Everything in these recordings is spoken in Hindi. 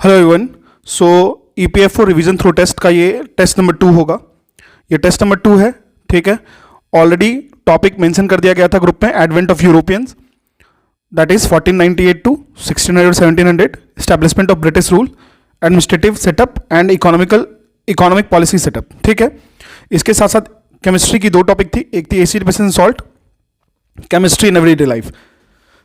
Hello everyone. So EPFO revision through test का ये टेस्ट नंबर 2 होगा। ये टेस्ट नंबर 2 है, ठीक है। ऑलरेडी टॉपिक मेंशन कर दिया गया था ग्रुप में, advent of Europeans, that is 1498 to 1600 1700, establishment of British rule, administrative setup and economic policy setup, ठीक है। इसके साथ साथ केमिस्ट्री की 2 टॉपिक थी, एक थी acid base and salt, chemistry in everyday life.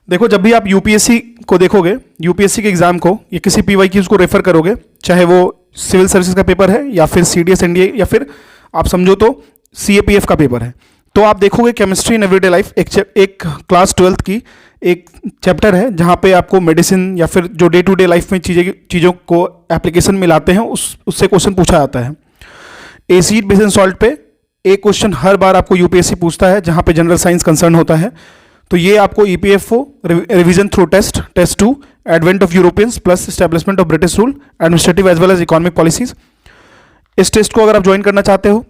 देखो, जब भी आप यूपीएससी को देखोगे, यूपीएससी के एग्जाम को या किसी पीवाईक्यूज को रेफर करोगे, चाहे वो सिविल सर्विसेज का पेपर है या फिर सीडीएस एनडीए या फिर आप समझो तो सीएपीएफ का पेपर है, तो आप देखोगे केमिस्ट्री इन एवरीडे लाइफ एक क्लास 12th की एक चैप्टर है जहाँ पे आपको मेडिसिन या फिर जो डे टू डे लाइफ में चीज़ों को एप्लीकेशन में लाते हैं उससे क्वेश्चन पूछा जाता है। एसिड बेस एंड सॉल्ट पे एक क्वेश्चन हर बार आपको यूपीएससी पूछता है जहाँ पे जनरल साइंस कंसर्न होता है। तो ये आपको EPFO revision through test 2 advent of Europeans plus establishment of British rule, administrative as well as economic policies, इस टेस्ट को अगर आप ज्वाइन करना चाहते हो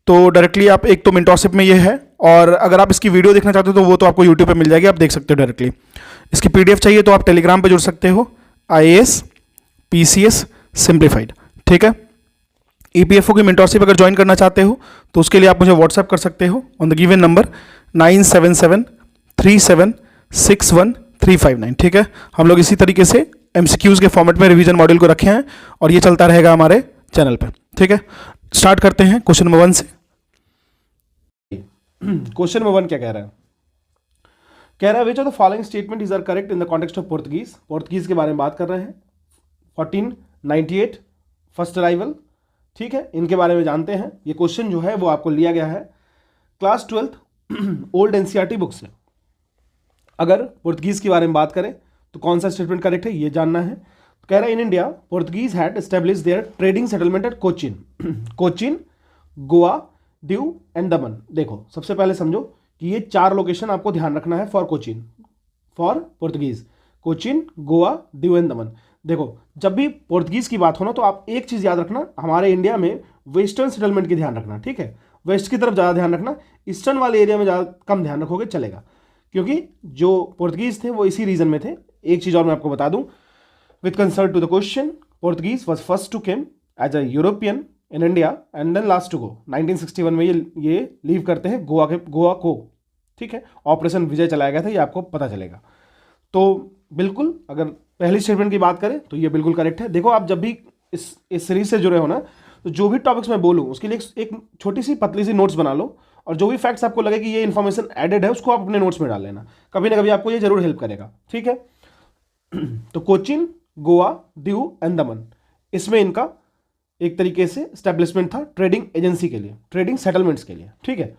तो डायरेक्टली आप, एक तो मेंटरशिप में ये है, और अगर आप इसकी वीडियो देखना चाहते हो तो वो तो आपको यूट्यूब पे मिल जाएगी, आप देख सकते हो डायरेक्टली। इसकी पीडीएफ चाहिए तो आप टेलीग्राम पे जुड़ सकते हो, आईएएस पीसीएस सिंप्लीफाइड, ठीक है। ईपीएफओ की मेंटरशिप अगर ज्वाइन करना चाहते हो तो उसके लिए आप मुझे व्हाट्सएप कर सकते हो ऑन द गिवन नंबर 9773761359, ठीक है। हम लोग इसी तरीके से एमसीक्यूज के फॉर्मेट में रिवीजन मॉड्यूल को रखे हैं और ये चलता रहेगा हमारे चैनल पे, ठीक है। स्टार्ट करते हैं क्वेश्चन नंबर 1 से। क्वेश्चन नंबर 1 क्या कह रहा है? कह रहा है which of the following statement is are correct in the context of Portuguese के बारे में बात कर रहे हैं। 1498 फर्स्ट अराइवल, ठीक है, इनके बारे में जानते हैं। ये क्वेश्चन जो है वो आपको लिया गया है class 12th old NCERT book से। अगर पुर्तगीज के बारे में बात करें तो कौन सा स्टेटमेंट करेक्ट है ये जानना है। तो कह रहा है in India Portuguese had establish their trading settlement at Cochin, Goa, Diu and Daman. देखो, सबसे पहले समझो कि ये 4 लोकेशन आपको ध्यान रखना है for Portuguese, Cochin, Goa, Diu and Daman. देखो, जब भी पुर्तगीज की बात हो ना तो आप एक चीज याद रखना, हमारे इंडिया में वेस्टर्न सेटलमेंट की ध्यान रखना, ठीक है। वेस्ट की तरफ ज़्यादा ध्यान रखना, ईस्टर्न वाले एरिया में ज़्यादा कम ध्यान रखोगे चलेगा, क्योंकि जो पुर्तगीज थे वो इसी रीजन में थे। एक चीज़ और मैं आपको बता दूं, with concern to the question, Portuguese was first to came as a European in India and then last to go. 1961 में ये लीव करते हैं गोवा को, ठीक है। ऑपरेशन विजय चलाया गया था, ये आपको पता चलेगा। तो बिल्कुल, अगर पहली स्टेटमेंट की बात करें तो ये बिल्कुल करेक्ट है। देखो, आप जब भी इस सीरीज से जुड़े हो ना, तो जो भी टॉपिक्स मैं बोलूँ उसके लिए एक छोटी सी पतली सी नोट्स बना लो, और जो भी फैक्ट्स आपको लगे कि ये इन्फॉर्मेशन एडेड है उसको आप अपने नोट्स में डाल लेना, कभी ना कभी आपको ये जरूर हेल्प करेगा, ठीक है। तो कोचीन, गोवा, दीव एंड दमन, इसमें इनका एक तरीके से स्टैब्लिशमेंट था ट्रेडिंग एजेंसी के लिए, ट्रेडिंग सेटलमेंट्स के लिए, ठीक है।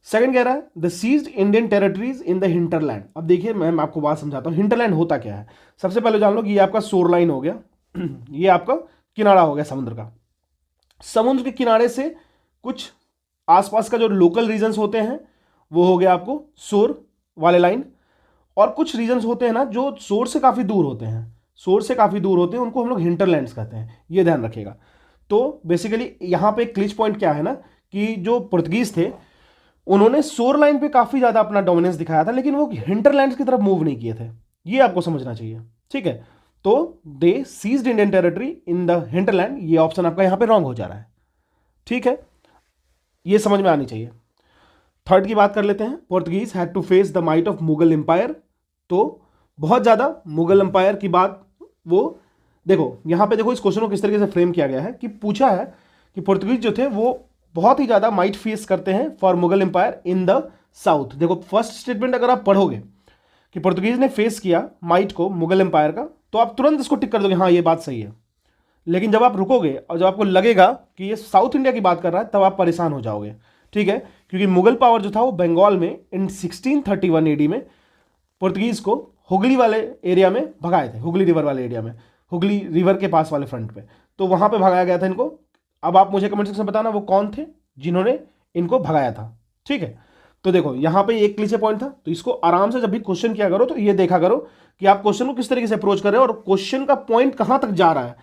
सेकंड कह रहा है the seized Indian territories in the hinterland. अब देखिए, मैं आपको बात समझाता हूँ, हिंटरलैंड होता क्या है। सबसे पहले जान लो कि ये आपका शोर लाइन हो गया, ये आपका किनारा हो गया समुद्र का। समुद्र के किनारे से कुछ आसपास का जो लोकल रीजन्स होते हैं वो हो गया आपको शोर वाले लाइन, और कुछ रीजन्स होते हैं ना जो शोर से काफ़ी दूर होते हैं, उनको हम लोग हिंटरलैंड्स कहते हैं, ये ध्यान रखिएगा। तो बेसिकली यहाँ पे क्लिच पॉइंट क्या है ना, कि जो पुर्तगीज थे उन्होंने शोर लाइन पे काफ़ी ज़्यादा अपना डोमिनेंस दिखाया था, लेकिन वो हिंटरलैंड्स की तरफ मूव नहीं किए थे, ये आपको समझना चाहिए, ठीक है। तो they seized Indian territory in the hinterland, ये ऑप्शन आपका यहां पे रॉन्ग हो जा रहा है, ठीक है, ये समझ में आनी चाहिए। थर्ड की बात कर लेते हैं, Portuguese had to face the might of Mughal empire. तो बहुत ज्यादा मुगल एम्पायर की बात, वो देखो यहां पे, देखो इस क्वेश्चन को किस तरीके से फ्रेम किया गया है कि पूछा है कि पुर्तगीज जो थे वो बहुत ही ज्यादा माइट फेस करते हैं for Mughal empire in the south. देखो, फर्स्ट स्टेटमेंट अगर आप पढ़ोगे कि पुर्तगीज ने फेस किया माइट को, मुगल एम्पायर का, तो आप तुरंत इसको टिक कर दोगे, हाँ ये बात सही है। लेकिन जब आप रुकोगे और जब आपको लगेगा कि ये साउथ इंडिया की बात कर रहा है, तब आप परेशान हो जाओगे, ठीक है। क्योंकि मुगल पावर जो था वो बंगाल में इन 1631 एडी में पुर्तगीज को हुगली वाले एरिया में भगाए थे, हुगली रिवर वाले एरिया में, हुगली रिवर के पास वाले फ्रंट पे, तो वहां पे भगाया गया था इनको। अब आप मुझे कमेंट सेक्शन में बताना वो कौन थे जिन्होंने इनको भगाया था, ठीक है। तो देखो, यहाँ पे एक क्लिचे पॉइंट था, तो इसको आराम से जब भी क्वेश्चन किया करो तो ये देखा करो कि आप क्वेश्चन को किस तरीके से अप्रोच कर रहे हो और क्वेश्चन का पॉइंट कहां तक जा रहा है।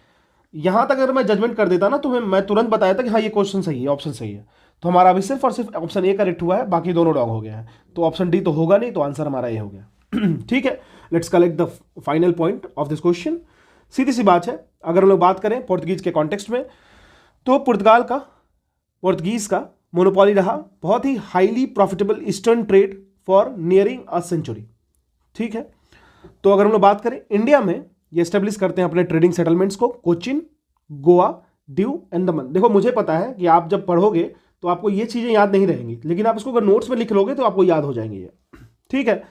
यहां तक अगर मैं जजमेंट कर देता ना तो मैं तुरंत बताया था कि हाँ ये क्वेश्चन सही है, ऑप्शन सही है। तो हमारा अभी सिर्फ और सिर्फ ऑप्शन ए करेक्ट हुआ है, बाकी दोनों रॉन्ग हो गया है, तो ऑप्शन डी तो होगा नहीं, तो आंसर हमारा ए हो गया, ठीक है। Let's collect the final point of this question. सीधी सी बात है। अगर हम लोग बात करें पोर्तुगीज के कॉन्टेक्स्ट में, तो पोर्तुगीज का मोनोपोली रहा, बहुत ही highly profitable eastern trade for nearing a century. ठीक है, तो अगर हम लोग बात करें इंडिया में, ये एस्टेब्लिश करते हैं अपने ट्रेडिंग सेटलमेंट्स को कोचिन, गोवा, दीव एंड दमन। देखो मुझे पता है कि आप जब पढ़ोगे तो आपको ये चीज़ें याद नहीं रहेंगी, लेकिन आप इसको अगर नोट्स में लिख लोगे तो आपको याद हो जाएंगे ये। ठीक है,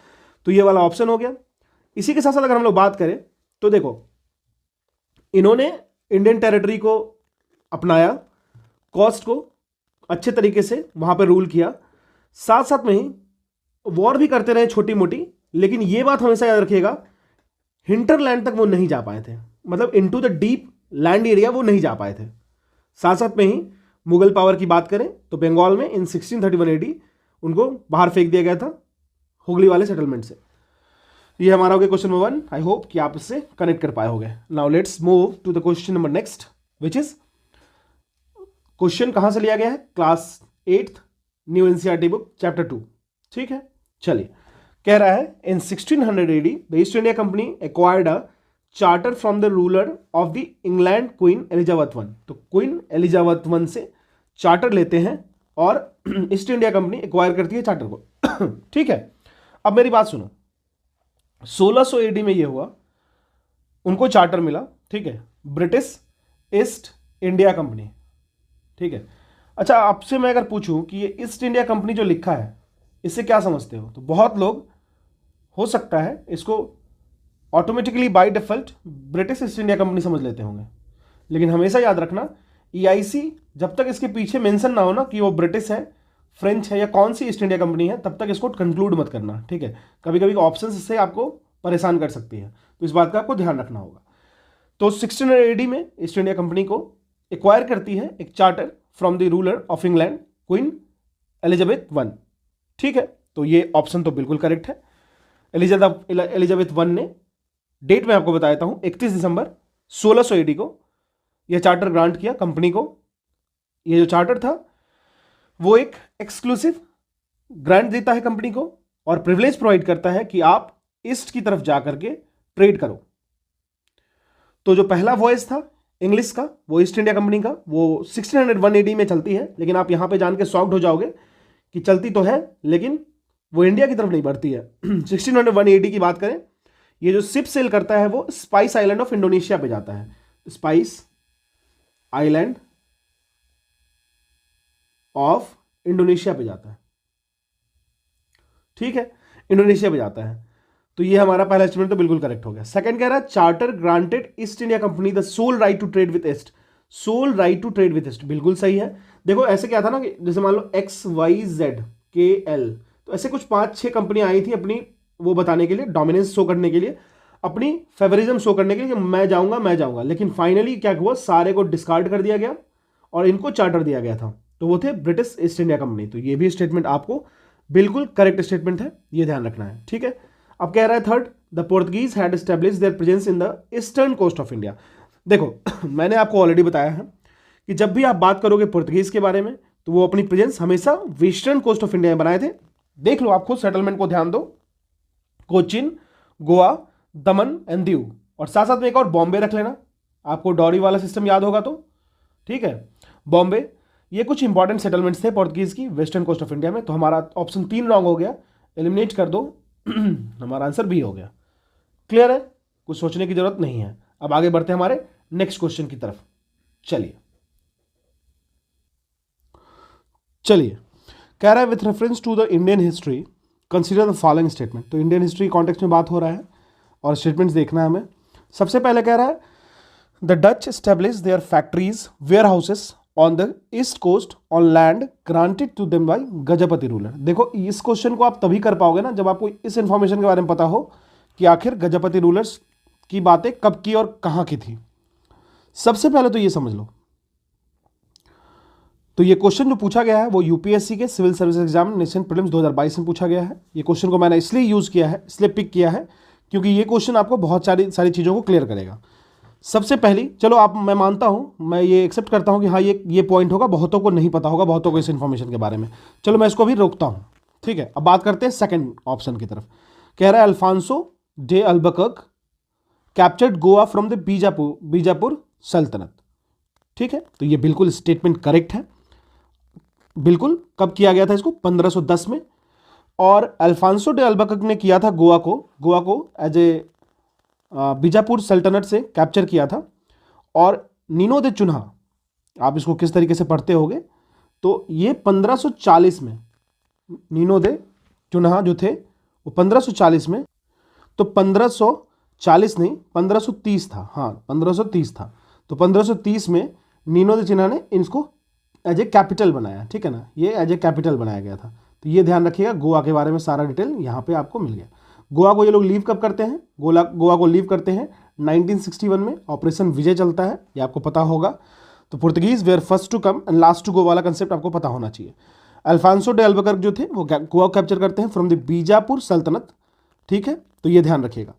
तो ये वाला ऑप्शन हो गया। इसी के साथ साथ अगर हम लोग बात करें तो देखो इन्होंने इंडियन टेरिटरी को अपनाया, कॉस्ट को अच्छे तरीके से वहां पर रूल किया, साथ साथ में ही वॉर भी करते रहे छोटी मोटी, लेकिन ये बात हमेशा याद रखिएगा हिंटरलैंड तक वो नहीं जा पाए थे, मतलब into the deep land area वो नहीं जा पाए थे। साथ साथ में ही मुगल पावर की बात करें तो बंगाल में इन 1631 एडी उनको बाहर फेंक दिया गया था हुगली वाले सेटलमेंट से। ये हमारा हो गया क्वेश्चन नंबर 1। आई होप कि आप इससे कनेक्ट कर पाए होंगे। Now let's move to the question number next, which is question कहां से लिया गया है, class 8th new NCERT book chapter 2। ठीक है, चलिए कह रहा है in 1600 AD the East India company acquired a charter from the ruler of the England Queen Elizabeth one. तो क्वीन एलिजाबेथ वन से चार्टर लेते हैं और ईस्ट इंडिया कंपनी एक्वायर करती है चार्टर को। ठीक है, अब मेरी बात सुनो, 1600 एडी में ये हुआ, उनको चार्टर मिला। ठीक है, ब्रिटिश ईस्ट इंडिया कंपनी। ठीक है, अच्छा आपसे मैं अगर पूछूं कि ये ईस्ट इंडिया कंपनी जो लिखा है इससे क्या समझते हो, तो बहुत लोग हो सकता है इसको automatically by default British East India company समझ लेते होंगे, लेकिन हमेशा याद रखना EIC जब तक इसके पीछे मेंशन ना हो ना कि वो ब्रिटिश है, फ्रेंच है या कौन सी ईस्ट इंडिया कंपनी है, तब तक इसको कंक्लूड मत करना। ठीक है, कभी कभी ऑप्शन इससे आपको परेशान कर सकती है, तो इस बात का आपको ध्यान रखना होगा। तो 1600 AD में ईस्ट इंडिया कंपनी को एक्वायर करती है एक charter from the ruler of England Queen Elizabeth one. ठीक है, तो ये ऑप्शन तो बिल्कुल करेक्ट है। एलिजाबेथ वन ने, डेट मैं आपको बताता हूं, 31 दिसंबर 1600 AD को यह चार्टर ग्रांट किया कंपनी को। यह जो चार्टर था वो एक एक्सक्लूसिव ग्रांट देता है कंपनी को और प्रिविलेज प्रोवाइड करता है कि आप ईस्ट की तरफ जाकर के ट्रेड करो। तो जो पहला वॉयस था इंग्लिश का, वो ईस्ट इंडिया कंपनी का, वो 1601 AD में चलती है, लेकिन आप यहां पे जान के शॉक्ड हो जाओगे कि चलती तो है लेकिन वो इंडिया की तरफ नहीं बढ़ती है। 1601 AD की बात करें, ये जो शिप सेल करता है वो स्पाइस आइलैंड ऑफ इंडोनेशिया पे जाता है, स्पाइस आइलैंड ऑफ इंडोनेशिया पे जाता है। ठीक है, इंडोनेशिया पे जाता है। तो ये हमारा पहला स्टेटमेंट तो बिल्कुल करेक्ट हो गया। सेकंड कह रहा है charter granted East India company the sole right to trade with east. Sole right to trade with east बिल्कुल सही है। देखो ऐसे क्या था ना कि जैसे मान लो XYZKL, तो ऐसे कुछ 5-6 कंपनियां आई थी अपनी वो बताने के लिए, डोमिनेंस शो करने के लिए, अपनी फेवरिज्म शो करने के लिए कि मैं जाऊंगा, लेकिन फाइनली क्या हुआ, सारे को डिस्कार्ड कर दिया गया और इनको चार्टर दिया गया था। तो वो थे ब्रिटिश ईस्ट इंडिया कंपनी। तो ये भी स्टेटमेंट आपको बिल्कुल करेक्ट स्टेटमेंट है, ये ध्यान रखना है। ठीक है, अब कह रहा है third, the Portuguese had established their presence in the eastern coast of India. देखो मैंने आपको ऑलरेडी बताया है कि जब भी आप बात करोगे पुर्तगीज के बारे में तो वो अपनी प्रेजेंस हमेशा वेस्टर्न कोस्ट ऑफ इंडिया में बनाए थे। देख लो, आप खुद सेटलमेंट को ध्यान दो, कोचिन, गोवा, दमन एंड दीव, और साथ साथ में एक और बॉम्बे रख लेना, आपको डॉरी वाला सिस्टम याद होगा तो। ठीक है, बॉम्बे, ये कुछ इंपॉर्टेंट सेटलमेंट्स थे पोर्तुगीज की वेस्टर्न कोस्ट ऑफ इंडिया में। तो हमारा ऑप्शन 3 रॉन्ग हो गया, एलिमिनेट कर दो। हमारा आंसर बी हो गया। क्लियर है, कुछ सोचने की जरूरत नहीं है। अब आगे बढ़ते हैं हमारे नेक्स्ट क्वेश्चन की तरफ। चलिए कह रहा है with reference to the Indian history consider the following statement. तो इंडियन हिस्ट्री कॉन्टेक्स्ट में बात हो रहा है और स्टेटमेंट्स देखना है हमें। सबसे पहले कह रहा है the Dutch establish their factories warehouses on the east coast on land granted to them by Gajapati ruler. देखो इस क्वेश्चन को आप तभी कर पाओगे ना जब आपको इस इंफॉर्मेशन के बारे में पता हो कि आखिर गजपति रूलर्स की बातें कब की और कहां की थी। सबसे पहले तो ये समझ लो, तो ये क्वेश्चन जो पूछा गया है वो यूपीएससी के सिविल सर्विस एग्जामिनेशन प्रीलिम्स 2022 में पूछा गया है। ये क्वेश्चन को मैंने इसलिए यूज किया है, इसलिए पिक किया है क्योंकि ये क्वेश्चन आपको बहुत सारी चीज़ों को क्लियर करेगा। सबसे पहली, चलो आप, मैं मानता हूं, मैं ये एक्सेप्ट करता हूं कि हाँ ये पॉइंट होगा, बहुतों को नहीं पता होगा, बहुतों को इस इन्फॉर्मेशन के बारे में। चलो मैं इसको भी रोकता हूं। ठीक है, अब बात करते हैं सेकंड ऑप्शन की तरफ। कह रहा है Alfonso de Albuquerque captured Goa from the Bijapur सल्तनत। ठीक है, तो ये बिल्कुल स्टेटमेंट करेक्ट है। बिल्कुल, कब किया गया था इसको? 1510 में। और अल्फांसो डे अल्बुकर्क ने किया था गोवा को एज ए बीजापुर सल्तनत से कैप्चर किया था। और नीनो दे चुन्हा, आप इसको किस तरीके से पढ़ते होगे, तो ये 1540 में नीनो दे चुन्हा जो थे वो 1540 में, तो 1540 नहीं 1530 था, हाँ 1530 था। तो 1530 में नीनो दे चुन्हा ने इसको एज ए कैपिटल बनाया, ठीक है ना, ये एज ए कैपिटल बनाया गया था। तो ये ध्यान रखिएगा, गोवा के बारे में सारा डिटेल यहाँ पे आपको मिल गया। गोवा को ये लोग लीव कब करते हैं? गोवा को लीव करते हैं 1961 में, ऑपरेशन विजय चलता है, ये आपको पता होगा। तो Portuguese were first to come and last to go वाला कंसेप्ट आपको पता होना चाहिए। अल्फांसो डे अल्बुकर्क जो थे वो गोवा कैप्चर करते हैं फ्रॉम द बीजापुर सल्तनत, ठीक है, तो ये ध्यान रखिएगा।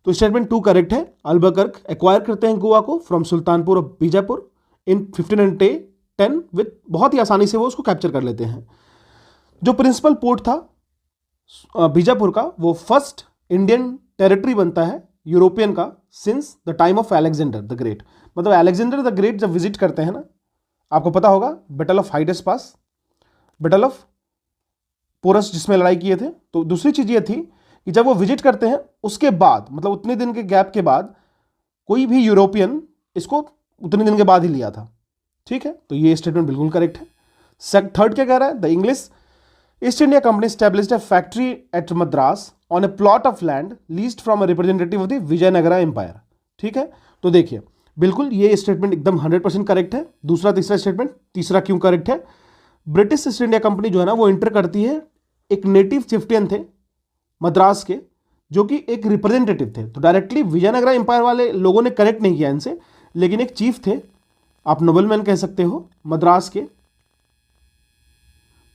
तो स्टेटमेंट 2 करेक्ट है। अल्बुकर्क एक्वायर करते हैं गोवा को from Sultanpur of Bijapur in 1510 with, बहुत ही आसानी से वो उसको कैप्चर कर लेते हैं। जो प्रिंसिपल पोर्ट था बीजापुर का, वो फर्स्ट इंडियन टेरिटरी बनता है यूरोपियन का since the time of Alexander the Great. मतलब अलेक्जेंडर द ग्रेट जब विजिट करते हैं ना, आपको पता होगा battle of Hydaspes, battle of Porus जिसमें लड़ाई किए थे। तो दूसरी चीज ये थी कि जब वो विजिट करते हैं उसके बाद, मतलब उतने दिन के गैप के बाद, कोई भी यूरोपियन इसको उतने दिन के बाद ही लिया था, ठीक है। तो ये स्टेटमेंट बिल्कुल करेक्ट है। थर्ड क्या कह रहा है? The English east India company established a factory at Madras on a plot of land leased from a representative of the Vijayanagara empire, ठीक है। तो देखिए बिल्कुल ये स्टेटमेंट एकदम 100% करेक्ट है। दूसरा तीसरा स्टेटमेंट, तीसरा क्यों करेक्ट है? ब्रिटिश ईस्ट इंडिया कंपनी जो है ना वो इंटर करती है, एक नेटिव चिफ्टियन थे मद्रास के जो कि एक रिप्रेजेंटेटिव थे। तो डायरेक्टली विजयनगरा एम्पायर वाले लोगों ने करेक्ट नहीं किया इनसे, लेकिन एक चीफ थे, आप नोबलमैन कह सकते हो मद्रास के,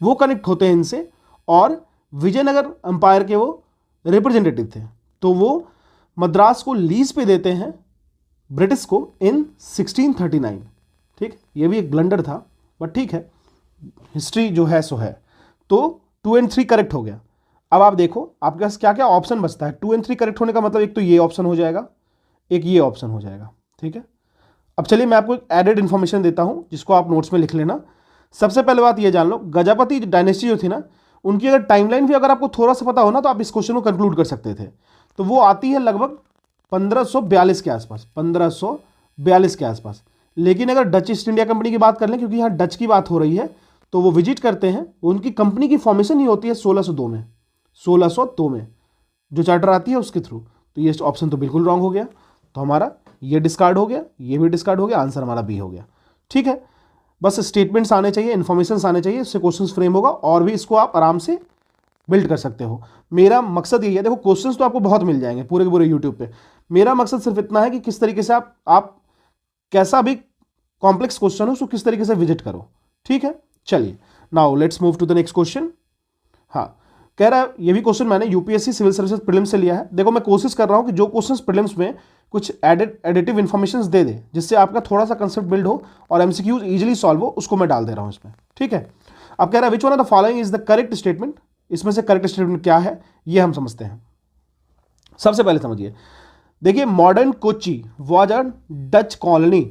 वो कनेक्ट होते हैं इनसे, और विजयनगर एम्पायर के वो रिप्रेजेंटेटिव थे। तो वो मद्रास को लीज पे देते हैं ब्रिटिश को इन 1639, ठीक। ये भी एक ब्लंडर था, बट ठीक है, हिस्ट्री जो है सो है। तो 2 और 3 करेक्ट हो गया। अब आप देखो आपके पास क्या क्या ऑप्शन बचता है। 2 और 3 करेक्ट होने का मतलब एक तो ये ऑप्शन हो जाएगा, एक ये ऑप्शन हो जाएगा, ठीक है। अब चलिए मैं आपको एक एडेड इंफॉर्मेशन देता हूं जिसको आप नोट्स में लिख लेना। सबसे पहले बात ये जान लो, गजापति डायनेस्टी जो थी ना, उनकी अगर टाइमलाइन भी अगर आपको थोड़ा सा पता हो ना, तो आप इस क्वेश्चन को कंक्लूड कर सकते थे। तो वो आती है लगभग 1542 के आसपास, 1542 के आसपास। लेकिन अगर डच ईस्ट इंडिया कंपनी की बात कर लें, क्योंकि यहाँ डच की बात हो रही है, तो वो विजिट करते हैं, उनकी कंपनी की फॉर्मेशन ही होती है 1602 में, 1602 में जो चार्टर आती है उसके थ्रू। तो ये ऑप्शन तो बिल्कुल रॉन्ग हो गया। तो हमारा ये डिस्कार्ड हो गया, ये भी डिस्कार्ड हो गया, आंसर हमारा बी हो गया, ठीक है। बस स्टेटमेंट्स आने चाहिए, इन्फॉर्मेशन आने चाहिए, इससे क्वेश्चंस फ्रेम होगा और भी इसको आप आराम से बिल्ड कर सकते हो। मेरा मकसद यही है, देखो क्वेश्चंस तो आपको बहुत मिल जाएंगे पूरे के पूरे यूट्यूब पे। मेरा मकसद सिर्फ इतना है कि किस तरीके से आप कैसा भी कॉम्प्लेक्स क्वेश्चन हो उसको किस तरीके से विजिट करो, ठीक है। चलिए now let's move to the next question. हाँ, कह रहा है, ये भी क्वेश्चन मैंने यूपीएससी सिविल सर्विसेज प्रीलिम्स से लिया है। देखो मैं कोशिश कर रहा हूं कि जो क्वेश्चंस प्रीलिम्स में कुछ एडिटिव इन्फॉर्मेशन दे दे, जिससे आपका थोड़ा सा कंसेप्ट बिल्ड हो और एमसीक्यूज इजीली सॉल्व हो, उसको मैं डाल दे रहा हूं इसमें, ठीक है। अब कह रहा है which one of the following is the correct statement, इसमें से करेक्ट स्टेटमेंट क्या है ये हम समझते हैं। सबसे पहले समझिए, देखिए modern Kochi was a Dutch colony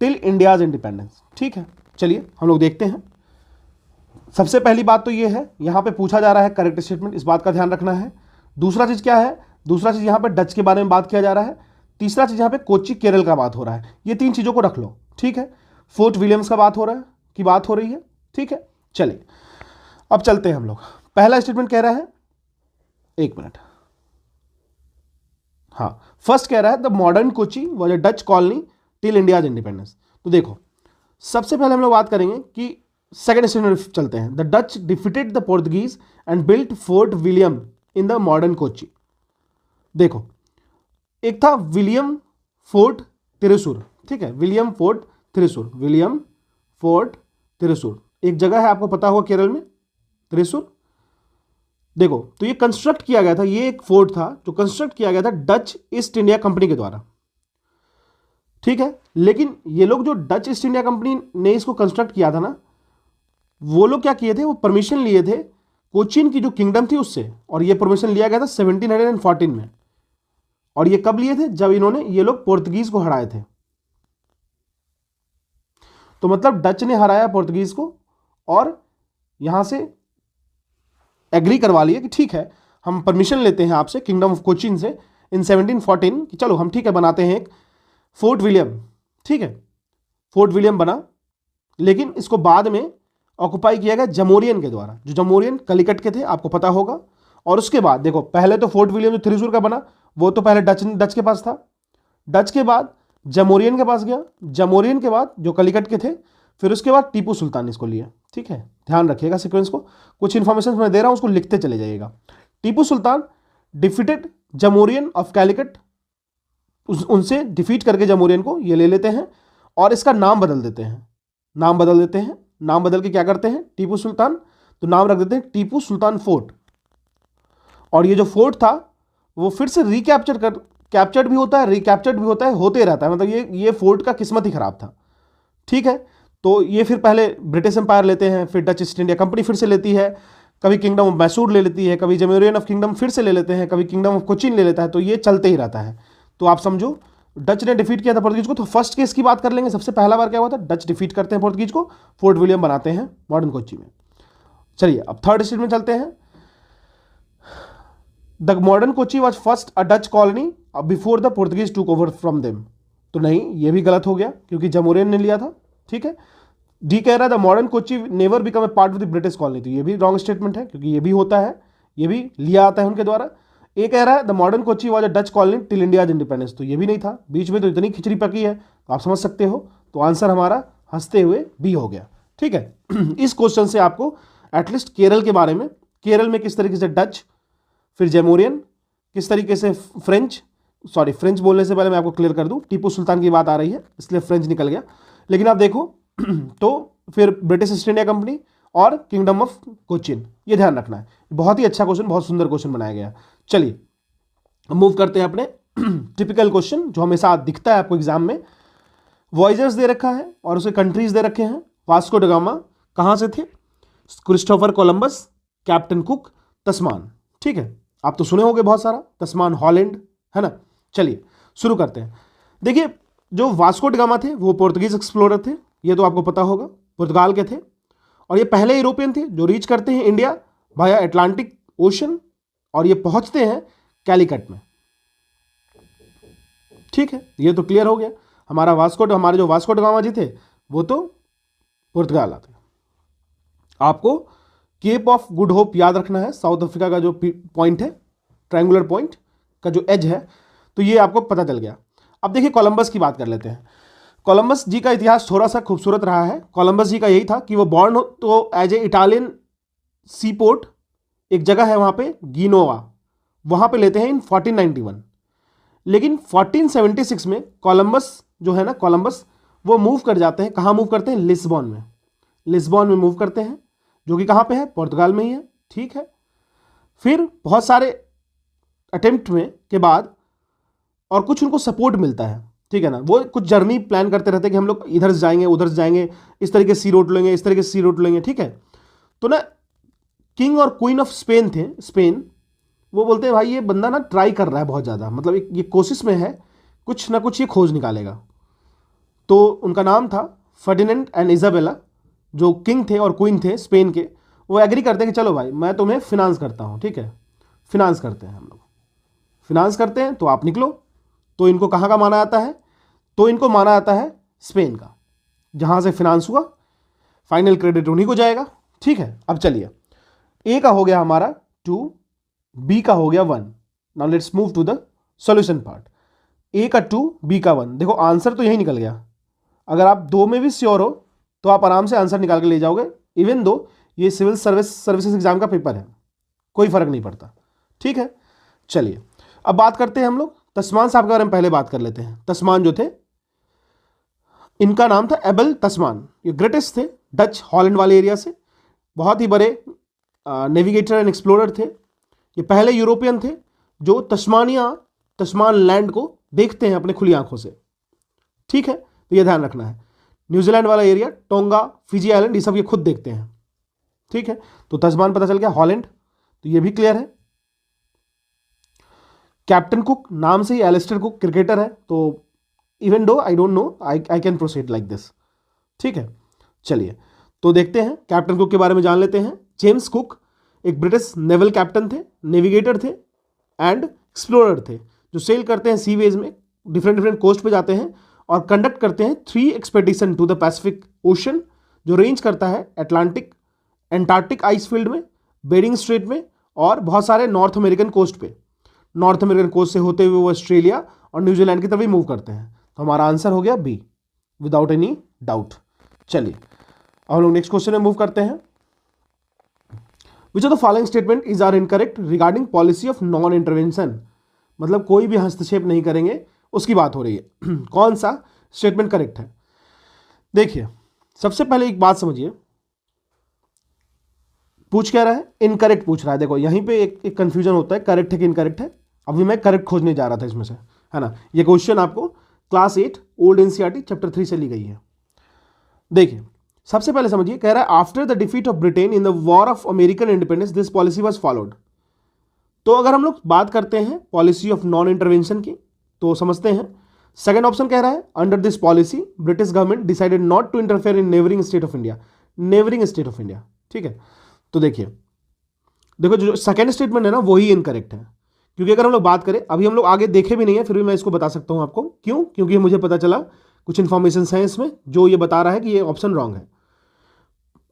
till India's independence, ठीक है। चलिए हम लोग देखते हैं। सबसे पहली बात तो ये है, यहां पे पूछा जा रहा है करेक्ट स्टेटमेंट, इस बात का ध्यान रखना है। दूसरा चीज क्या है? दूसरा चीज यहां पे डच के बारे में बात किया जा रहा है। तीसरा चीज यहां पे कोची केरल का बात हो रहा है। ये 3 चीजों को रख लो, ठीक है। फोर्ट विलियम्स का बात हो रहा है, की बात हो रही है, ठीक है। चलिए अब चलते हैं हम लोग। पहला स्टेटमेंट कह रहा है, एक मिनट, हाँ, फर्स्ट कह रहा है the modern Kochi was a Dutch colony till India's independence. तो देखो सबसे पहले हम लोग बात करेंगे कि सेकेंड स्टेटमेंट चलते हैं। The Dutch defeated the Portuguese and built fort William in the modern Kochi. देखो एक था विलियम फोर्ट त्रिशूर, ठीक है, William fort Thrissur, William fort Thrissur एक जगह है, आपको पता होगा केरल में, त्रिशूर। देखो तो ये कंस्ट्रक्ट किया गया था, ये एक फोर्ट था जो कंस्ट्रक्ट किया गया था डच ईस्ट इंडिया कंपनी के द्वारा, ठीक है। लेकिन ये लोग जो डच ईस्ट इंडिया कंपनी ने इसको कंस्ट्रक्ट किया था ना, वो लोग क्या किए थे, वो परमिशन लिए थे कोचीन की जो किंगडम थी उससे, और ये परमिशन लिया गया था 1714 में। और ये कब लिए थे? जब इन्होंने ये लोग पोर्तुगीज को हराए थे। तो मतलब डच ने हराया पोर्तुगीज को और यहां से एग्री करवा लिया कि ठीक है, हम परमिशन लेते हैं आपसे किंगडम ऑफ कोचीन से इन 1714 कि चलो हम ठीक है बनाते हैं एक फोर्ट विलियम। ठीक है, फोर्ट विलियम बना, लेकिन इसको बाद में ऑक्युपाई किया गया जमोरियन के द्वारा, जो जमोरियन कलिकट के थे, आपको पता होगा। और उसके बाद देखो, पहले तो फोर्ट विलियम जो थ्रिसुर का बना वो तो पहले डच के पास था, डच के बाद जमोरियन के पास गया, जमोरियन के बाद जो कलिकट के थे, फिर उसके बाद टीपू सुल्तान इसको लिया। ठीक है, ध्यान रखिएगा सीक्वेंस को, कुछ इंफॉर्मेशन मैं दे रहा हूं उसको लिखते चले जाइएगा। टीपू सुल्तान डिफीटेड जमोरियन ऑफ कैलिकट, उनसे डिफीट करके जमोरियन को ये ले लेते हैं और इसका नाम बदल देते हैं, नाम बदल देते हैं। नाम बदल के क्या करते हैं? टीपू सुल्तान, तो नाम रख देते हैं टीपू सुल्तान फोर्ट। और ये जो फोर्ट था वो फिर से कैप्चर्ड भी होता है, रिकैप्चर्ड भी होता है, होते रहता है। मतलब ये फोर्ट का किस्मत ही खराब था। ठीक है, तो ये फिर पहले ब्रिटिश एम्पायर लेते हैं, फिर डच ईस्ट इंडिया कंपनी फिर से लेती है, कभी किंगडम ऑफ मैसूर ले लेती है, कभी जमोरियन ऑफ किंगडम फिर से ले लेते हैं, कभी किंगडम ऑफ कोचीन ले लेता है। तो ये चलते ही रहता है। तो आप समझो डच ने डिफीट किया था पोर्तुगीज को। तो फर्स्ट केस की बात कर लेंगे। सबसे पहला बार क्या हुआ था? डच डिफीट करते हैं पोर्तुगीज को, फोर्ट विलियम बनाते हैं मॉडर्न कोची में। चलिए अब थर्ड स्टेट में चलते हैं। The modern Kochi was first a Dutch colony before the Portuguese took over from them. तो नहीं, ये भी गलत हो गया क्योंकि जमोरियन ने लिया था। ठीक है, डी कह रहा है the modern Kochi never become a part of the British colony. तो ये भी रॉन्ग स्टेटमेंट है क्योंकि ये भी होता है, ये भी लिया आता है उनके द्वारा। ए कह रहा है the modern Kochi was a Dutch colony till India's independence. तो ये भी नहीं था, बीच में तो इतनी खिचड़ी पकी है, तो आप समझ सकते हो। तो आंसर हमारा हंसते हुए बी हो गया। ठीक है, इस क्वेश्चन से आपको एटलीस्ट केरल के बारे में, केरल में किस तरीके से डच, फिर जमोरियन, किस तरीके से फ्रेंच बोलने से पहले मैं आपको क्लियर कर दूं, टीपू सुल्तान की बात आ रही है इसलिए फ्रेंच निकल गया। लेकिन आप देखो तो फिर ब्रिटिश ईस्ट इंडिया कंपनी और किंगडम ऑफ कोचीन, ये ध्यान रखना है। बहुत ही अच्छा क्वेश्चन, बहुत सुंदर क्वेश्चन बनाया गया। चलिए मूव करते हैं अपने टिपिकल क्वेश्चन जो हमेशा दिखता है आपको एग्जाम में। वॉयजर्स दे रखा है और उसे कंट्रीज दे रखे हैं। वास्को ड गामा कहां से थे? क्रिस्टोफर कोलंबस, कैप्टन कुक, तस्मान। ठीक है, आप तो सुने होंगे बहुत सारा, तस्मान हॉलैंड, है ना। चलिए शुरू करते हैं। देखिए जो वास्को ड गामा थे वो पोर्तुगीज एक्सप्लोरर थे, ये तो आपको पता होगा, पुर्तगाल के थे। और ये पहले यूरोपियन थे जो रीच करते हैं इंडिया वाया अटलांटिक ओशन और ये पहुंचते हैं कैलिकट में। ठीक है, ये तो क्लियर हो गया। हमारे जो वास्को ड गामा जी थे वो तो पुर्तगाल आते। आपको केप ऑफ गुड होप याद रखना है, साउथ अफ्रीका का जो पॉइंट है, ट्रायंगुलर पॉइंट का जो एज है, तो ये आपको पता चल गया। अब देखिए कोलंबस की बात कर लेते हैं। कोलंबस जी का इतिहास थोड़ा सा खूबसूरत रहा है। कोलंबस जी का यही था कि वो बॉर्न हो तो as a Italian sea port, एक जगह है वहाँ पे गिनोवा, वहाँ पे लेते हैं इन 1491। लेकिन 1476 में कोलंबस जो है ना, कोलंबस वो मूव कर जाते हैं। कहाँ मूव करते हैं? लिस्बॉन में। लिस्बॉन में मूव करते हैं जो कि कहाँ पे है? पुर्तगाल में ही है। ठीक है, फिर बहुत सारे अटेम्प्ट में के बाद और कुछ उनको सपोर्ट मिलता है। ठीक है ना, वो कुछ जर्नी प्लान करते रहते हैं कि हम लोग इधर से जाएंगे, उधर से जाएंगे, इस तरीके से सी रूट लेंगे, इस तरीके से सी रूट लेंगे। ठीक है, तो ना किंग और क्वीन ऑफ स्पेन थे, स्पेन, वो बोलते हैं भाई ये बंदा ना ट्राई कर रहा है बहुत ज़्यादा, मतलब ये कोशिश में है, कुछ ना कुछ ये खोज निकालेगा। तो उनका नाम था फर्डिनेंड एंड इजाबेला, जो किंग थे और क्वीन थे स्पेन के। वो एग्री करते हैं कि चलो भाई मैं तुम्हें फिनांस करता हूँ। ठीक है, फिनांस करते हैं हम लोग, फिनांस करते हैं तो आप निकलो। तो इनको कहाँ का माना जाता है? तो इनको माना जाता है स्पेन का, जहाँ से फिनांस हुआ, फाइनल क्रेडिट उन्हीं को जाएगा। ठीक है, अब चलिए ए का हो गया हमारा 2, बी का हो गया 1। Now let's move to the solution part. A का 2, बी का 1। देखो आंसर तो यही निकल गया। अगर आप दो में भी श्योर हो तो आप आराम से आंसर निकाल के ले जाओगे, इवन दो ये सिविल सर्विसेज एग्जाम का पेपर है, कोई फर्क नहीं पड़ता। ठीक है, चलिए अब बात करते हैं हम लोग तस्मान साहब के बारे में। पहले बात कर लेते हैं। तस्मान जो थे, इनका नाम था एबल तस्मान। ये ग्रेटेस्ट थे, डच हॉलैंड वाले एरिया से, बहुत ही बड़े नेविगेटर एंड एक्सप्लोरर थे। ये पहले यूरोपियन थे जो तस्मान लैंड को देखते हैं अपने खुली आंखों से। ठीक है, तो ये ध्यान रखना है। न्यूजीलैंड वाला एरिया, टोंगा, फिजी आइलैंड, ये सब ये खुद देखते हैं। ठीक है, तो तस्मान पता चल गया, हॉलैंड, तो ये भी क्लियर है। कैप्टन कुक नाम से ही एलिस्टर कुक क्रिकेटर है, तो even though I don't know I can proceed like this. ठीक है, चलिए तो देखते हैं, कैप्टन कुक के बारे में जान लेते हैं। जेम्स कुक एक ब्रिटिश नेवल कैप्टन थे, नेविगेटर थे एंड एक्सप्लोरर थे, जो सेल करते हैं सीवेज में, डिफरेंट डिफरेंट कोस्ट पे जाते हैं और कंडक्ट करते हैं 3 expedition to the Pacific ocean, जो रेंज करता है अटलांटिक एंटार्क्टिक आइस फील्ड में, बेरिंग स्ट्रेट में और बहुत सारे नॉर्थ अमेरिकन कोस्ट पे। नॉर्थ अमेरिकन कोस्ट से होते हुए वो ऑस्ट्रेलिया और न्यूजीलैंड की तरफ ही मूव करते हैं। तो हमारा आंसर हो गया बी, विदाउट एनी डाउट। चलिए अब हम लोग नेक्स्ट क्वेश्चन में मूव करते हैं। Which of the following statement is are incorrect regarding policy of non intervention, मतलब कोई भी हस्तक्षेप नहीं करेंगे उसकी बात हो रही है। कौन सा स्टेटमेंट करेक्ट है? देखिए सबसे पहले एक बात समझिए, पूछ क्या रहा है? इनकरेक्ट पूछ रहा है। देखो यहीं पे एक कंफ्यूजन होता है, करेक्ट है कि इनकरेक्ट है। अभी मैं करेक्ट खोजने जा रहा था इसमें से, है ना। ये क्वेश्चन आपको क्लास 8 ओल्ड एनसीईआरटी चैप्टर 3 से ली गई है। देखिए सबसे पहले समझिए, कह रहा है after the defeat of Britain in the war of American independence this policy was followed. तो अगर हम लोग बात करते हैं पॉलिसी ऑफ नॉन इंटरवेंशन की, तो समझते हैं सेकंड ऑप्शन कह रहा है under this policy British government decided not to interfere in neighbouring state of India, neighbouring state of India. ठीक है, तो देखो जो सेकंड स्टेटमेंट है ना वही इनकरेक्ट है, क्योंकि अगर हम लोग बात करें, अभी हम लोग आगे देखे भी नहीं है, फिर भी मैं इसको बता सकता हूं आपको। क्यों? क्योंकि मुझे पता चला कुछ इंफॉर्मेशन है इसमें जो ये बता रहा है कि ये ऑप्शन रॉन्ग है।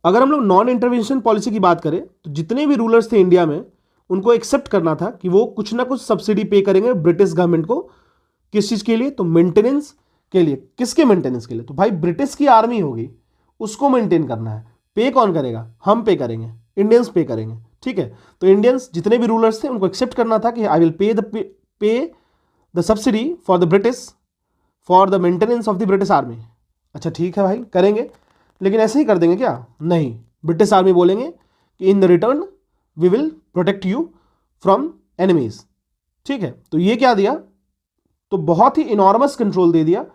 अगर हम लोग नॉन इंटरवेंशन पॉलिसी की बात करें तो जितने भी रूलर्स थे इंडिया में, उनको एक्सेप्ट करना था कि वो कुछ ना कुछ सब्सिडी पे करेंगे ब्रिटिश गवर्नमेंट को। किस चीज के लिए? तो मेंटेनेंस के लिए। किसके मेंटेनेंस के लिए? तो भाई ब्रिटिश की आर्मी होगी, उसको मेंटेन करना है। पे कौन करेगा? हम पे करेंगे, इंडियंस पे करेंगे। ठीक है, तो इंडियंस जितने भी रूलर्स थे उनको एक्सेप्ट करना था कि I will pay the subsidy for the British for the maintenance of the British army. अच्छा ठीक है भाई, करेंगे, लेकिन ऐसे ही कर देंगे क्या? नहीं, ब्रिटिश आर्मी बोलेंगे कि in the return we will protect you from enemies. ठीक है, तो ये क्या दिया? तो बहुत ही इनॉर्मस कंट्रोल दे दिया।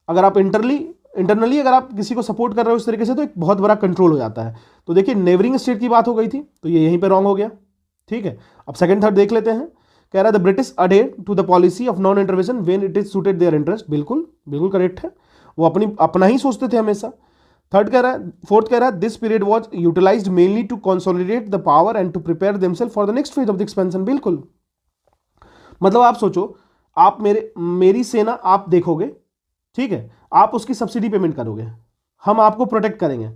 अगर आप इंटरनली अगर आप किसी को सपोर्ट कर रहे हो इस तरीके से, तो एक बहुत बड़ा कंट्रोल हो जाता है। तो देखिए नेबरिंग स्टेट की बात हो गई थी, तो ये यहीं पे रॉन्ग हो गया। ठीक है, अब सेकंड थर्ड देख लेते हैं। कह रहा है the British adhere to the policy of non intervention when it is suited their interest. बिल्कुल बिल्कुल करेक्ट है, वो अपना ही सोचते थे हमेशा। फोर्थ कह रहा है this period was utilised mainly to consolidate the power and to prepare themselves for the next phase of the expansion. बिल्कुल, मतलब आप सोचो, आप मेरी सेना आप देखोगे, ठीक है, आप उसकी सब्सिडी पेमेंट करोगे, हम आपको प्रोटेक्ट करेंगे।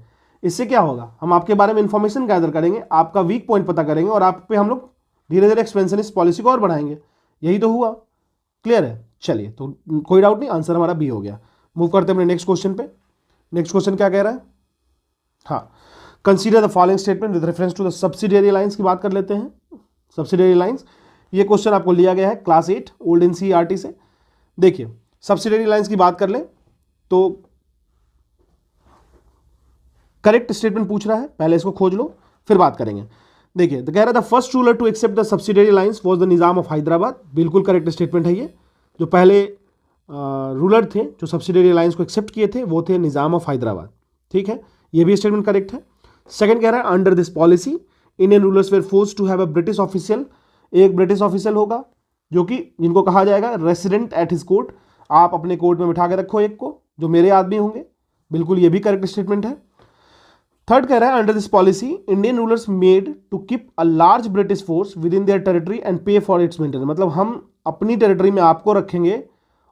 इससे क्या होगा? हम आपके बारे में इंफॉर्मेशन गैदर करेंगे, आपका वीक पॉइंट पता करेंगे और आप पे हम लोग धीरे धीरे एक्सपेंशनिस्ट पॉलिसी को और बढ़ाएंगे। यही तो हुआ। क्लियर है? चलिए, तो कोई डाउट नहीं, आंसर हमारा बी हो गया। मूव करते हैं अपने नेक्स्ट क्वेश्चन पे। नेक्स्ट क्वेश्चन क्या कह रहा है? हाँ, consider the following statement with reference to the subsidiary alliance की बात कर लेते हैं। सब्सिडियरी लाइंस, ये क्वेश्चन आपको लिया गया है क्लास 8 ओल्ड एनसीईआरटी से। देखिए सब्सिडियरी लाइंस की बात कर ले तो करेक्ट स्टेटमेंट पूछ रहा है, पहले इसको खोज लो फिर बात करेंगे। देखिए तो कह रहा था first ruler to accept the subsidiary alliance was the Nizam of Hyderabad. बिल्कुल करेक्ट स्टेटमेंट है ये। जो पहले रूलर थे जो सब्सिडियरी लाइंस को एक्सेप्ट किए थे वो थे निजाम ऑफ हैदराबाद। ठीक है, ये भी स्टेटमेंट करेक्ट है। सेकंड कह रहा है under this policy Indian rulers were force to have a British official, एक ब्रिटिश ऑफिशियल होगा जो कि जिनको कहा जाएगा रेसिडेंट एट हिज कोर्ट। आप अपने कोर्ट में बिठा के रखो एक को, जो मेरे आदमी होंगे। बिल्कुल ये भी करेक्ट स्टेटमेंट है। थर्ड कह रहा है under this policy Indian rulers made to keep a large British force within their territory and pay for its maintenance. मतलब हम अपनी टेरिटरी में आपको रखेंगे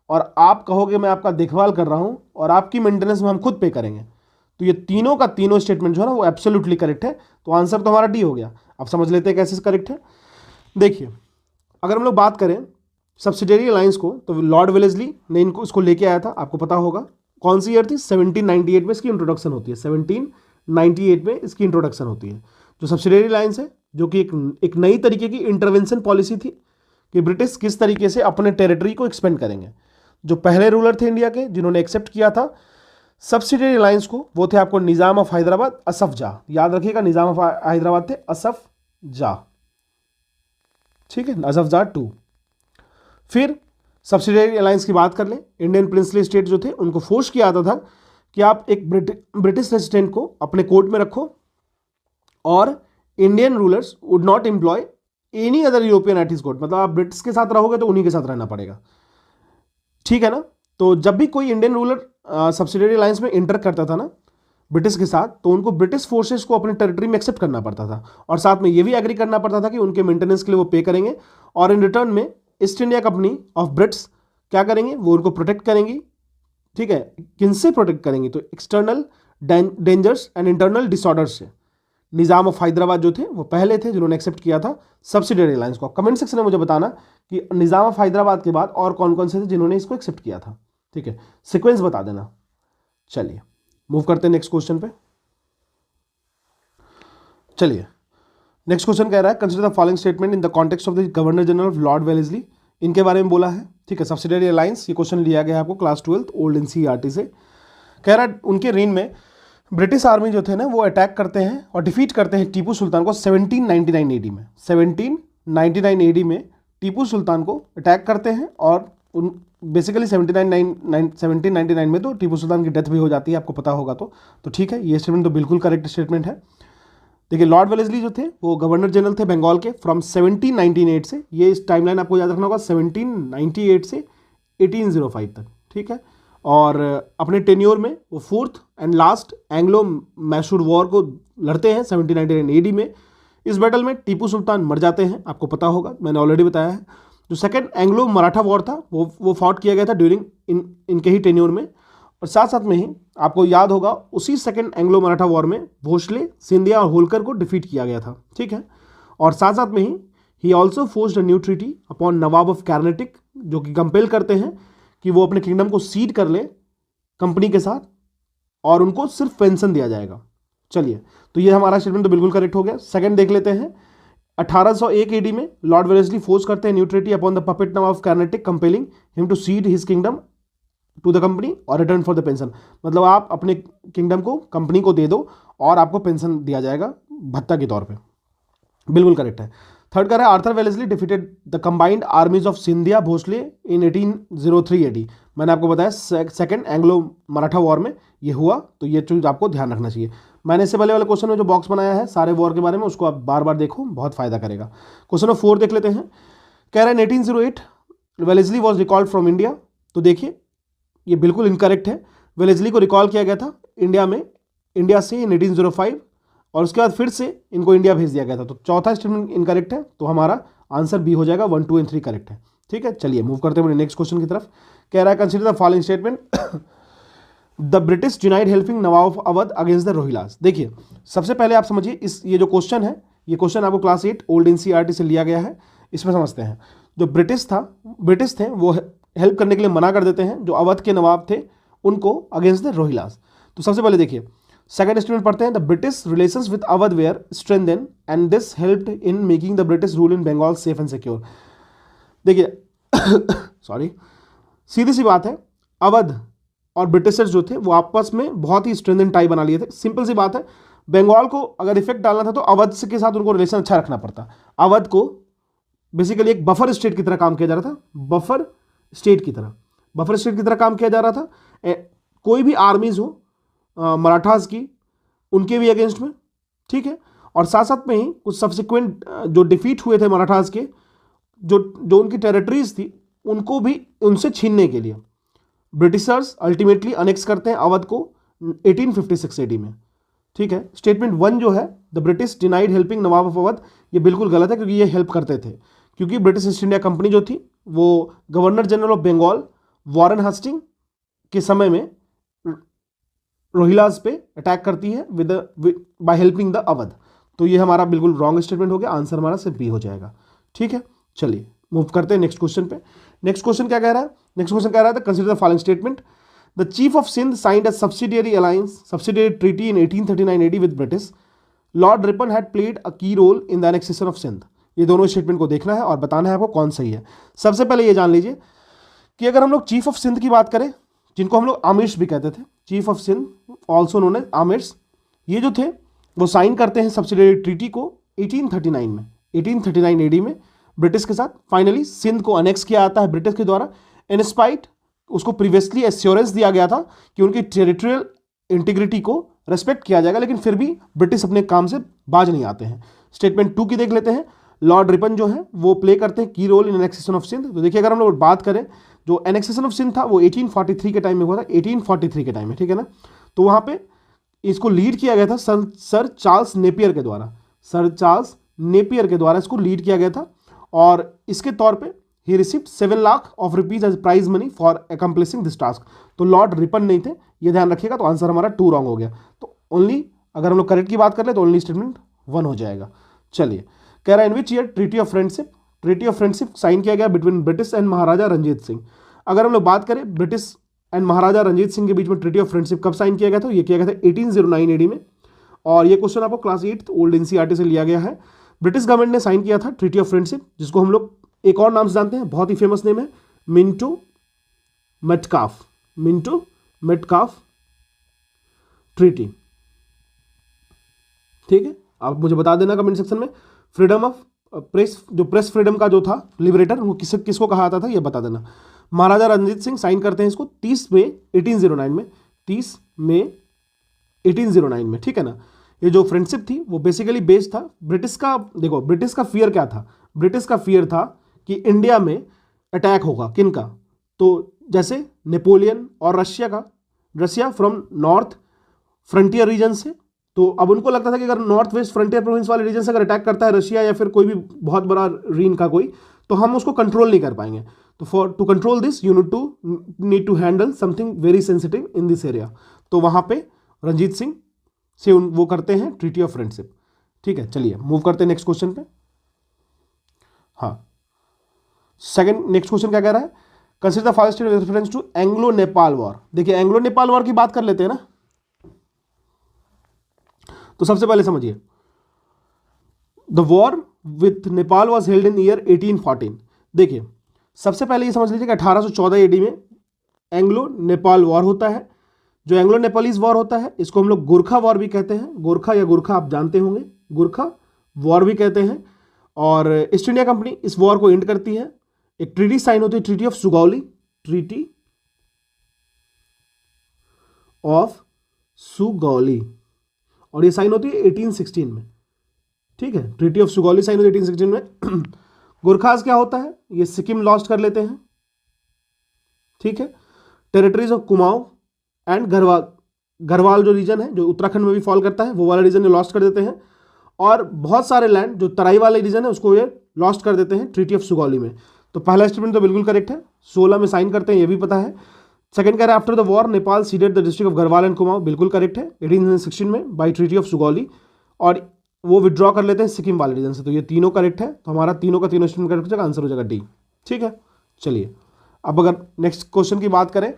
और आप कहोगे मैं आपका देखभाल कर रहा हूं और आपकी मेंटेनेंस में हम खुद पे करेंगे। तो ये तीनों का तीनों स्टेटमेंट जो है ना वो एब्सोल्युटली करेक्ट है। तो आंसर तो हमारा डी हो गया। अब समझ लेते हैं कैसे करेक्ट है। देखिए अगर हम लोग बात करें सब्सिडियरी लाइंस को, तो लॉर्ड वेलेस्ली ने इसको लेके आया था, आपको पता होगा। कौन सी ईयर थी? 1798 में इसकी इंट्रोडक्शन होती है। 1798 में इसकी इंट्रोडक्शन होती है। जो सब्सिडियरी लाइंस है जो कि एक नई तरीके की इंटरवेंशन पॉलिसी थी कि ब्रिटिश किस तरीके से अपने टेरिटरी को एक्सपेंड करेंगे। जो पहले रूलर थे इंडिया के जिन्होंने एक्सेप्ट किया था सब्सिडियरी लाइंस को, वो थे आपको निजाम ऑफ हैदराबाद, असफ जा। याद रखिएगा, निजाम ऑफ हैदराबाद थे असफ जा। ठीक है, असफ जा 2। फिर सब्सिडियरी अलायंस की बात कर लें, इंडियन प्रिंसली स्टेट जो थे उनको फोर्स किया जाता था कि आप एक ब्रिटिश रेसिडेंट को अपने कोर्ट में रखो और Indian rulers would not employ any other European at his court, मतलब आप ब्रिटिश के साथ रहोगे तो उन्हीं के साथ रहना पड़ेगा, ठीक है ना। तो जब भी कोई इंडियन रूलर सब्सिडियरी अलायंस में इंटर करता था ना ब्रिटिश के साथ, तो उनको ब्रिटिश फोर्सेस को अपने टेरिटरी में एक्सेप्ट करना पड़ता था, और साथ में ये भी एग्री करना पड़ता था कि उनके मेंटेनेंस के लिए वो पे करेंगे, और इन रिटर्न में east India company of Brits क्या करेंगे, वो उनको प्रोटेक्ट करेंगी, ठीक है। किनसे प्रोटेक्ट करेंगी, तो external dangers and internal disorders से। निज़ाम ऑफ हैदराबाद जो थे वो पहले थे जिन्होंने एक्सेप्ट किया था सब्सिडियरी अलायंस को। कमेंट सेक्शन में मुझे बताना कि निज़ाम ऑफ हैदराबाद के बाद और कौन कौन से थे जिन्होंने इसको एक्सेप्ट किया था, ठीक है, सीक्वेंस बता देना। चलिए मूव करते हैं नेक्स्ट क्वेश्चन पे। चलिए नेक्स्ट क्वेश्चन कह रहा है consider the following statement in the context of the governor general of Lord Wellesley. इनके बारे में बोला है, ठीक है। सब्सिडियरी अलायंस, ये क्वेश्चन लिया गया है आपको क्लास 12 ओल्ड एनसीईआरटी से। कह रहा है उनके रेन में ब्रिटिश आर्मी जो थे ना वो अटैक करते हैं और डिफीट करते हैं टीपू सुल्तान को 1799 एडी में। 1799 एडी में टीपू सुल्तान को अटैक करते हैं, और उन बेसिकली 1799 में तो टीपू सुल्तान की डेथ भी हो जाती है, आपको पता होगा। तो ठीक है, ये स्टेटमेंट तो बिल्कुल करेक्ट स्टेटमेंट है। देखिए लॉर्ड वेलेस्ली जो थे वो गवर्नर जनरल थे बंगाल के फ्रॉम 1798 से, ये इस टाइमलाइन आपको याद रखना होगा, 1798 से 1805 तक, ठीक है। और अपने टेन्योर में वो fourth and last Anglo Mysore war को लड़ते हैं 1799 एडी में। इस बैटल में टीपू सुल्तान मर जाते हैं, आपको पता होगा, मैंने ऑलरेडी बताया है। जो सेकंड एंग्लो मराठा वॉर था वो फॉट किया गया था ड्यूरिंग इनके ही टेन्योर में। और साथ साथ में ही आपको याद होगा उसी सेकंड एंग्लो मराठा वॉर में भोसले, सिंधिया और होलकर को डिफीट किया गया था, ठीक है। और साथ साथ में he also forced a new treaty upon Nawab of Karnataka, जो कि कंपेल करते हैं कि वो अपने किंगडम को सीड कर ले कंपनी के साथ, और उनको सिर्फ पेंशन दिया जाएगा। चलिए तो ये हमारा स्टेटमेंट तो बिल्कुल करेक्ट हो गया। सेकंड देख लेते हैं। 1801 एडी में लॉर्ड वेलेस्ली फोर्स करते हैं new treaty upon the puppet nawab of Karnataka compelling him to cede his kingdom to the company और रिटर्न फॉर द पेंशन, मतलब आप अपने किंगडम को कंपनी को दे दो और आपको पेंशन दिया जाएगा भत्ता के तौर पे, बिल्कुल करेक्ट है। थर्ड कर है Arthur Wellesley defeated the combined armies of Scindia Bhonsle in 1803 AD. मैंने आपको बताया सेकंड एंग्लो मराठा वॉर में ये हुआ, तो ये चीज़ आपको ध्यान रखना चाहिए। मैंने इससे पहले वाले क्वेश्चन में जो बॉक्स बनाया है सारे वॉर के बारे में, उसको आप बार बार देखो, बहुत फायदा करेगा। क्वेश्चन नंबर 4 देख लेते हैं। कह रहे हैं 1808 Wellesley was recalled from India. तो देखिए ये बिल्कुल इनकरेक्ट है। वेलेस्ली को रिकॉल किया गया था इंडिया से इन 1805, और उसके बाद फिर से इनको इंडिया भेज दिया गया था। तो चौथा स्टेटमेंट इनकरेक्ट है, तो हमारा आंसर बी हो जाएगा। 1, 2 और 3 करेक्ट है, ठीक है। चलिए मूव करते हैं नेक्स्ट क्वेश्चन की तरफ। कह रहा है consider the following statement the British denied helping Nawab of Awadh against the Rohillas. देखिए सबसे पहले आप समझिए ये जो क्वेश्चन है, ये क्वेश्चन आपको क्लास 8 ओल्ड एनसीईआरटी से लिया गया है। इसमें समझते हैं, जो ब्रिटिश थे वो हेल्प करने के लिए मना कर देते हैं जो अवध के नवाब थे उनको अगेंस्ट द रोहिलास। तो सबसे पहले देखिए सेकंड स्टेटमेंट पढ़ते हैं। The British relations with Awadh were strengthen and this helped in making the British rule in Bengal safe and secure. देखिए सॉरी, सीधी सी बात है, अवध और ब्रिटिशर्स जो थे वो आपस में बहुत ही स्ट्रेंथन टाई बना लिए थे। सिंपल सी बात है, बंगाल को अगर इफेक्ट डालना था तो अवध के साथ उनको रिलेशन अच्छा रखना पड़ता। अवध को बेसिकली एक बफर स्टेट की तरह काम किया जा रहा था, बफर स्टेट की तरह काम किया जा रहा था। कोई भी आर्मीज हो मराठास की, उनके भी अगेंस्ट में, ठीक है। और साथ साथ में ही कुछ सब्सिक्वेंट जो डिफीट हुए थे मराठास के, जो उनकी टेरिटरीज थी, उनको भी उनसे छीनने के लिए ब्रिटिशर्स अल्टीमेटली अनेक्स करते हैं अवध को 1856 एडी में, ठीक है। स्टेटमेंट 1 जो है the British denied helping Nawab of Awadh, ये बिल्कुल गलत है, क्योंकि ये हेल्प करते थे, क्योंकि ब्रिटिश ईस्ट इंडिया कंपनी जो थी वो governor general of Bengal Warren Hasting के समय में रोहिलास पे अटैक करती है बाय हेल्पिंग द अवध। तो ये हमारा बिल्कुल रॉन्ग स्टेटमेंट हो गया, आंसर हमारा सिर्फ बी हो जाएगा, ठीक है। चलिए मूव करते हैं नेक्स्ट क्वेश्चन पे। नेक्स्ट क्वेश्चन क्या कह रहा है? नेक्स्ट क्वेश्चन कह रहा है consider the following statement the chief of Sindh signed a subsidiary treaty in 1839 AD with British. Lord Ripon had played a key role in the annexation of Sindh. ये दोनों स्टेटमेंट को देखना है और बताना है आपको कौन सही है। सबसे पहले ये जान लीजिए कि अगर हम लोग चीफ ऑफ सिंध की बात करें, जिनको हम लोग आमिर्स भी कहते थे, chief of Sindh also known as Amirs, ये जो थे वो साइन करते हैं सब्सिडियरी ट्रीटी को 1839 में, 1839 एडी में ब्रिटिश के साथ। फाइनली सिंध को अनेक्स किया जाता है ब्रिटिश के द्वारा, इनस्पाइट उसको प्रीवियसली एश्योरेंस दिया गया था कि उनकी टेरिटोरियल इंटीग्रिटी को रेस्पेक्ट किया जाएगा, लेकिन फिर भी ब्रिटिश अपने काम से बाज नहीं आते हैं। स्टेटमेंट 2 की देख लेते हैं। लॉर्ड रिपन जो है वो प्ले करते हैं की role in annexation of Sindh. तो देखिए अगर हम लोग बात करें, जो एनेक्सेशन ऑफ सिंध था वो 1843 के टाइम में हुआ था, 1843 के टाइम में, ठीक है ना। तो वहाँ पे इसको लीड किया गया था सर चार्ल्स नेपियर के द्वारा, सर चार्ल्स नेपियर के द्वारा इसको लीड किया गया था। और इसके तौर पे ही received 7 lakh of rupees as prize money for accomplishing this task. तो लॉर्ड रिपन नहीं थे, ये ध्यान रखिएगा। तो आंसर हमारा 2 रॉन्ग हो गया। तो ओनली अगर हम लोग करेक्ट की बात कर ले तो ओनली स्टेटमेंट 1 हो जाएगा। चलिए, कह रहा है in which year treaty of friendship sign किया गया between British and Maharaja Ranjit Singh. अगर हम लोग बात करें ब्रिटिश एंड महाराजा रंजीत सिंह के बीच में ट्रीटी ऑफ फ्रेंडशिप कब साइन किया गया था, ये किया गया था 1809 एडी में। और ये क्वेश्चन आपको क्लास 8 ओल्ड एनसीईआरटी से लिया गया है। ब्रिटिश गवर्नमेंट ने साइन किया था ट्रीटी ऑफ फ्रेंडशिप, जिसको हम लोग एक और नाम से जानते हैं, बहुत ही फेमस नेम है, मिंटो मेटकाफ ट्रीटी। ठीक है, आप मुझे बता देना कमेंट सेक्शन में। फ्रीडम ऑफ प्रेस, जो प्रेस फ्रीडम का जो था लिबरेटर, वो किसको कहा जाता था, ये बता देना। महाराजा रंजीत सिंह साइन करते हैं इसको 30 मई 1809 में, 30 मई 1809 में, ठीक है ना। ये जो फ्रेंडशिप थी वो बेसिकली बेस्ड था ब्रिटिश का। देखो ब्रिटिश का फियर क्या था, ब्रिटिश का फियर था कि इंडिया में अटैक होगा, किनका, तो जैसे नेपोलियन और Russia from north frontier region से। तो अब उनको लगता था कि अगर नॉर्थ वेस्ट फ्रंटियर प्रोविंस वाले रीजन से अगर अटैक करता है रशिया या फिर कोई भी बहुत बड़ा रीन का कोई, तो हम उसको कंट्रोल नहीं कर पाएंगे। तो for to control this you need to handle something very sensitive in this area. तो वहां पे रंजीत सिंह से वो करते हैं ट्रीटी ऑफ फ्रेंडशिप। ठीक है, चलिए मूव करते हैं नेक्स्ट क्वेश्चन पे। हाँ, सेकंड नेक्स्ट क्वेश्चन क्या कह रहा है, consider the following statement with reference to Anglo Nepal war. देखिए एंग्लो नेपाल वॉर की बात कर लेते हैं ना। तो सबसे पहले समझिए, the war with Nepal was held in year 1814। देखिए सबसे पहले ये समझ लीजिए कि 1814 एडी में एंग्लो नेपाल वॉर होता है। जो एंग्लो नेपालीज वॉर होता है इसको हम लोग गोरखा वॉर भी कहते हैं, गोरखा आप जानते होंगे, गोरखा वॉर भी कहते हैं। और ईस्ट इंडिया कंपनी इस वॉर को एंड करती है। एक ट्रीटी साइन होती है, treaty of Sugauli, treaty of Sugauli, और ये साइन होती है 1816 में। ठीक है, ट्रीटी ऑफ सुगौली साइन होती है 1816 में। गोरखास क्या होता है, ये सिक्किम लॉस्ट कर लेते हैं। ठीक है, territories of Kumaon and Garhwal जो रीजन है, जो उत्तराखंड में भी फॉल करता है, वो वाला रीजन ये लॉस्ट कर देते हैं। और बहुत सारे लैंड जो तराई वाले रीजन है उसको ये लॉस्ट कर देते हैं ट्रीटी ऑफ सुगौली में। तो पहला स्टेटमेंट तो बिल्कुल करेक्ट है, 16 में साइन करते हैं, ये भी पता है। सेकंड कह रहा है after the war Nepal seeded the district of Garhwal and Kumaon, बिल्कुल करेक्ट है, 1816 में बाई ट्रीटी ऑफ सुगौली। और वो विड्रॉ कर लेते हैं सिक्किम वाले रीजन से। तो ये तीनों करेक्ट है, तो हमारा तीनों का तीनों स्टेटमेंट करेक्ट हो जाएगा, आंसर हो जाएगा डी। ठीक है, चलिए अब अगर नेक्स्ट क्वेश्चन की बात करें,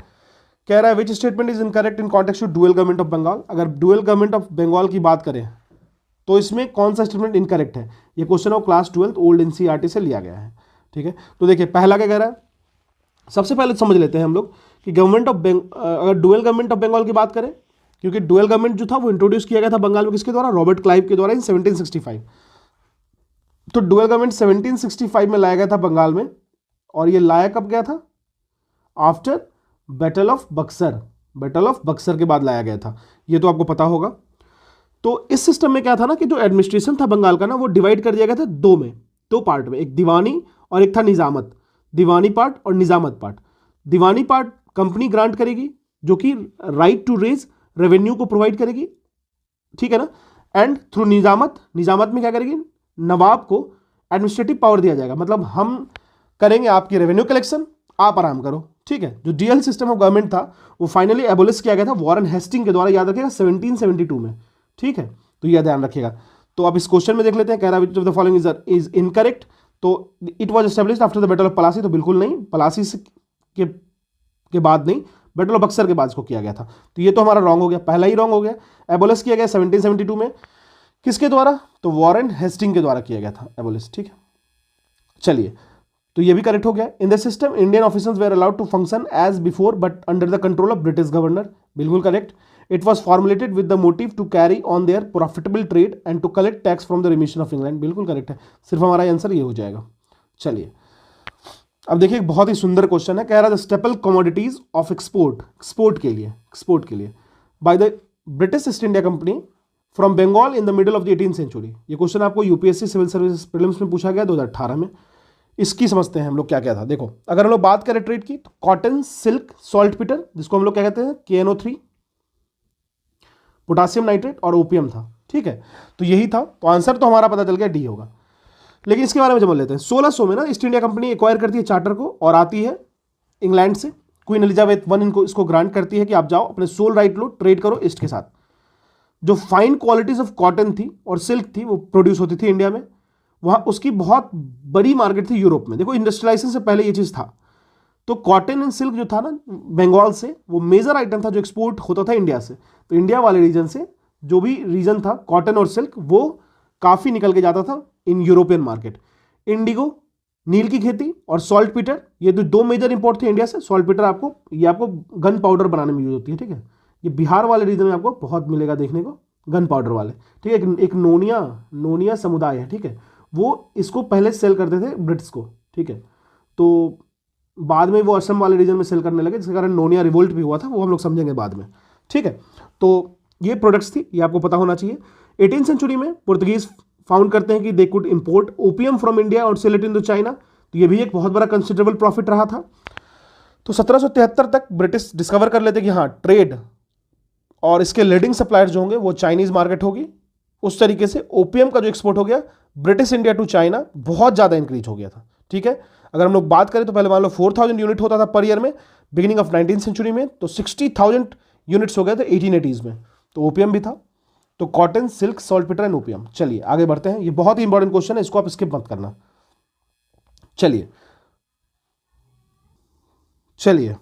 कह रहा है which statement is incorrect in context to dual government of Bengal. अगर डुअल गवर्नमेंट ऑफ बंगाल की बात करें तो इसमें कौन सा स्टेटमेंट इनकरेक्ट है। ये क्वेश्चन है क्लास 12 ओल्ड एनसीईआरटी से लिया गया है। ठीक है, तो देखिए पहला क्या कह रहा है, सबसे पहले समझ लेते हैं हम लोग कि गवर्नमेंट ऑफ अगर डुअल गवर्नमेंट ऑफ बंगाल की बात करें, क्योंकि डुअल गवर्नमेंट जो था वो इंट्रोड्यूस किया गया था बंगाल में किसके द्वारा, रॉबर्ट क्लाइव के द्वारा इन 1765। तो डुअल गवर्नमेंट 1765 में लाया गया था बंगाल में, और ये लाया कब गया था, आफ्टर बैटल ऑफ बक्सर के बाद लाया गया था, ये तो आपको पता होगा। तो इस सिस्टम में क्या था ना कि जो एडमिनिस्ट्रेशन था बंगाल का ना, वो डिवाइड कर दिया गया था दो पार्ट में, एक दीवानी और एक था निजामत। दीवानी पार्ट और निजामत पार्ट। दीवानी पार्ट कंपनी ग्रांट करेगी, जो कि राइट टू रेज रेवेन्यू को प्रोवाइड करेगी, ठीक है ना। एंड थ्रू निजामत में क्या करेगी, नवाब को एडमिनिस्ट्रेटिव पावर दिया जाएगा, मतलब हम करेंगे आपकी रेवेन्यू कलेक्शन, आप आराम करो। ठीक है, जो डीएल सिस्टम ऑफ गवर्नमेंट था वो फाइनली एबोलिश किया गया था वॉरेन हेस्टिंग के द्वारा, याद रखिएगा 1772 में। ठीक है, तो यह ध्यान रखिएगा। तो अब इस क्वेश्चन में देख लेते हैं, कह रहा है which of the following is incorrect. तो it was established after the battle of Plassey, तो बिल्कुल नहीं, पलासी के बाद नहीं, बैटल ऑफ बक्सर के बाद इसको किया गया था। तो ये तो हमारा रॉन्ग हो गया, पहला ही रॉन्ग हो गया। एबोलिश किया गया 1772 में, किसके द्वारा, तो वॉरेन हेस्टिंग के द्वारा किया गया था एबोलिश। ठीक है, चलिए तो ये भी करेक्ट हो गया। In the system Indian officers were allowed to function as before but under the control of British governor, बिल्कुल correct. It was formulated with the motive to carry on their profitable trade and to collect tax from the remission of England, बिल्कुल करेक्ट है। सिर्फ हमारा आंसर ये हो जाएगा। चलिए अब देखिए एक बहुत ही सुंदर क्वेश्चन है, कह रहा है the staple commodities of export के लिए by the British East India Company from Bengal in the middle of the 18th century. ये क्वेश्चन आपको यूपीएससी सिविल सर्विसेज प्रीलिम्स में पूछा गया 2018 में। इसकी समझते हैं हम लोग क्या क्या था। देखो, अगर हम लोग बात करें ट्रेड की, तो कॉटन, सिल्क, सॉल्ट पीटर, जिसको हम लोग क्या कहते हैं, KNO3, पोटासियम नाइट्रेट और ओपियम था। ठीक है, तो यही था। तो आंसर तो हमारा पता चल गया, डी होगा। लेकिन इसके बारे में समझ लेते हैं। 1600 में ना ईस्ट इंडिया कंपनी एक्वायर करती है चार्टर को और आती है इंग्लैंड से। क्वीन एलिजाबेथ वन इसको ग्रांट करती है कि आप जाओ अपने सोल राइट लो, ट्रेड करो ईस्ट के साथ। जो फाइन क्वालिटीज ऑफ कॉटन थी और सिल्क थी वो प्रोड्यूस होती थी इंडिया में। वहाँ उसकी बहुत बड़ी मार्केट थी यूरोप में। देखो, इंडस्ट्रियलाइजेशन से पहले ये चीज़ था। तो कॉटन एंड सिल्क जो था ना बंगाल से, वो मेजर आइटम था जो एक्सपोर्ट होता था इंडिया से। तो इंडिया वाले रीजन से जो भी रीजन था कॉटन और सिल्क, वो काफ़ी निकल के जाता था इन यूरोपियन मार्केट। इंडिगो, नील की खेती और सॉल्ट पीटर, ये दो मेजर इंपोर्ट थे इंडिया से। सॉल्ट पीटर आपको गन पाउडर बनाने में यूज होती है। ठीक है, ये बिहार वाले रीजन में आपको बहुत मिलेगा देखने को, गन पाउडर वाले। ठीक है, एक नोनिया समुदाय है। ठीक है, वो इसको पहले सेल करते थे ब्रिटिश को। ठीक है, तो बाद में वो असम वाले रीजन में सेल करने लगे, जिसके कारण नोनिया रिवोल्ट भी हुआ था, वो हम लोग समझेंगे बाद में। ठीक है, तो ये प्रोडक्ट्स थी, ये आपको पता होना चाहिए। 18th सेंचुरी में पुर्तगीज फाउंड करते हैं कि they could import opium from India और sell it into China. तो ये भी एक बहुत बड़ा कंसिडरेबल प्रॉफिट रहा था। तो 1773 तक ब्रिटिश डिस्कवर कर लेते कि हाँ, ट्रेड और इसके लीडिंग सप्लायर्स जो होंगे वो चाइनीज मार्केट होगी। उस तरीके से ओपियम का जो एक्सपोर्ट हो गया ब्रिटिश इंडिया टू चाइना, बहुत ज़्यादा इंक्रीज हो गया था। ठीक है, अगर हम लोग बात करें तो पहले मान लो 4000 यूनिट होता था पर ईयर में बिगिनिंग ऑफ 19th सेंचुरी में, तो 60,000 यूनिट्स हो गए थे 1880s में। तो ओपियम भी था। तो cotton, silk, salt Peter and opium. चलिए आगे बढ़ते हैं, ये बहुत ही इंपॉर्टेंट क्वेश्चन है, इसको आप स्किप मत करना। चलिए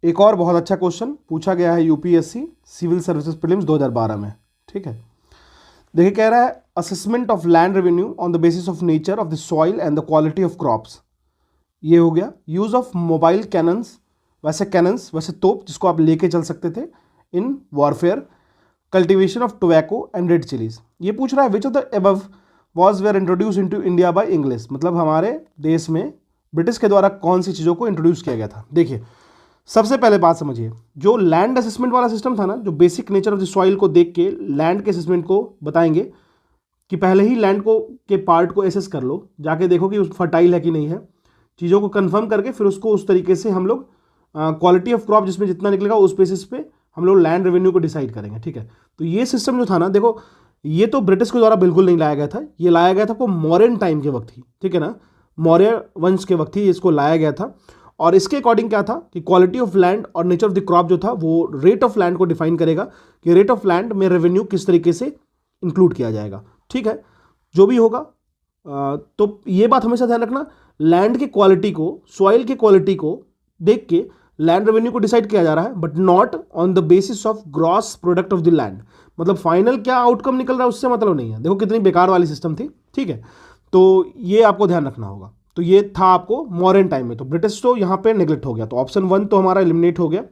एक और बहुत अच्छा क्वेश्चन पूछा गया है यूपीएससी सिविल सर्विसेज प्रीलिम्स 2012 में। ठीक है, देखिए कह रहा है assessment of land revenue on the basis of nature of the soil and the quality of crops. ये हो गया। यूज ऑफ मोबाइल कैनन्स, वैसे तोप जिसको आप लेके चल सकते थे in warfare. Cultivation of tobacco and red chillies. ये पूछ रहा है which of the above was were introduce into India by English. मतलब हमारे देश में ब्रिटिश के द्वारा कौन सी चीज़ों को इंट्रोड्यूस किया गया था। देखिए, सबसे पहले बात समझिए, जो लैंड असेसमेंट वाला सिस्टम था ना, जो basic nature of the soil को देख के लैंड के असेसमेंट को बताएंगे कि पहले ही लैंड को के पार्ट को एसेस कर लो, जाके देखो कि फर्टाइल है कि नहीं है, चीज़ों को कंफर्म करके फिर उसको उस तरीके से हम लोग क्वालिटी ऑफ क्रॉप जिसमें जितना निकलेगा उस बेसिस पे हम लोग लैंड रेवेन्यू को डिसाइड करेंगे। ठीक है, तो ये सिस्टम जो था ना, देखो ये तो ब्रिटिश के द्वारा बिल्कुल नहीं लाया गया था, ये लाया गया था आपको मौर्यन टाइम के वक्त ही। ठीक है ना, मौर्य वंश के वक्त ही इसको लाया गया था। और इसके अकॉर्डिंग क्या था कि क्वालिटी ऑफ लैंड और नेचर ऑफ द क्रॉप जो था वो रेट ऑफ लैंड को डिफाइन करेगा कि रेट ऑफ लैंड में रेवेन्यू किस तरीके से इंक्लूड किया जाएगा। ठीक है, जो भी होगा तो ये बात हमेशा ध्यान रखना, लैंड की क्वालिटी को, सॉइल की क्वालिटी को देख के लैंड रेवेन्यू को डिसाइड किया जा रहा है, but not on the basis of gross product of the land. मतलब फाइनल क्या आउटकम निकल रहा है उससे मतलब नहीं है। देखो कितनी बेकार वाली सिस्टम थी। ठीक है, तो ये आपको ध्यान रखना होगा। तो ये था आपको मॉडर्न टाइम में, तो ब्रिटिश तो यहाँ पे नेग्लेक्ट हो गया, तो ऑप्शन 1 तो हमारा एलिमिनेट हो गया।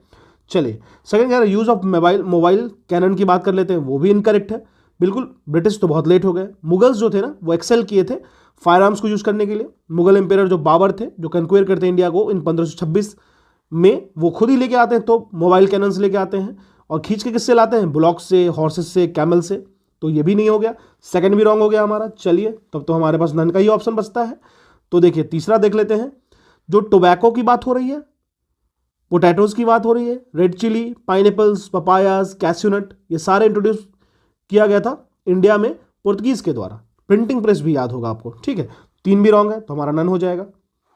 चलिए सेकंड यार, यूज ऑफ मोबाइल कैनन की बात कर लेते हैं, वो भी इनकरेक्ट है बिल्कुल। ब्रिटिश तो बहुत लेट हो गए। मुगल्स जो थे ना वो एक्सेल किए थे फायर आर्म्स को यूज करने के लिए। मुगल एम्पेयर जो बाबर थे, जो कंक्वेयर करते हैं इंडिया को इन 1526 में, वो खुद ही लेके आते हैं, तो मोबाइल कैनन्स लेके आते हैं। और खींच के किससे लाते हैं, ब्लॉक से, हॉर्सेस से, कैमल से। तो ये भी नहीं हो गया, सेकंड भी रॉन्ग हो गया हमारा। चलिए तब तो हमारे पास नन का ही ऑप्शन बचता है। तो देखिए तीसरा देख लेते हैं, जो टोबैको की बात हो रही है, पोटैटोज की बात हो रही है, रेड चिली, पाइनएप्पल्स, पपायाज, कैस्यूनट, ये सारे इंट्रोड्यूस किया गया था इंडिया में पुर्तगीज के द्वारा। प्रिंटिंग प्रेस भी याद होगा आपको। ठीक है, 3 भी रॉन्ग है तो हमारा नन हो जाएगा।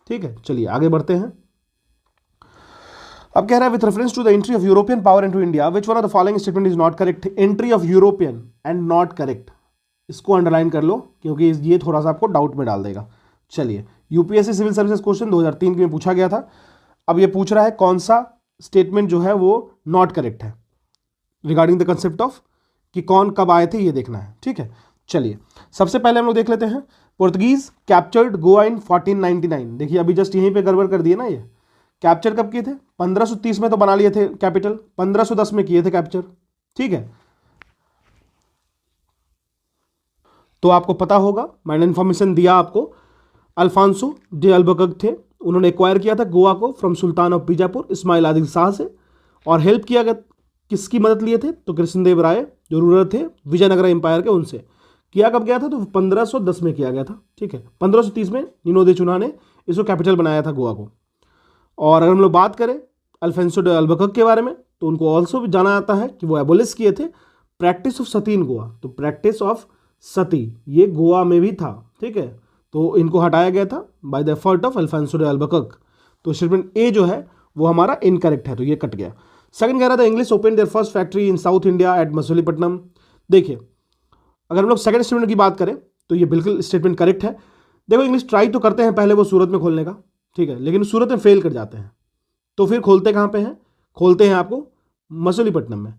ठीक है, चलिए आगे बढ़ते हैं। अब कह रहा है with reference to the entry of European power into India which one of the following statement is not correct. Entry of European and not correct, इसको अंडरलाइन कर लो क्योंकि ये थोड़ा सा आपको डाउट में डाल देगा। चलिए, यूपीएससी सिविल सर्विसेज क्वेश्चन 2003 में पूछा गया था। अब ये पूछ रहा है कौन सा स्टेटमेंट जो है वो नॉट करेक्ट है रिगार्डिंग द कंसेप्ट ऑफ कि कौन कब आए थे, ये देखना है। ठीक है, चलिए सबसे पहले हम लोग देख लेते हैं, पुर्तगीज कैप्चर्ड गोवा इन 1499। देखिए अभी जस्ट यहीं पे गड़बड़ कर दिए ना, ये कैप्चर कब किए थे, 1530 में तो बना लिए थे कैपिटल, 1510 में किए थे कैप्चर। ठीक है, तो आपको पता होगा, मैंने इन्फॉर्मेशन दिया आपको। अल्फांसो डे अल्बुकर्क थे, उन्होंने एक्वायर किया था गोवा को from sultan of Bijapur Ismail Adil Shah से, और हेल्प किया गया किसकी मदद लिए थे? तो कृष्णदेव राय जो रूलर थे विजयनगर एम्पायर के, उनसे। किया कब गया था? तो 1510 में किया गया था, ठीक है। 1530 में निनो दे चुना ने इसको कैपिटल बनाया था गोवा को। और अगर हम लोग बात करें अल्फोंसो डे अल्बुकर्क के बारे में, तो उनको ऑल्सो भी जाना जाता है कि वो एबोलिश किए थे प्रैक्टिस ऑफ सती इन गोवा। तो प्रैक्टिस ऑफ सती ये गोवा में भी था, ठीक है। तो इनको हटाया गया था by the effort of Alfonso day Albuquerque. तो स्टेटमेंट ए जो है वो हमारा इनकरेक्ट है, तो ये कट गया। सेकंड कह रहा था English open there first factory in south India at Masulipatnam. देखिए अगर हम लोग सेकंड स्टेटमेंट की बात करें तो ये बिल्कुल स्टेटमेंट करेक्ट है। देखो इंग्लिश ट्राई तो करते हैं पहले वो सूरत में खोलने का, ठीक है, लेकिन सूरत में फेल कर जाते हैं। तो फिर खोलते कहाँ पे हैं? खोलते हैं आपको मसूलीपट्टनम में,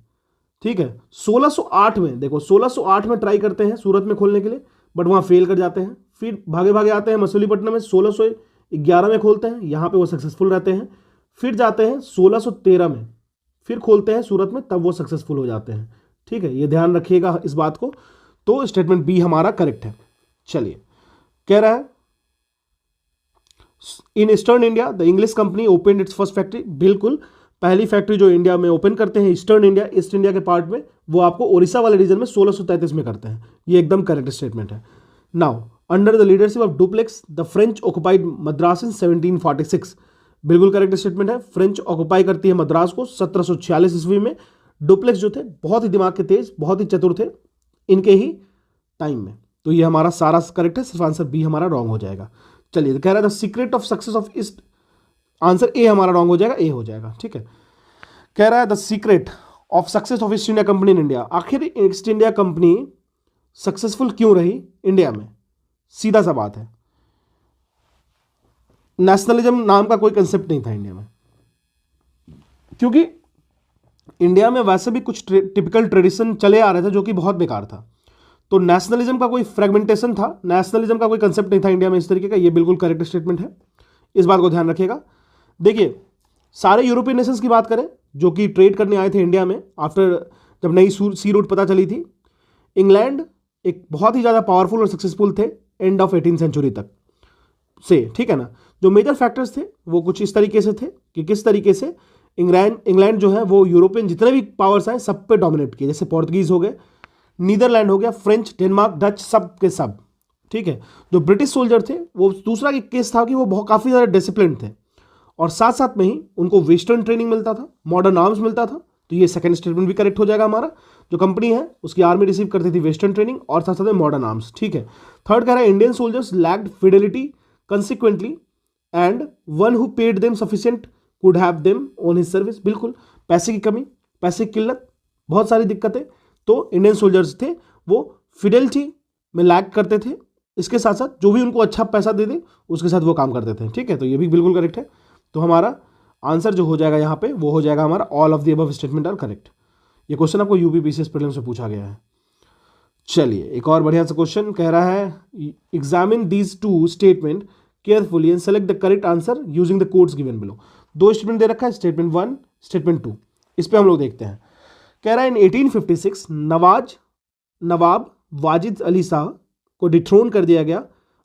ठीक है। 1608 में, देखो 1608 में ट्राई करते हैं सूरत में खोलने के लिए, बट वहाँ फेल कर जाते हैं। फिर भागे भागे आते हैं मसूलीपट्टनम में, 1611 में खोलते हैं, यहाँ पे वो सक्सेसफुल रहते हैं। फिर जाते हैं 1613 में, फिर खोलते हैं सूरत में, तब वो सक्सेसफुल हो जाते हैं, ठीक है। ये ध्यान रखिएगा इस बात को। तो स्टेटमेंट बी हमारा करेक्ट है। चलिए कह रहा है in eastern India the English company open it's first factory. बिल्कुल पहली फैक्ट्री जो इंडिया में ओपन करते हैं ईस्टर्न इंडिया, ईस्ट इंडिया के पार्ट में, वो आपको उड़ीसा वाले रीजन में 1633 में करते हैं। ये एकदम करेक्ट स्टेटमेंट है। Now under the leadership of Dupleix the French occupied Madras in 1746। बिल्कुल करेक्ट स्टेटमेंट है। फ्रेंच ऑक्युपाई करती है मद्रास को 1746 ईस्वी में। डुप्लेक्स जो थे बहुत ही दिमाग के तेज, बहुत ही चतुर थे इनके ही टाइम में। तो ये हमारा सारा करेक्ट है, सिर्फ आंसर बी हमारा रॉन्ग हो जाएगा। चलिए तो कह रहा था secret of success of east, answer A हमारा रॉन्ग हो जाएगा, ए हो जाएगा, ठीक है। कह रहा है the secret of success of east India company in India. आखिर ईस्ट इंडिया कंपनी सक्सेसफुल क्यों रही इंडिया में? सीधा सा बात है, नेशनलिज्म नाम का कोई कंसेप्ट नहीं था इंडिया में, क्योंकि इंडिया में वैसे भी कुछ टिपिकल ट्रेडिशन चले आ रहे थे जो कि बहुत बेकार था। तो नेशनलिज्म का कोई फ्रेगमेंटेशन था, नेशनलिज्म का कोई कंसेप्ट नहीं था इंडिया में इस तरीके का। ये बिल्कुल करेक्ट स्टेटमेंट है, इस बात को ध्यान रखिएगा। देखिए सारे यूरोपियन नेशंस की बात करें जो कि ट्रेड करने आए थे इंडिया में आफ्टर, जब नई सी रूट पता चली थी, इंग्लैंड एक बहुत ही ज़्यादा पावरफुल और सक्सेसफुल थे एंड ऑफ 18th सेंचुरी तक से, ठीक है ना। जो मेजर फैक्टर्स थे वो कुछ इस तरीके से थे कि किस तरीके से इंग्लैंड जो है वो यूरोपियन जितने भी पावर्स आए सब पे डोमिनेट किए, जैसे पोर्तुगीज हो गए, नीदरलैंड हो गया, फ्रेंच, डेनमार्क, डच, सब के सब, ठीक है। जो ब्रिटिश सोल्जर थे वो दूसरा केस था कि वो बहुत काफ़ी ज़्यादा डिसिप्लिन थे, और साथ साथ में ही उनको वेस्टर्न ट्रेनिंग मिलता था, मॉडर्न आर्म्स मिलता था। तो ये सेकंड स्टेटमेंट भी करेक्ट हो जाएगा हमारा। जो कंपनी है उसकी आर्मी रिसीव करती थी वेस्टर्न ट्रेनिंग और साथ साथ में मॉडर्न आर्म्स, ठीक है। थर्ड कह रहा है Indian soldiers lacked Fidelity consequently and one who paid them sufficient could have them on his service. बिल्कुल पैसे की कमी, पैसे की किल्लत, बहुत सारी दिक्कतें, तो इंडियन सोल्जर्स थे वो फिडेलिटी में लैक करते थे, इसके साथ साथ जो भी उनको अच्छा पैसा दे दे उसके साथ वो काम करते थे, ठीक है। तो ये भी बिल्कुल करेक्ट है। तो हमारा आंसर जो हो जाएगा यहाँ पे वो हो जाएगा हमारा all of the above statement are correct. ये क्वेश्चन आपको यूपीपीसीएस प्रीलिम्स से पूछा गया है। चलिए एक और बढ़िया सा क्वेश्चन कह रहा है examine these two statement carefully and select the correct answer using the codes given below. दो स्टेटमेंट दे रखा है, स्टेटमेंट 1, स्टेटमेंट 2। इस पे हम लोग देखते हैं। कह रहा है इन 1856 नवाब वाजिद अली शाह को डिथ्रोन कर दिया गया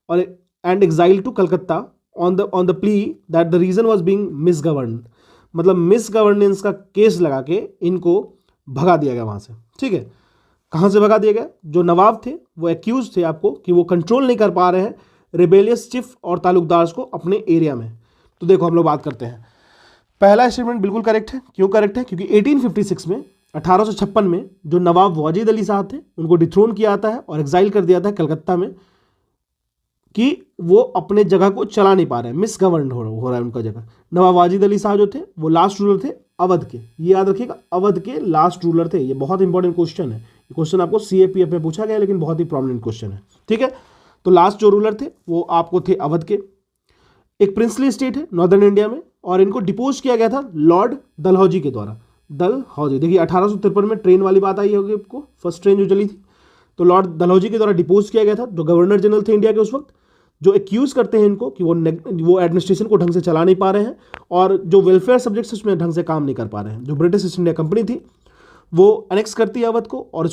और and exile to Calcutta on the plea that the reason was being misgoverned. मतलब मिसगवर्नेंस का केस लगा के इनको भगा दिया गया वहाँ से, ठीक है। कहाँ से भगा दिया गया? जो नवाब थे वो एक्यूज थे आपको कि वो कंट्रोल नहीं कर पा रहे हैं रिबेलियस चिफ और तालुकदार्स को अपने एरिया में। तो देखो हम लोग बात करते हैं। पहला स्टेटमेंट बिल्कुल करेक्ट है। क्यों करेक्ट है? क्योंकि 1856 में 1856 में जो नवाब वाजिद अली शाह थे उनको डिथ्रोन किया जाता है और एग्जाइल कर दिया था कलकत्ता में कि वो अपने जगह को चला नहीं पा रहे हैं, मिसगवर्न हो रहा है उनका जगह। नवाब वाजिद अली शाह जो थे वो लास्ट रूलर थे अवध के, ये याद रखिएगा, अवध के लास्ट रूलर थे। ये बहुत इंपॉर्टेंट क्वेश्चन है, ये क्वेश्चन आपको सीएपीएफ में पूछा गया लेकिन बहुत ही प्रोमिनेंट क्वेश्चन है, ठीक है। तो लास्ट जो रूलर थे वो आपको थे अवध के। एक प्रिंसली स्टेट है नॉर्दर्न इंडिया में और इनको डिपोज किया गया था लॉर्ड डलहौजी के द्वारा। डलहौजी, देखिए 1853 में ट्रेन वाली बात आई होगी आपको, फर्स्ट ट्रेन जो चली थी, तो लॉर्ड डलहौजी के द्वारा डिपोज किया गया था, जो गवर्नर जनरल थे इंडिया के उस वक्त, जो एक्यूज करते हैं इनको कि वो एडमिनिस्ट्रेशन को ढंग से चला नहीं पा रहे हैं और जो वेलफेयर सब्जेक्ट्स उसमें ढंग से काम नहीं कर पा रहे हैं। जो ब्रिटिश ईस्ट इंडिया कंपनी थी वो एनेक्स करती है अवध को और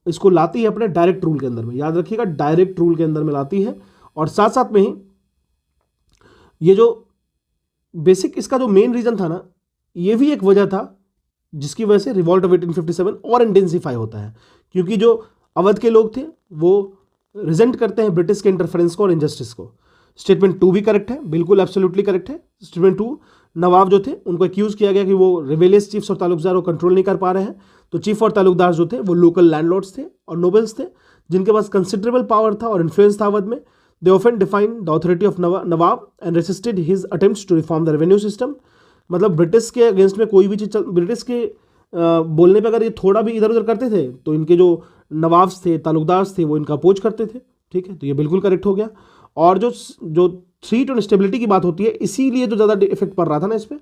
इसको लाती है अपने डायरेक्ट रूल के अंदर में, याद रखिएगा डायरेक्ट रूल के अंदर में लाती है। और साथ साथ में ही ये जो बेसिक इसका जो मेन रीजन था ना, ये भी एक वजह था जिसकी वजह से रिवॉल्ट ऑफ 1857 और इंटेंसिफाई होता है, क्योंकि जो अवध के लोग थे वो रिजेंट करते हैं ब्रिटिश के इंटरफेरेंस को और इनजस्टिस को। स्टेटमेंट 2 भी करेक्ट है, बिल्कुल एब्सोल्युटली करेक्ट है। स्टेटमेंट 2, नवाब जो थे उनको एक्यूज किया गया कि वो रिवेलियस चीफ्स और तालुकदार को कंट्रोल नहीं कर पा रहे हैं। तो चीफ और तालुकदार जो थे वो लोकल लैंडलॉर्ड्स थे और नोबल्स थे, जिनके पास कंसिडरेबल पावर था और इन्फ्लुएंस था अवध में। They often define the authority of nawab and resisted his attempts to reform the revenue system. मतलब ब्रिटिश के अगेंस्ट में कोई भी चीज़ ब्रिटिश के बोलने पे अगर ये थोड़ा भी इधर उधर करते थे तो इनके जो नवाब्स थे, तालुकदार्स थे, वो इनका अपोज करते थे। ठीक है, तो ये बिल्कुल करेक्ट हो गया। और जो थ्रीट और स्टेबिलिटी की बात होती है, इसीलिए तो ज़्यादा इफेक्ट पड़ रहा था ना इस पर,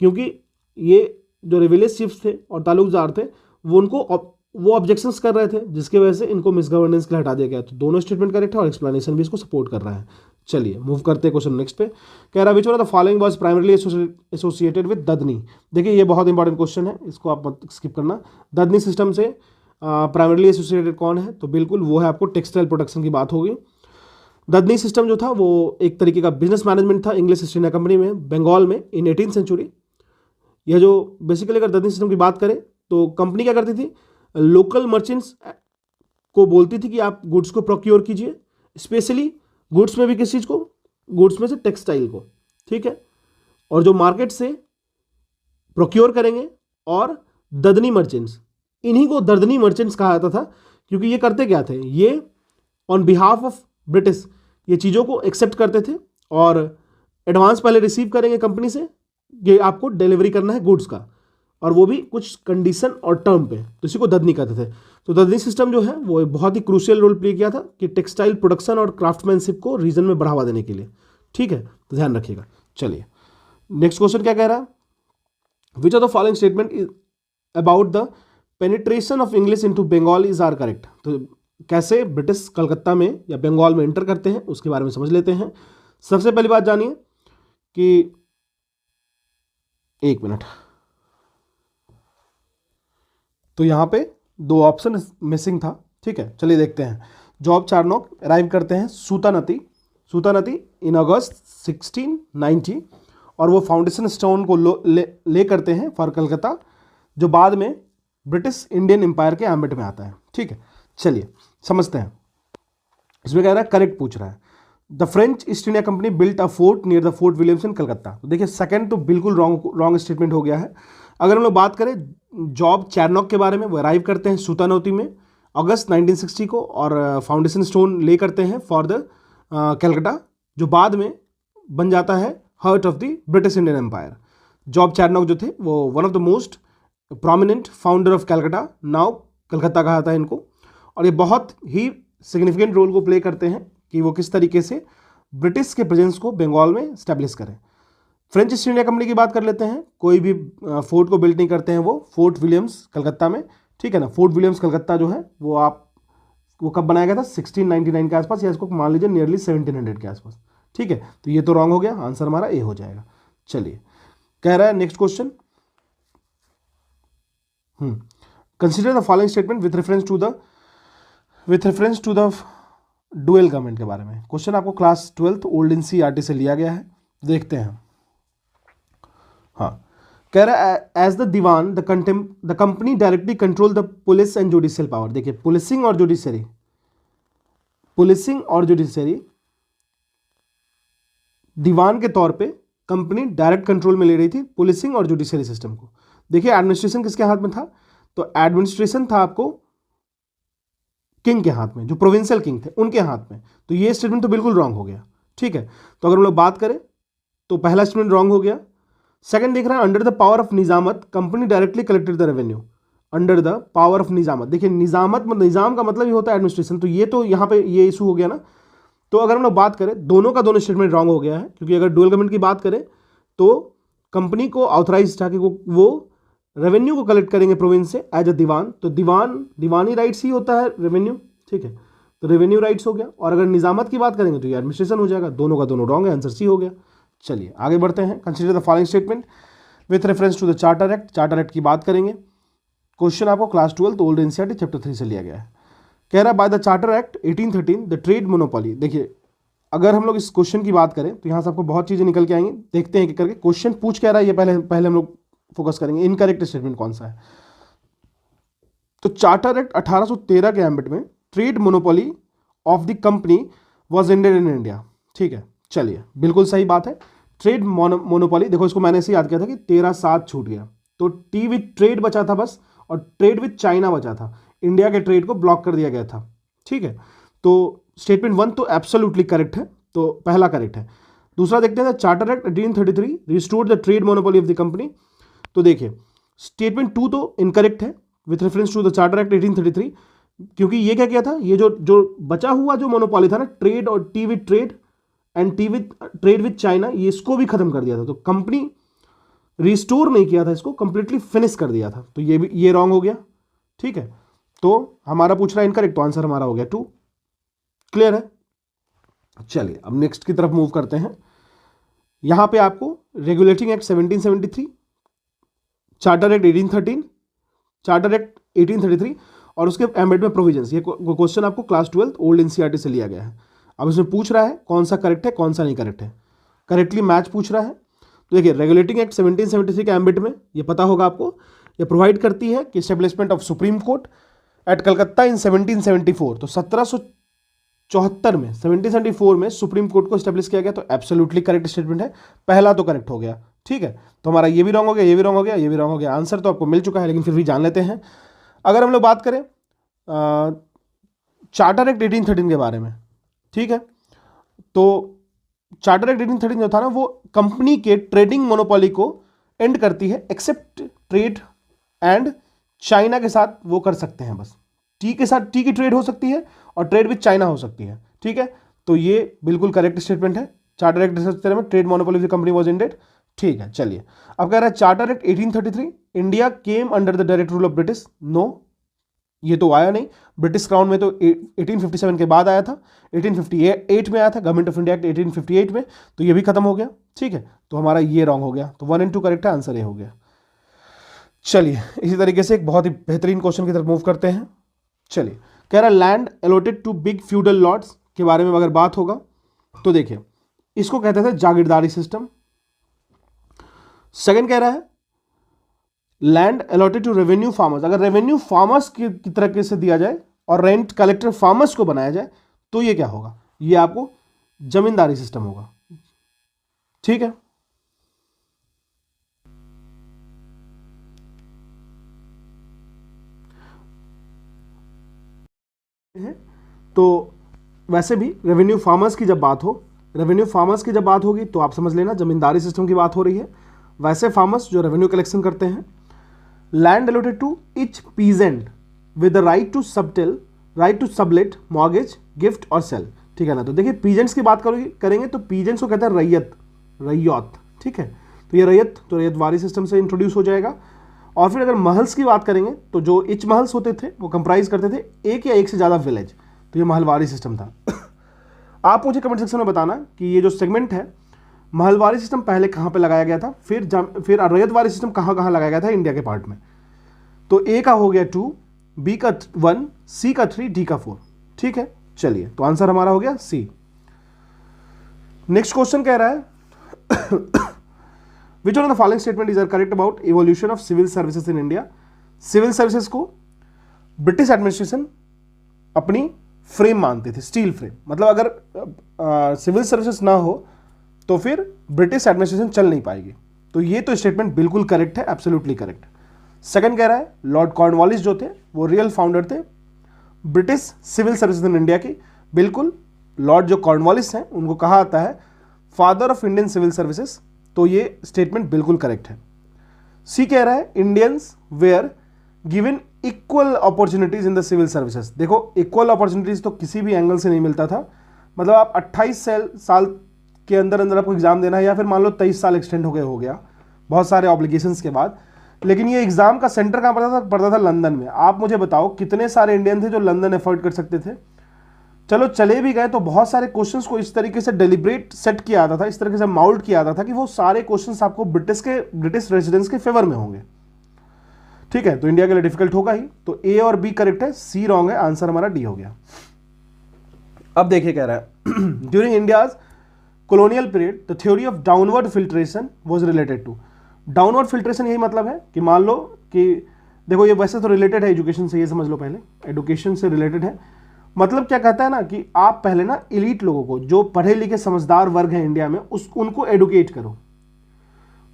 क्योंकि ये जो रिवेलियस चीफ्स थे और तालुकदार थे वो ऑब्जेक्शंस कर रहे थे, जिसकी वजह से इनको मिसगवर्नेंस के लिए हटा दिया गया। तो दोनों स्टेटमेंट करेक्ट है और एक्सप्लेनेशन भी इसको सपोर्ट कर रहा है। चलिए मूव करते हैं क्वेश्चन नेक्स्ट पे। कह रहा है which one of the following was primarily associated with dadni. देखिए ये बहुत इंपॉर्टेंट क्वेश्चन है, इसको आप मत स्किप करना। ददनी सिस्टम से प्राइमरली एसोसिएटेड कौन है, तो बिल्कुल वो है आपको टेक्सटाइल प्रोडक्शन की बात होगी। ददनी सिस्टम जो था वो एक तरीके का बिजनेस मैनेजमेंट था इंग्लिश ईस्ट इंडिया कंपनी में, बंगाल में इन 18th सेंचुरी। यह जो बेसिकली अगर ददनी सिस्टम की बात करें तो कंपनी क्या करती थी, लोकल मर्चेंट्स को बोलती थी कि आप गुड्स को प्रोक्योर कीजिए, स्पेशली गुड्स में भी किस चीज़ को, गुड्स में से टेक्सटाइल को। ठीक है, और जो मार्केट से प्रोक्योर करेंगे, और ददनी मर्चेंट्स, इन्हीं को दर्दनी मर्चेंट्स कहा जाता था, क्योंकि ये करते क्या थे, ये ऑन बिहाफ ऑफ ब्रिटिश ये चीज़ों को एक्सेप्ट करते थे और एडवांस पहले रिसीव करेंगे कंपनी से, ये आपको डिलीवरी करना है गुड्स का, और वो भी कुछ कंडीशन और टर्म पे, तो इसी को ददनी कहते थे। तो ददनी सिस्टम जो है वो बहुत ही क्रूशियल रोल प्ले किया था कि टेक्सटाइल प्रोडक्शन और क्राफ्टमैनशिप को रीजन में बढ़ावा देने के लिए। ठीक है, तो ध्यान रखिएगा। चलिए नेक्स्ट क्वेश्चन क्या कह रहा है, which of the following statement is about the penetration of English into Bengali is are correct. तो कैसे ब्रिटिश कलकत्ता में या बंगाल में एंटर करते हैं उसके बारे में समझ लेते हैं। सबसे पहली बात जानिए कि, एक मिनट, तो यहां पे दो ऑप्शन मिसिंग था। ठीक है, चलिए देखते हैं। जॉब चार्नोक अराइव करते हैं सूतानती इन अगस्त 1690, और वो फाउंडेशन स्टोन को ले करते हैं फॉर कलकत्ता, जो बाद में ब्रिटिश इंडियन एम्पायर के एम्बिट में आता है। ठीक है, चलिए समझते हैं। इसमें कह रहा है करेक्ट पूछ रहा है, the French East India company built a fort near the Fort Williams in Calcutta. तो देखिए सेकंड तो बिल्कुल रॉन्ग स्टेटमेंट हो गया है। अगर हम लोग बात करें जॉब चार्नोक के बारे में, वो अराइव करते हैं सूतानौती में अगस्त 1960 को, और फाउंडेशन स्टोन ले करते हैं फॉर द कलकत्ता, जो बाद में बन जाता है heart of the British Indian empire. Job Charnock जो थे वो one of the most prominent founder of Calcutta, now Calcutta कहा जाता है इनको, और ये बहुत ही सिग्निफिकेंट रोल को प्ले करते हैं कि वो किस तरीके से ब्रिटिश के प्रेजेंस को बंगाल में स्टैब्लिश करें। फ्रेंच ईस्ट इंडिया कंपनी की बात कर लेते हैं, कोई भी फोर्ट को बिल्ड नहीं करते हैं, वो फोर्ट विलियम्स कलकत्ता में। ठीक है ना, फोर्ट विलियम्स कलकत्ता जो है वो कब बनाया गया था, 1699 के आसपास, या इसको मान लीजिए नियरली 1700 के आसपास। ठीक है, तो ये तो रॉन्ग हो गया, आंसर हमारा ए हो जाएगा। चलिए कह रहा है next question, consider the following statement with reference to the dual government के बारे में। क्वेश्चन आपको क्लास 12th ओल्ड एनसीईआरटी से लिया गया है, देखते हैं। हाँ, कह रहा है as the diwan the company directly control the police and judicial power. देखिए पुलिसिंग और जुडिशरी दीवान के तौर पे कंपनी डायरेक्ट कंट्रोल में ले रही थी पुलिसिंग और जुडिशरी सिस्टम को। देखिए एडमिनिस्ट्रेशन किसके हाथ में था, तो एडमिनिस्ट्रेशन था आपको किंग के हाथ में, जो प्रोविंशियल किंग थे उनके हाथ में। तो ये स्टेटमेंट तो बिल्कुल रॉन्ग हो गया। ठीक है, तो अगर हम लोग बात करें तो पहला स्टेटमेंट रॉन्ग हो गया। सेकंड देख रहा है under the power of Nizamat company directly collected the revenue. Under the power of Nizamat, देखिए निजाम का मतलब ही होता है एडमिनिस्ट्रेशन, तो ये तो यहाँ पे ये इशू हो गया ना। तो अगर हम लोग बात करें दोनों का दोनों स्टेटमेंट रॉन्ग हो गया है, क्योंकि अगर डुअल गवर्नमेंट की बात करें तो कंपनी को ऑथराइज था कि वो रेवेन्यू को कलेक्ट करेंगे प्रोविंस से एज अ दीवान, तो दीवानी राइट्स ही होता है रेवेन्यू। ठीक है, तो रेवेन्यू राइट्स हो गया, और अगर निजामत की बात करेंगे तो ये एडमिनिस्ट्रेशन हो जाएगा। दोनों का दोनों रॉन्ग है, आंसर सी हो गया। चलिए आगे बढ़ते हैं। Consider the following statement with reference to the charter act. Charter act की बात करेंगे। क्वेश्चन आपको class 12th old NCERT chapter 3 से लिया गया है। कह रहा है by the charter act 1813 the trade monopoly. देखिए अगर हम लोग इस क्वेश्चन की बात करें तो यहाँ से आपको बहुत चीज़ें निकल के आएंगी, देखते हैं कि करके क्वेश्चन पूछ कह रहा है ये पहले हम लोग फोकस करेंगे, इनकरेक्ट स्टेटमेंट कौन सा है। तो चार्टर एक्ट 1813 के एम्बिट में trade monopoly of the company was ended in India. ठीक है, चलिए बिल्कुल सही बात है। ट्रेड मोनोपोली, देखो इसको मैंने ऐसे याद किया था कि 13/7 छूट गया, तो टी विथ ट्रेड बचा था बस, और ट्रेड विथ चाइना बचा था। इंडिया के ट्रेड को ब्लॉक कर दिया गया था। ठीक है, तो स्टेटमेंट 1 तो एब्सोल्युटली करेक्ट है, तो पहला करेक्ट है। दूसरा देखते हैं, charter act 1833 restored the trade monopoly of the company. तो देखिए स्टेटमेंट 2 तो इनकरेक्ट है with reference to the charter act 1833, क्योंकि ये क्या किया था, ये जो बचा हुआ जो मोनोपोली था ना, ट्रेड और T with trade and T with trade with China, ये इसको भी खत्म कर दिया था। तो कंपनी रिस्टोर नहीं किया था, इसको कंप्लीटली फिनिश कर दिया था। तो ये भी, ये रॉन्ग हो गया। ठीक है, तो हमारा पूछ रहा है इनकरेक्ट, तो आंसर हमारा हो गया 2। क्लियर है। चलिए अब नेक्स्ट की तरफ मूव करते हैं। यहां पे आपको regulating act 1773, charter act 1813, charter act 1833 और उसके एम्बेड में प्रोविजंस, ये क्वेश्चन आपको क्लास 12 ओल्ड एनसीईआरटी से लिया गया है। अब इसमें पूछ रहा है कौन सा करेक्ट है कौन सा नहीं करेक्ट है, करेक्टली मैच पूछ रहा है। तो देखिए रेगुलेटिंग एक्ट 1773 के एम्बिट में, ये पता होगा आपको, ये प्रोवाइड करती है कि establishment of supreme court at Calcutta in 1774। तो 1774 में, 1774 में सुप्रीम कोर्ट को एस्टेब्लिश किया गया। तो एब्सोल्युटली करेक्ट स्टेटमेंट है, पहला तो करेक्ट हो गया। ठीक है, तो हमारा ये भी रॉन्ग हो गया, ये भी रॉन्ग हो गया, ये भी रॉन्ग हो गया। आंसर तो आपको मिल चुका है, लेकिन फिर भी जान लेते हैं। अगर हम लोग बात करें चार्टर एक्ट 1813 के बारे में, ठीक है, तो चार्टर एक्ट 1813 जो था ना, वो कंपनी के ट्रेडिंग मोनोपोली को एंड करती है, एक्सेप्ट ट्रेड एंड चाइना के साथ वो कर सकते हैं बस। टी के साथ टी की ट्रेड हो सकती है और ट्रेड विथ चाइना हो सकती है। ठीक है, तो ये बिल्कुल करेक्ट स्टेटमेंट है। चार्टर एक्ट 1813 में trade monopoly of the company was ended. ठीक है, चलिए अब कह रहा है charter act 1833 India came under the direct rule of British. No, ये तो आया नहीं, ब्रिटिश क्राउन में तो 1857 के बाद आया था, 1858 में आया था गवर्नमेंट ऑफ इंडिया एक्ट 1858 में, तो ये भी खत्म हो गया। ठीक है, तो हमारा ये रॉन्ग हो गया, तो 1 और 2 करेक्ट है, आंसर ये हो गया। चलिए इसी तरीके से एक बहुत ही बेहतरीन क्वेश्चन की तरफ मूव करते हैं। चलिए कह रहा है land allotted to big feudal lords के बारे में अगर बात होगा तो देखिए इसको कहते थे जागीरदारी सिस्टम। सेकंड कह रहा है land allotted to revenue farmers, अगर रेवेन्यू फार्मर्स की तरह से दिया जाए और रेंट कलेक्टर फार्मर्स को बनाया जाए तो ये क्या होगा, ये आपको जमींदारी सिस्टम होगा। ठीक है, तो वैसे भी रेवेन्यू फार्मर्स की जब बात हो, रेवेन्यू फार्मर्स की जब बात होगी तो आप समझ लेना जमींदारी सिस्टम की बात हो रही है। वैसे फार्मर्स जो रेवेन्यू कलेक्शन करते हैं, land allotted to each peasant with the right to sublet, right to sublet, mortgage, gift और सेल। ठीक है ना, तो देखिए पीजेंट्स की बात करेंगे तो पीजेंट्स को कहते हैं रैयत, रैयत। ठीक है, तो ये रैयत तो रैयतवारी सिस्टम से इंट्रोड्यूस हो जाएगा। और फिर अगर महल्स की बात करेंगे तो जो इच महल्स होते थे वो कंप्राइज करते थे एक या एक से ज़्यादा विलेज, तो ये महलवारी सिस्टम था। आप मुझे कमेंट सेक्शन में बताना कि ये जो सेगमेंट है महलवारी सिस्टम पहले कहाँ पे लगाया गया था, फिर रैयतवारी सिस्टम कहाँ कहाँ लगाया गया था इंडिया के पार्ट में। तो ए का हो गया 2, बी का 1, सी का 3, डी का 4। ठीक है, चलिए तो आंसर हमारा हो गया सी। नेक्स्ट क्वेश्चन कह रहा है which one of the following statement is correct about evolution of civil services in India. Civil services को ब्रिटिश एडमिनिस्ट्रेशन अपनी फ्रेम मानते थे, स्टील फ्रेम, मतलब अगर सिविल सर्विसेज ना हो तो फिर ब्रिटिश एडमिनिस्ट्रेशन चल नहीं पाएगी। तो ये तो स्टेटमेंट बिल्कुल करेक्ट है, एब्सोल्युटली करेक्ट। सेकंड कह रहा है लॉर्ड कॉर्नवालिस जो थे वो रियल फाउंडर थे British civil services in India की। बिल्कुल, लॉर्ड जो कॉर्नवालिस हैं उनको कहा आता है father of Indian civil services, तो ये स्टेटमेंट बिल्कुल करेक्ट है। सी कह रहा है Indians were given equal opportunities in the civil services. देखो इक्वल अपॉर्चुनिटीज तो किसी भी एंगल से नहीं मिलता था, मतलब आप 28 साल के अंदर अंदर आपको एग्जाम देना है, या फिर मान लो 23 साल एक्सटेंड हो गया बहुत सारे ऑब्लिगेशंस के बाद। लेकिन ये एग्जाम का सेंटर कहाँ पड़ता था लंदन में। आप मुझे बताओ कितने सारे इंडियन थे जो लंदन एफर्ट कर सकते थे। चलो चले भी गए तो बहुत सारे क्वेश्चंस को इस तरीके से डेलिब्रेट सेट किया जाता था, इस तरीके से माउल्ट किया जाता था कि वो सारे क्वेश्चंस आपको ब्रिटिश रेजिडेंट्स के फेवर में होंगे। ठीक है, तो इंडिया के लिए डिफिकल्ट होगा ही। तो ए और बी करेक्ट है, सी रॉन्ग है, आंसर हमारा डी हो गया। अब देखिए कह रहा है during India's colonial period the theory of downward filtration was related to। Downward filtration यही मतलब है कि मान लो कि देखो ये वैसे तो रिलेटेड है एजुकेशन से, ये समझ लो पहले, एजुकेशन से रिलेटेड है। मतलब क्या कहता है ना कि आप पहले ना एलीट लोगों को, जो पढ़े लिखे समझदार वर्ग है इंडिया में, उनको एडुकेट करो,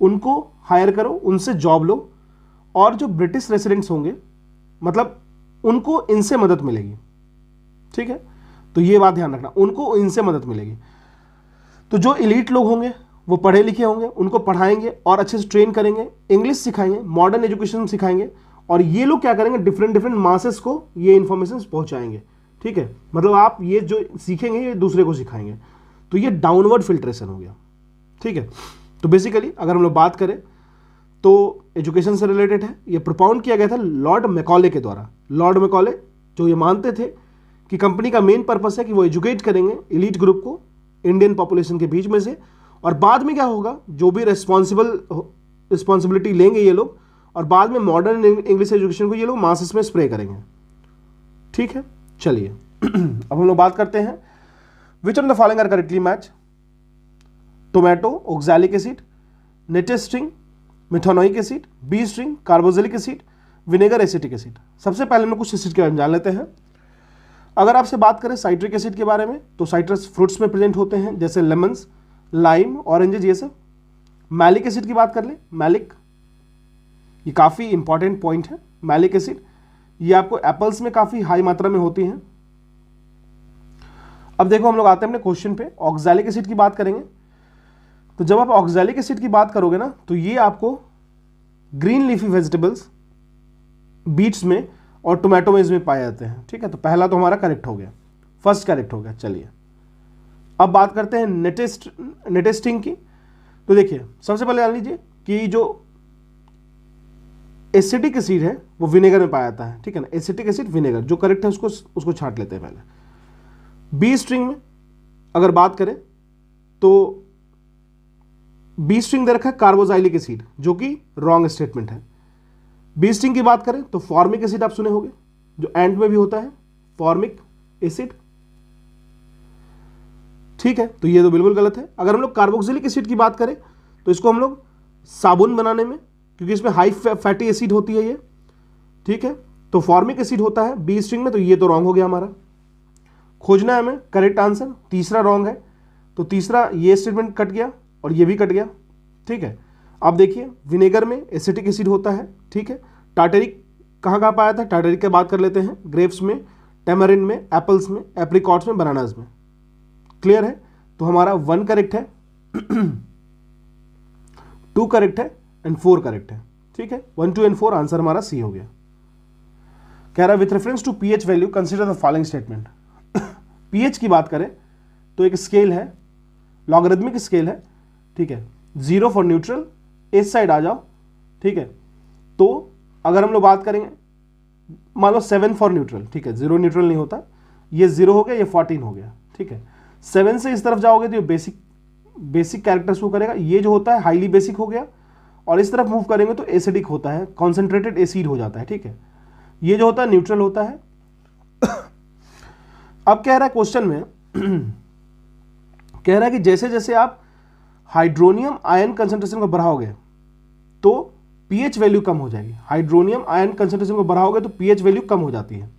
उनको हायर करो, उनसे जॉब लो, और जो ब्रिटिश रेसिडेंट्स होंगे मतलब उनको इनसे मदद मिलेगी। ठीक है, तो ये बात ध्यान रखना, उनको इनसे मदद मिलेगी। तो जो एलीट लोग होंगे वो पढ़े लिखे होंगे, उनको पढ़ाएंगे और अच्छे से ट्रेन करेंगे, इंग्लिश सिखाएंगे, मॉडर्न एजुकेशन सिखाएंगे, और ये लोग क्या करेंगे, डिफरेंट मासेस को ये इंफॉर्मेशन पहुंचाएंगे। ठीक है, मतलब आप ये जो सीखेंगे ये दूसरे को सिखाएंगे, तो ये डाउनवर्ड फिल्ट्रेशन हो गया। ठीक है, तो बेसिकली अगर हम लोग बात करें तो एजुकेशन से रिलेटेड है। ये प्रोपाउंड किया गया था लॉर्ड मैकॉले के द्वारा। लॉर्ड मैकॉले जो ये मानते थे कि कंपनी का मेन पर्पस है कि वो एजुकेट करेंगे एलीट ग्रुप को इंडियन पॉपुलेशन के बीच में से, और बाद में क्या होगा, जो भी रिस्पॉन्सिबिलिटी लेंगे ये लोग, और बाद में मॉडर्न इंग्लिश एजुकेशन को ये लोग मासेस में स्प्रे करेंगे। ठीक है, चलिए अब हम लोग बात करते हैं which of the following are correctly match. Tomato oxalic acid, nettle sting methanoic acid, bee sting carboxylic acid, vinegar acetic acid. सबसे पहले हम कुछ एसिड के बारे में जान लेते हैं। अगर आपसे बात करें साइट्रिक एसिड के बारे में, तो साइट्रस फ्रूट्स में प्रेजेंट होते हैं, जैसे लेमन्स, लाइम, ऑरेंजेस, ये सब। मैलिक एसिड की बात कर ले, मैलिक, ये काफ़ी इंपॉर्टेंट पॉइंट है। मैलिक एसिड ये आपको एप्पल्स में काफ़ी हाई मात्रा में होती हैं। अब देखो हम लोग आते हैं अपने क्वेश्चन पे, ऑक्सैलिक एसिड की बात करेंगे। तो जब आप ऑक्सैलिक एसिड की बात करोगे ना, तो ये आपको ग्रीन लीफी वेजिटेबल्स, बीट्स में और टोमेटो में इसमें पाए जाते हैं। ठीक है, तो पहला तो हमारा करेक्ट हो गया, फर्स्ट करेक्ट हो गया। चलिए अब बात करते हैं नेटेस्टिंग की। तो देखिए सबसे पहले जान लीजिए कि जो एसिटिक एसिड है वो विनेगर में पाया जाता है। ठीक है ना, एसिटिक एसिड विनेगर, जो करेक्ट है उसको छांट लेते हैं पहले। बी स्ट्रिंग में अगर बात करें तो बी स्ट्रिंग दे रखा है कार्बोक्सिलिक एसिड, जो कि रॉन्ग स्टेटमेंट है। बी स्ट्रिंग की बात करें तो फॉर्मिक एसिड आप सुने होंगे, जो एंट में भी होता है, फॉर्मिक एसिड। ठीक है, तो ये तो बिल्कुल गलत है। अगर हम लोग कार्बोक्सिलिक एसिड की बात करें तो इसको हम लोग साबुन बनाने में, क्योंकि इसमें हाई फैटी एसिड होती है ये। ठीक है, तो फॉर्मिक एसिड होता है बी स्ट्रिंग में, तो ये तो रॉन्ग हो गया हमारा। खोजना है हमें करेक्ट आंसर, तीसरा रॉन्ग है, तो तीसरा ये स्टेटमेंट कट गया और ये भी कट गया। ठीक है, अब देखिए विनेगर में एसिटिक एसिड होता है। ठीक है, टार्टरिक कहाँ कहाँ पाया था, टार्टरिक की बात कर लेते हैं, ग्रेप्स में, टेमरिन में, एप्पल्स में, एप्रिकॉट्स में, बनानास में। क्लियर है, तो हमारा 1 करेक्ट है, 2 करेक्ट है एंड 4 करेक्ट है। ठीक है, 1, 2 एंड 4 आंसर हमारा सी हो गया। कह रहा with reference to pH value consider the following statement. PH की बात करें तो एक स्केल है, लॉगरिथमिक स्केल है। ठीक है, 0 फॉर न्यूट्रल, इस साइड आ जाओ। ठीक है, तो अगर हम लोग बात करेंगे मान लो 7 फॉर न्यूट्रल। ठीक है, 0 न्यूट्रल नहीं होता, ये 0 हो गया, ये 14 हो गया। ठीक है, 7 से इस तरफ जाओगे तो ये बेसिक कैरेक्टर शो करेगा, ये जो होता है हाईली बेसिक हो गया, और इस तरफ मूव करेंगे तो एसिडिक होता है, कॉन्सेंट्रेटेड एसिड हो जाता है। ठीक है, ये जो होता है न्यूट्रल होता है। अब कह रहा है क्वेश्चन में कह रहा है कि जैसे जैसे आप हाइड्रोनियम आयन कंसंट्रेशन को बढ़ाओगे तो पीएच वैल्यू कम हो जाएगी। हाइड्रोनियम आयन कंसंट्रेशन को बढ़ाओगे तो पीएच वैल्यू कम हो जाती है।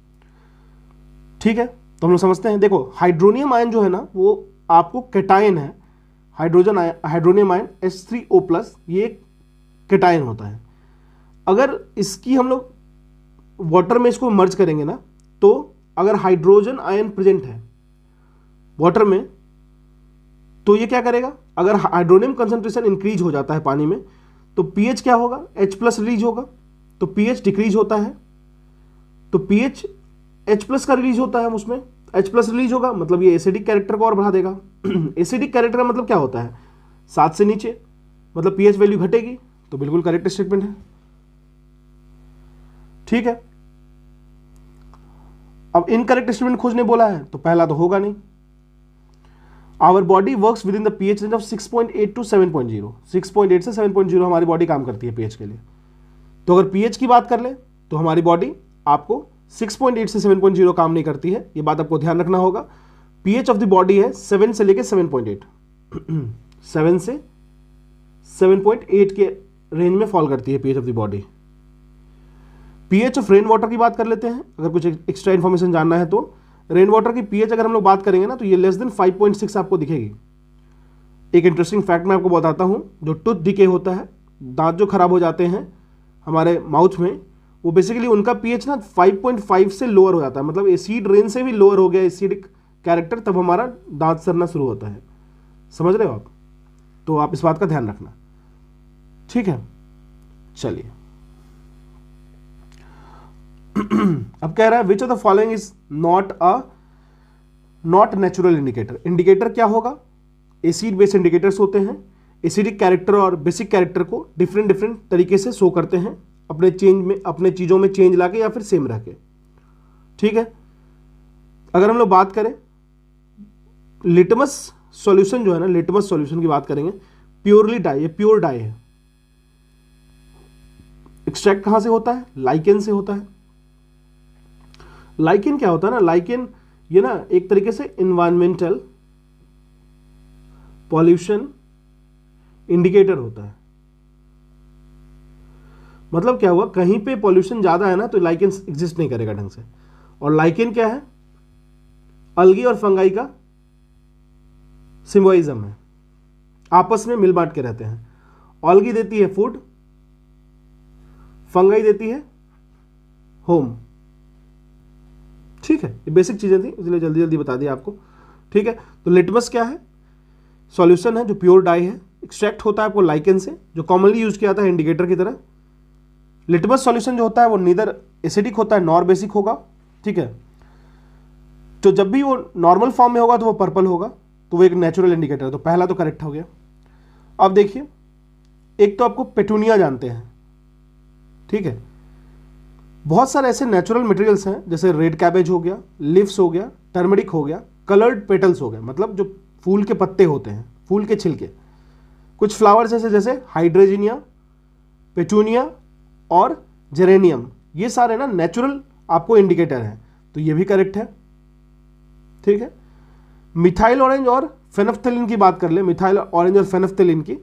ठीक है, तो हम लोग समझते हैं। देखो हाइड्रोनियम आयन जो है ना वो आपको कैटायन है, हाइड्रोनियम आयन H3O+, ये एक कैटायन होता है। अगर इसकी हम लोग वाटर में इसको मर्ज करेंगे ना, तो अगर हाइड्रोजन आयन प्रेजेंट है वाटर में तो ये क्या करेगा, अगर हाइड्रोनियम कंसंट्रेशन इंक्रीज हो जाता है पानी में तो पीएच क्या होगा, H+ रिलीज होगा, तो पीएच डिक्रीज होता है, तो पीएच H+ का रिलीज होता है, उसमें H+ रिलीज होगा, मतलब ये एसिडिक कैरेक्टर को और बढ़ा देगा। एसिडिक कैरेक्टर का मतलब क्या होता है, 7 से नीचे, मतलब पीएच वैल्यू घटेगी, तो बिल्कुल करेक्ट स्टेटमेंट है। ठीक है, अब इनकरेक्ट स्टेटमेंट खोजने बोला है तो पहला तो होगा नहीं। Our body works within the pH range of 6.8 to 7.0, 6.8 से 7.0 हमारी बॉडी काम करती है पीएच के लिए। तो अगर पीएच की बात कर ले तो हमारी बॉडी आपको 6.8 से 7.0 काम नहीं करती है, ये बात आपको ध्यान रखना होगा। पीएच ऑफ द बॉडी है 7 से लेके 7.8, 7 से 7.8 के रेंज में फॉल करती है pH of the body. PH of rain water की बात कर लेते हैं, अगर कुछ एक्स्ट्रा इन्फॉर्मेशन जानना है तो। रेन वाटर की पीएच अगर हम लोग बात करेंगे ना तो ये लेस देन 5.6 आपको दिखेगी। एक इंटरेस्टिंग फैक्ट मैं आपको बताता हूँ, जो टूथ डिके होता है, दांत जो खराब हो जाते हैं हमारे माउथ में, वो बेसिकली उनका पीएच ना 5.5 से लोअर हो जाता है, मतलब एसिड रेन से भी लोअर हो गया एसिडिक कैरेक्टर, तब हमारा दांत सड़ना शुरू होता है। समझ रहे हो आप? तो आप इस बात का ध्यान रखना, ठीक है। चलिए अब कह रहा है which of the following is not natural indicator. Indicator क्या होगा? एसिड बेस इंडिकेटर्स होते हैं, एसिडिक कैरेक्टर और बेसिक कैरेक्टर को डिफरेंट डिफरेंट तरीके से शो करते हैं, अपने चेंज में, अपने चीज़ों में चेंज लाके या फिर सेम रह के, ठीक है। अगर हम लोग बात करें लिटमस सॉल्यूशन जो है ना, लिटमस सॉल्यूशन की बात करेंगे, प्योरली डाई, ये प्योर डाई है। एक्सट्रैक्ट कहां से होता है? लाइकेन से होता है। लाइकेन क्या होता है ना, लाइकेन ये ना एक तरीके से इन्वायरमेंटल पॉल्यूशन इंडिकेटर होता है। मतलब क्या हुआ, कहीं पे पॉल्यूशन ज्यादा है ना तो लाइकेन एग्जिस्ट नहीं करेगा ढंग से। और लाइकेन क्या है? अलगी और फंगाई का सिम्बोइज्म है, आपस में मिल बांट के रहते हैं। अलगी देती है फूड, फंगाई देती है होम, ठीक है। ये बेसिक चीजें थी इसलिए जल्दी जल्दी बता दिया आपको, ठीक है। तो लिटमस क्या है? सॉल्यूशन है जो प्योर डाई है, एक्सट्रैक्ट होता है आपको लाइकेन से, जो कॉमनली यूज किया जाता है इंडिकेटर की तरह। लिटमस सॉल्यूशन जो होता है वो नीदर एसिडिक होता है नॉर बेसिक होगा, ठीक है। तो जब भी वो नॉर्मल फॉर्म में होगा तो वो पर्पल होगा, तो वो एक नेचुरल इंडिकेटर है। तो पहला तो करेक्ट हो गया। अब देखिए, एक तो आपको पेटूनिया जानते हैं, ठीक है। बहुत सारे ऐसे नेचुरल मटेरियल्स हैं, जैसे रेड कैबेज हो गया, लिव्स हो गया, टर्मरिक हो गया, कलर्ड पेटल्स हो गए, मतलब जो फूल के पत्ते होते हैं, फूल के छिलके। कुछ फ्लावर्स ऐसे जैसे हाइड्रेजिनिया, पेटूनिया और जेरेनियम, ये सारे ना नेचुरल आपको इंडिकेटर हैं, तो ये भी करेक्ट है, ठीक है। मिथाइल ऑरेंज और फेनफ्थेलिन की बात कर ले, मिथाइल ऑरेंज और फेनफ्थेलिन की,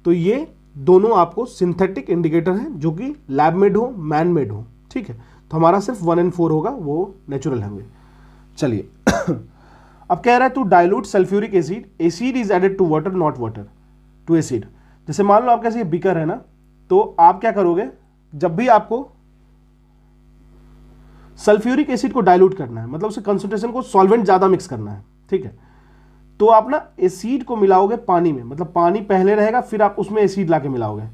तो ये दोनों आपको सिंथेटिक इंडिकेटर हैं जो कि लैब मेड हो, मैन मेड हो, ठीक है। तो हमारा सिर्फ 1 और 4 होगा, वो नेचुरल होंगे। चलिए अब कह रहा है to dilute sulphuric acid, acid is added to water not water to acid. जैसे मान लो आपके पास ये बीकर है ना, तो आप क्या करोगे, जब भी आपको सल्फ्यूरिक एसिड को डाइल्यूट करना है, मतलब उसके कंसंट्रेशन को सॉल्वेंट ज्यादा मिक्स करना है, ठीक है, तो आप ना एसिड को मिलाओगे पानी में, मतलब पानी पहले रहेगा फिर आप उसमें एसिड लाके मिलाओगे।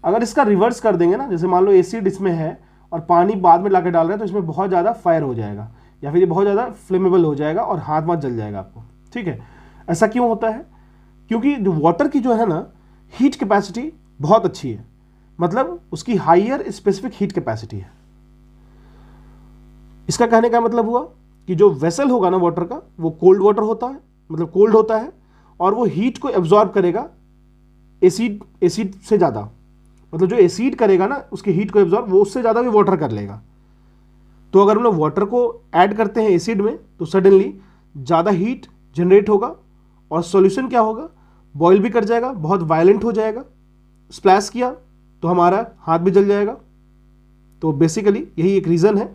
अगर इसका रिवर्स कर देंगे ना, जैसे मान लो एसिड इसमें है और पानी बाद में लाके डाल रहे हैं, तो इसमें बहुत ज़्यादा फायर हो जाएगा या फिर ये बहुत ज़्यादा फ्लेमेबल हो जाएगा और हाथ वाथ जल जाएगा आपको, ठीक है। ऐसा क्यों होता है? क्योंकि वाटर की जो है ना हीट कैपेसिटी बहुत अच्छी है, मतलब उसकी हाइयर स्पेसिफिक हीट कैपेसिटी है। इसका कहने का मतलब हुआ कि जो वेसल होगा ना वाटर का, वो कोल्ड वाटर होता है, मतलब कोल्ड होता है, और वो हीट को एब्जॉर्ब करेगा एसिड से ज़्यादा, मतलब जो एसिड करेगा ना उसकी हीट को एब्जॉर्ब, वो उससे ज़्यादा भी वाटर कर लेगा। तो अगर हम लोग वाटर को ऐड करते हैं एसिड में, तो सडनली ज़्यादा हीट जनरेट होगा और सॉल्यूशन क्या होगा, बॉयल भी कर जाएगा, बहुत वायलेंट हो जाएगा। स्प्लैश किया तो हमारा हाथ भी जल जाएगा। तो बेसिकली यही एक रीज़न है,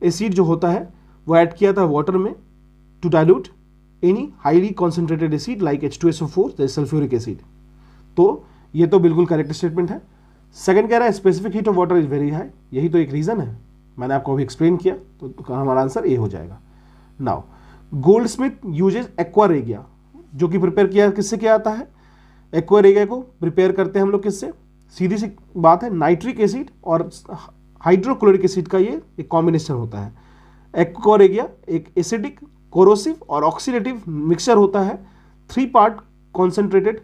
एसिड जो होता है वो ऐड किया था वाटर में to dilute any highly concentrated acid like H2SO4 that sulphuric acid. तो ये तो बिल्कुल करेक्ट स्टेटमेंट है। सेकंड कह रहा है specific heat of water is very high, यही तो एक रीज़न है, मैंने आपको अभी एक्सप्लेन किया, तो हमारा आंसर ए हो जाएगा। नाउ गोल्डस्मिथ यूजेज एक्वा रेगिया, जो कि प्रिपेयर किया किससे किया जाता है? एक्वा रेगिया को प्रिपेयर करते हैं हम लोग किससे? सीधी सी बात है, नाइट्रिक एसिड और हाइड्रोक्लोरिक एसिड का ये एक कॉम्बिनेशन होता है। एक्वा रेगिया एक एसिडिक, कोरोसिव और ऑक्सीडेटिव मिक्सचर होता है। 3 पार्ट कॉन्सेंट्रेटेड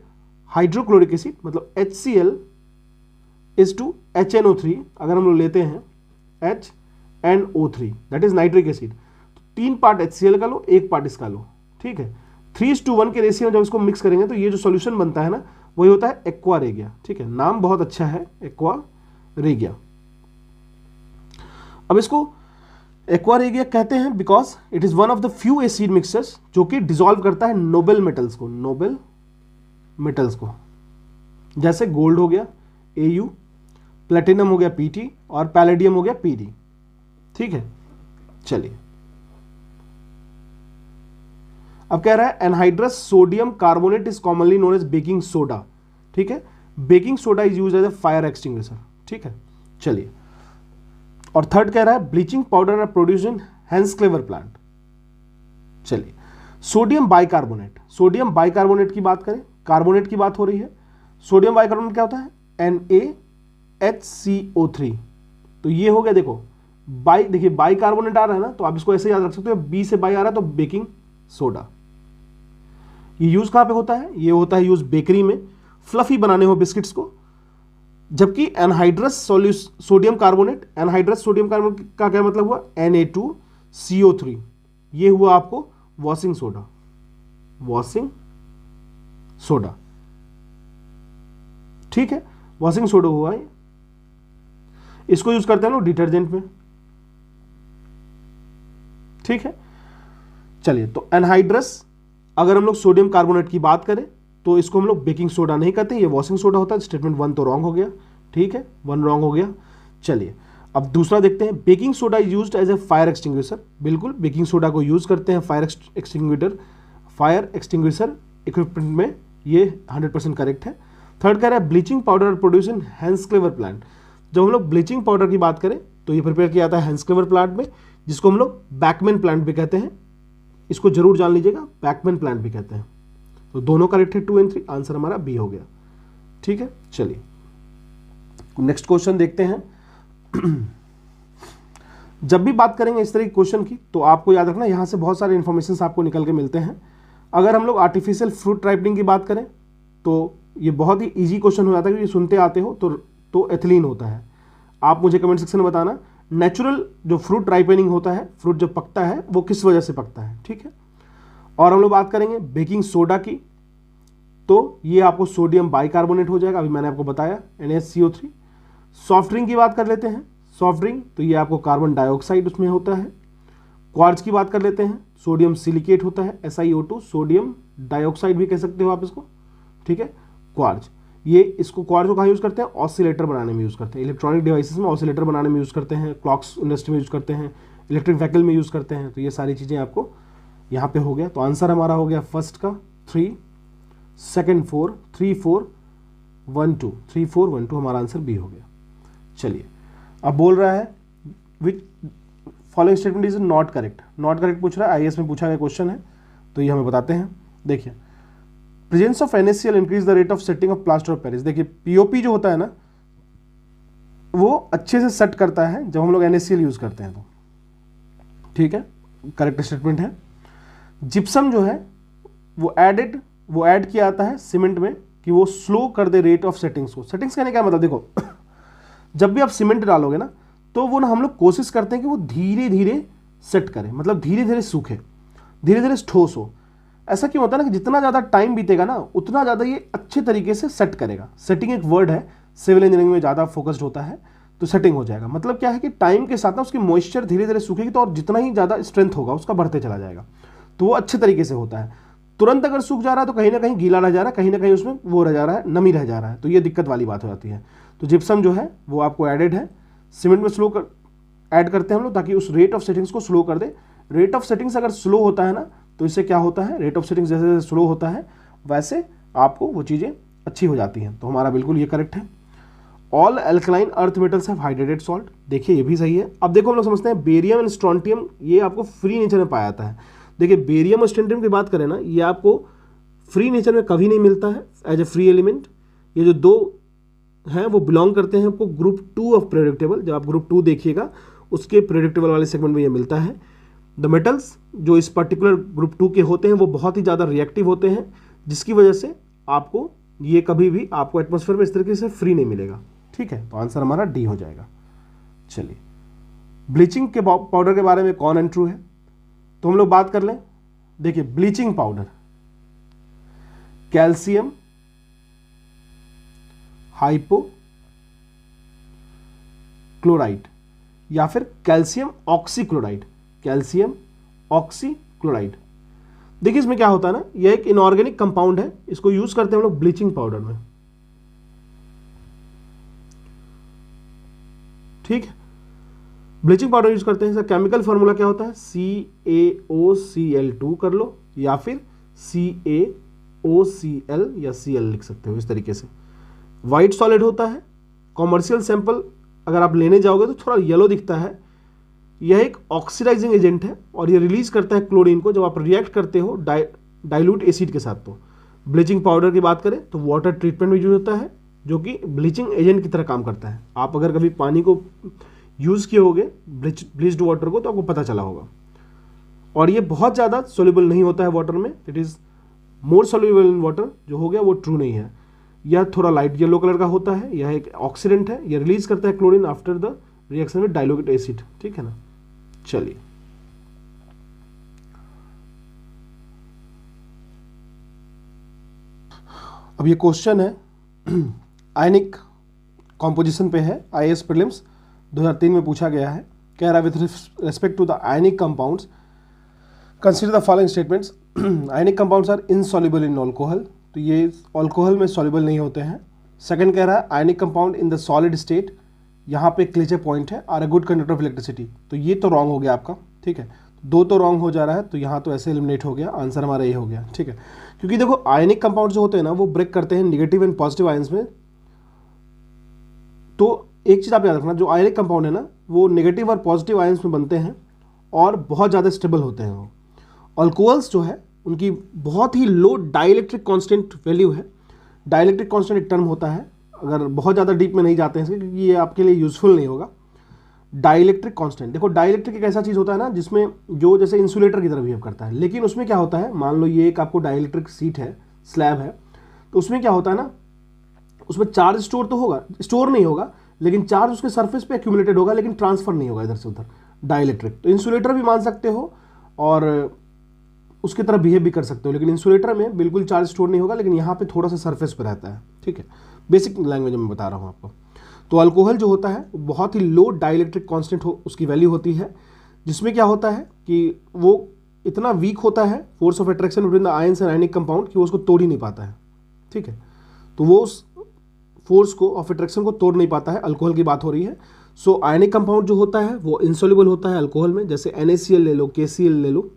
हाइड्रोक्लोरिक एसिड, मतलब HCl is to HNO3, अगर हम लोग लेते हैं HNO3 that is nitric acid, तो 3 पार्ट HCl का लो, 1 पार्ट इसका लो, ठीक है। 3:1 के रेशियो में जब इसको मिक्स करेंगे तो ये जो सॉल्यूशन बनता है ना, वही होता है एक्वा रेगिया, ठीक है। नाम बहुत अच्छा है, एक्वा रेगिया। अब इसको एक्वा रेगिया कहते हैं because it is one of the few acid mixtures जो कि डिसॉल्व करता है नोबल मेटल्स को, नोबल मेटल्स को, जैसे गोल्ड हो गया, Au, प्लेटिनम हो गया Pt और पैलेडियम हो गया Pd। ठीक है, चलिए अब कह रहा है anhydrous sodium carbonate is commonly known as baking soda. ठीक है, baking soda is use as a fire extinguisher. ठीक है, चलिए और थर्ड कह रहा है bleaching powder are produced in Hasenclever plant. चलिए सोडियम बाइकार्बोनेट, सोडियम बाइकार्बोनेट की बात करें, कार्बोनेट की बात हो रही है। सोडियम बाइकार्बोनेट क्या होता है? NaHCO3। तो ये हो गया, देखो देखिए बाइकार्बोनेट आ रहा है ना, तो आप इसको ऐसे याद रख सकते हो, बी से बाई आ रहा है तो बेकिंग सोडा। ये यूज कहां पे होता है? ये होता है यूज बेकरी में, फ्लफी बनाने हो बिस्किट्स को। जबकि anhydrous sodium carbonate, anhydrous sodium carbonate का क्या मतलब हुआ? Na2CO3। ये हुआ आपको वॉशिंग सोडा, वॉशिंग सोडा। ठीक है, वॉशिंग सोडा हुआ है, इसको यूज करते हैं लोग डिटर्जेंट में। ठीक है, चलिए तो एनहाइड्रस, अगर हम लोग सोडियम कार्बोनेट की बात करें तो इसको हम लोग बेकिंग सोडा नहीं कहते, ये वॉशिंग सोडा होता है। स्टेटमेंट 1 तो रॉन्ग हो गया। ठीक है, 1 रॉन्ग हो गया। चलिए अब दूसरा देखते हैं, baking soda is used as a fire extinguisher. बिल्कुल, बेकिंग सोडा को यूज करते हैं फायर एक्सटिंग्विशर इक्विपमेंट में, ये 100% करेक्ट है। थर्ड कह रहा है bleaching powder produce in Hasenclever plant. जब हम लोग ब्लीचिंग पाउडर की बात करें तो ये प्रिपेयर किया जाता है हेंसक्लेवर प्लांट में, जिसको हम लोग बैकमैन प्लांट भी कहते हैं। इसको जरूर जान लीजिएगा, बैकमैन प्लांट भी कहते हैं। तो दोनों करेक्ट है, 2 और 3, आंसर हमारा बी हो गया। ठीक है, चलिए नेक्स्ट क्वेश्चन देखते हैं। जब भी बात करेंगे इस तरह की क्वेश्चन की तो आपको याद रखना, यहां से बहुत सारे इंफॉर्मेशन आपको निकल के मिलते हैं। अगर हम लोग आर्टिफिशियल फ्रूट राइपनिंग की बात करें तो ये बहुत ही इजी क्वेश्चन हो जाता है, क्योंकि सुनते आते हो तो एथिलीन होता है। आप मुझे कमेंट सेक्शन में बताना, नेचुरल जो फ्रूट राइपनिंग होता है, फ्रूट जो पकता है वो किस वजह से पकता है। ठीक है, और हम लोग बात करेंगे बेकिंग सोडा की, तो ये आपको सोडियम बाइकार्बोनेट हो जाएगा, अभी मैंने आपको बताया NaCO3। सॉफ्ट ड्रिंक की बात कर लेते हैं, सॉफ्ट ड्रिंक तो ये आपको कार्बन डाइऑक्साइड उसमें होता है। क्वार्ट्ज की बात कर लेते हैं, सोडियम सिलिकेट होता है, SiO2, सोडियम डाइऑक्साइड भी कह सकते हो आप इसको। ठीक है, क्वार्ट्ज, ये इसको क्वार्ट्ज को कहाँ यूज़ करते हैं? ऑसिलेटर बनाने में यूज़ करते हैं, इलेक्ट्रॉनिक डिवाइसेस में ऑसिलेटर बनाने में यूज़ करते हैं, क्लॉक्स इंडस्ट्री में यूज़ करते हैं, इलेक्ट्रिक व्हीकल में यूज़ करते हैं। तो ये सारी चीज़ें आपको यहाँ पे हो गया। तो आंसर हमारा हो गया फर्स्ट का 3, सेकेंड 4, 3 4 1 2, 3 4 1 2, हमारा आंसर बी हो गया। चलिए अब बोल रहा है which following statement is not correct. Not correct पूछ रहा है, IAS में पूछा गया क्वेश्चन है, तो ये हमें बताते हैं। देखिए presence of NaCl increase the rate of setting of plaster of Paris. देखिए POP जो होता है ना, वो अच्छे से सेट करता है जब हम लोग NaCl यूज करते हैं तो। ठीक है, करेक्ट स्टेटमेंट है। जिप्सम जो है वो ऐड किया जाता है सीमेंट में कि वो स्लो कर दे रेट ऑफ सेटिंग्स को। सेटिंग्स कहने का मतलब, देखो जब भी आप सीमेंट डालोगे ना, तो वो ना हम लोग कोशिश करते हैं कि वो धीरे धीरे सेट करें, मतलब धीरे धीरे सूखे, धीरे धीरे ठोस हो। ऐसा क्यों होता है ना कि जितना ज़्यादा टाइम बीतेगा ना, उतना ज़्यादा ये अच्छे तरीके से सेट करेगा। सेटिंग एक वर्ड है, सिविल इंजीनियरिंग में ज़्यादा फोकस्ड होता है, तो सेटिंग हो जाएगा। मतलब क्या है कि टाइम के साथ ना उसकी मॉइस्चर धीरे धीरे सूखेगी, तो और जितना ही ज़्यादा स्ट्रेंथ होगा उसका बढ़ते चला जाएगा, तो वो अच्छे तरीके से होता है। तुरंत अगर सूख जा रहा है तो कहीं ना कहीं गीला रह जा रहा है, कहीं ना कहीं उसमें वो रह जा रहा है, नमी रह जा रहा है, तो ये दिक्कत वाली बात हो जाती है। तो जिप्सम जो है वो आपको एडेड है, सीमेंट में ऐड करते हैं हम लोग, ताकि उस रेट ऑफ सेटिंग्स को स्लो कर दे। रेट ऑफ सेटिंग्स अगर स्लो होता है ना, तो इससे क्या होता है, रेट ऑफ सेटिंग्स जैसे जैसे स्लो होता है वैसे आपको वो चीज़ें अच्छी हो जाती हैं। तो हमारा बिल्कुल ये करेक्ट है। All alkaline earth metals have hydrated salt. देखिए ये भी सही है। अब देखो हम लोग समझते हैं बेरियम एंड स्ट्रोंटियम, ये आपको फ्री नेचर में पाया जाता है। देखिए बेरियम और स्ट्रोंटियम की बात करें ना, ये आपको फ्री नेचर में कभी नहीं मिलता है एज ए फ्री एलिमेंट। ये जो दो हैं वो बिलोंग करते हैं आपको ग्रुप 2 ऑफ प्रेडिक्टेबल। जब आप ग्रुप 2 देखिएगा उसके प्रेडिक्टेबल वाले सेगमेंट में ये मिलता है। द मेटल्स जो इस पर्टिकुलर ग्रुप 2 के होते हैं वो बहुत ही ज़्यादा रिएक्टिव होते हैं, जिसकी वजह से आपको ये कभी भी आपको एटमॉस्फेयर में इस तरीके से फ्री नहीं मिलेगा। ठीक है, तो आंसर हमारा डी हो जाएगा। चलिए ब्लीचिंग के पाउडर के बारे में कौन एंड ट्रू है, तो हम लोग बात कर लें। देखिए ब्लीचिंग पाउडर कैल्शियम हाइपोक्लोराइड या फिर कैल्शियम ऑक्सीक्लोराइड, कैल्शियम ऑक्सीक्लोराइड। देखिए इसमें क्या होता है ना, यह एक इनऑर्गेनिक कंपाउंड है, इसको यूज करते हैं हम लोग ब्लीचिंग पाउडर में। ठीक है। ब्लीचिंग पाउडर यूज करते हैं, इसका केमिकल फार्मूला क्या होता है, CaOCl2 कर लो या फिर CaOCl या Cl लिख सकते हो इस तरीके से। वाइट सॉलिड होता है। कॉमर्शियल सैंपल अगर आप लेने जाओगे तो थोड़ा येलो दिखता है। यह एक ऑक्सीडाइजिंग एजेंट है और ये रिलीज करता है क्लोरीन को जब आप रिएक्ट करते हो डाइल्यूट एसिड के साथ। तो ब्लीचिंग पाउडर की बात करें तो वाटर ट्रीटमेंट में यूज होता है जो कि ब्लीचिंग एजेंट की तरह काम करता है। आप अगर कभी पानी को यूज़ किए होगे ब्लीच्ड वाटर को तो आपको पता चला होगा। और ये बहुत ज़्यादा सोल्यूबल नहीं होता है वाटर में, it is more soluble in water, जो हो गया वो ट्रू नहीं है। यह थोड़ा लाइट येलो कलर का होता है, यह एक ऑक्सीडेंट है, यह रिलीज करता है chlorine after the reaction with diluted acid, ठीक है ना। चलिए अब ये क्वेश्चन है आयनिक कॉम्पोजिशन पे है, IAS प्रीलिम्स 2003 में पूछा गया है। कह रहा है with respect to the ionic compounds consider the following statements. Ionic compounds are insoluble in alcohol, तो ये अल्कोहल में सॉल्युबल नहीं होते हैं। सेकंड कह रहा है ionic compound in the solid state, यहाँ पे क्लीचे पॉइंट है, are a good conductor of electricity, तो ये तो रॉन्ग हो गया आपका, ठीक है। दो तो रॉन्ग हो जा रहा है, तो यहाँ तो ऐसे एलिमिनेट हो गया, आंसर हमारा ये हो गया, ठीक है। क्योंकि देखो आयनिक कंपाउंड जो होते हैं ना वो ब्रेक करते हैं निगेटिव एंड पॉजिटिव आयंस में। तो एक चीज़ आप याद रखना, जो आयनिक कंपाउंड है ना वो नेगेटिव और पॉजिटिव आयंस में बनते हैं और बहुत ज़्यादा स्टेबल होते हैं वो। अल्कोहल्स जो है उनकी बहुत ही लो डाइलेक्ट्रिक कांस्टेंट वैल्यू है। डाइलेक्ट्रिक कांस्टेंट एक टर्म होता है, अगर बहुत ज़्यादा डीप में नहीं जाते हैं क्योंकि ये आपके लिए यूजफुल नहीं होगा। डाइलेक्ट्रिक कांस्टेंट, देखो डाइलेक्ट्रिक एक ऐसा चीज़ होता है ना जिसमें जो जैसे इंसुलेटर की तरह बिहेव करता है, लेकिन उसमें क्या होता है, मान लो ये एक आपको डाइलेक्ट्रिक सीट है, स्लैब है, तो उसमें क्या होता है ना, उसमें चार्ज स्टोर तो होगा, स्टोर नहीं होगा, लेकिन चार्ज उसके सरफेस पे एक्यूमुलेटेड होगा, लेकिन ट्रांसफर नहीं होगा इधर से उधर। डाइलेक्ट्रिक तो इंसुलेटर भी मान सकते हो और उसकी तरह बिहेव भी कर सकते हो, लेकिन इंसुलेटर में बिल्कुल चार्ज स्टोर नहीं होगा, लेकिन यहाँ पे थोड़ा सा सरफेस पे रहता है, ठीक है। बेसिक लैंग्वेज में बता रहा हूँ आपको। तो अल्कोहल जो होता है वो बहुत ही लो डाइलेक्ट्रिक कांस्टेंट उसकी वैल्यू होती है, जिसमें क्या होता है कि वो इतना वीक होता है force of attraction between the ions and ionic compound कि वो उसको तोड़ ही नहीं पाता है, ठीक है। तो वो उस फोर्स को ऑफ अट्रैक्शन को तोड़ नहीं पाता है, अल्कोहल की बात हो रही है। सो आयनिक कंपाउंड जो होता है वो इनसॉल्युबल होता है अल्कोहल में, जैसे NaCl ले लो, KCl ले लो,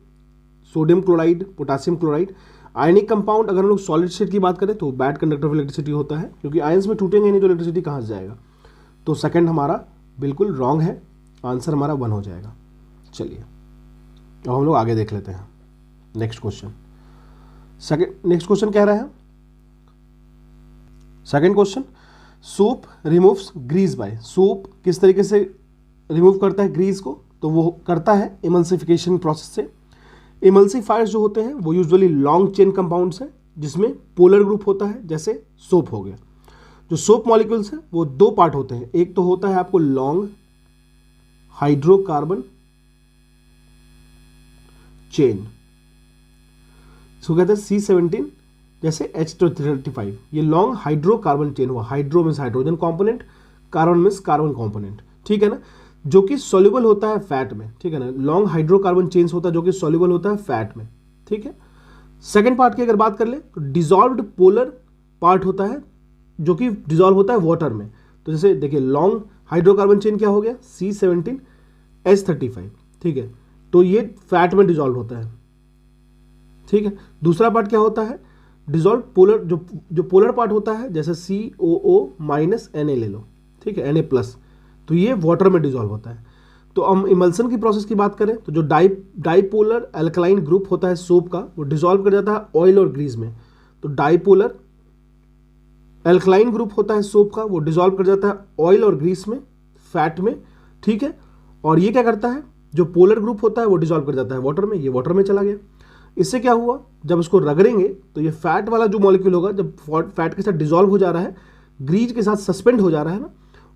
sodium chloride, potassium chloride. Ionic compound अगर हम लोग सॉलिड स्टेट की बात करें तो बैड कंडक्टर ऑफ इलेक्ट्रिसिटी होता है, क्योंकि आयंस में टूटेंगे नहीं तो इलेक्ट्रिसिटी कहाँ से जाएगा। तो सेकंड हमारा बिल्कुल रॉन्ग है, आंसर हमारा 1 हो जाएगा। चलिए अब हम लोग आगे देख लेते हैं नेक्स्ट क्वेश्चन। नेक्स्ट क्वेश्चन कह रहा है, second question, soap removes grease by. Soap किस तरीके से रिमूव करता है ग्रीस को, तो वो करता है इमल्सिफिकेशन प्रोसेस से। इमल्सिफायर्स जो होते हैं वो यूजुअली लॉन्ग चेन कंपाउंड्स हैं जिसमें पोलर ग्रुप होता है, जैसे सोप हो गया। जो सोप मॉलिक्यूल्स हैं वो दो पार्ट होते हैं, एक तो होता है आपको लॉन्ग हाइड्रोकार्बन चेन, इसको कहते हैं C17, जैसे H35, ये लॉन्ग हाइड्रोकार्बन चेन हुआ। Hydro means hydrogen component, carbon means carbon component, ठीक है ना, जो कि सॉल्युबल होता है फैट में, ठीक है ना। लॉन्ग हाइड्रोकार्बन चेन्स होता है जो कि सॉल्युबल होता है फैट में, ठीक है। सेकंड पार्ट की अगर बात कर ले तो डिजॉल्व्ड पोलर पार्ट होता है जो कि डिजॉल्व होता है वाटर में। तो जैसे देखिए लॉन्ग हाइड्रोकार्बन चेन क्या हो गया, C17 H35, ठीक है, तो ये फैट में डिजॉल्व होता है, ठीक है। दूसरा पार्ट क्या होता है, डिजॉल्व पोलर, जो पोलर पार्ट होता है, जैसे COO माइनस Na ले लो, ठीक है, Na प्लस, तो ये वाटर में डिजॉल्व होता है। तो हम इमल्सन की प्रोसेस की बात करें तो जो डाइपोलर एल्कलाइन ग्रुप होता है सोप का, वो डिजॉल्व कर जाता है ऑयल और ग्रीस में। तो डाइपोलर एल्कलाइन ग्रुप होता है सोप का, वो डिजॉल्व कर जाता है ऑयल और ग्रीस में, फैट में, ठीक है। और ये क्या करता है, जो पोलर ग्रुप होता है वो डिजॉल्व कर जाता है वाटर में, ये वाटर में चला गया। इससे क्या हुआ, जब उसको रगड़ेंगे तो ये फैट वाला जो मॉलिक्यूल होगा, जब फैट के साथ डिजॉल्व हो जा रहा है, ग्रीज के साथ सस्पेंड हो जा रहा है ना,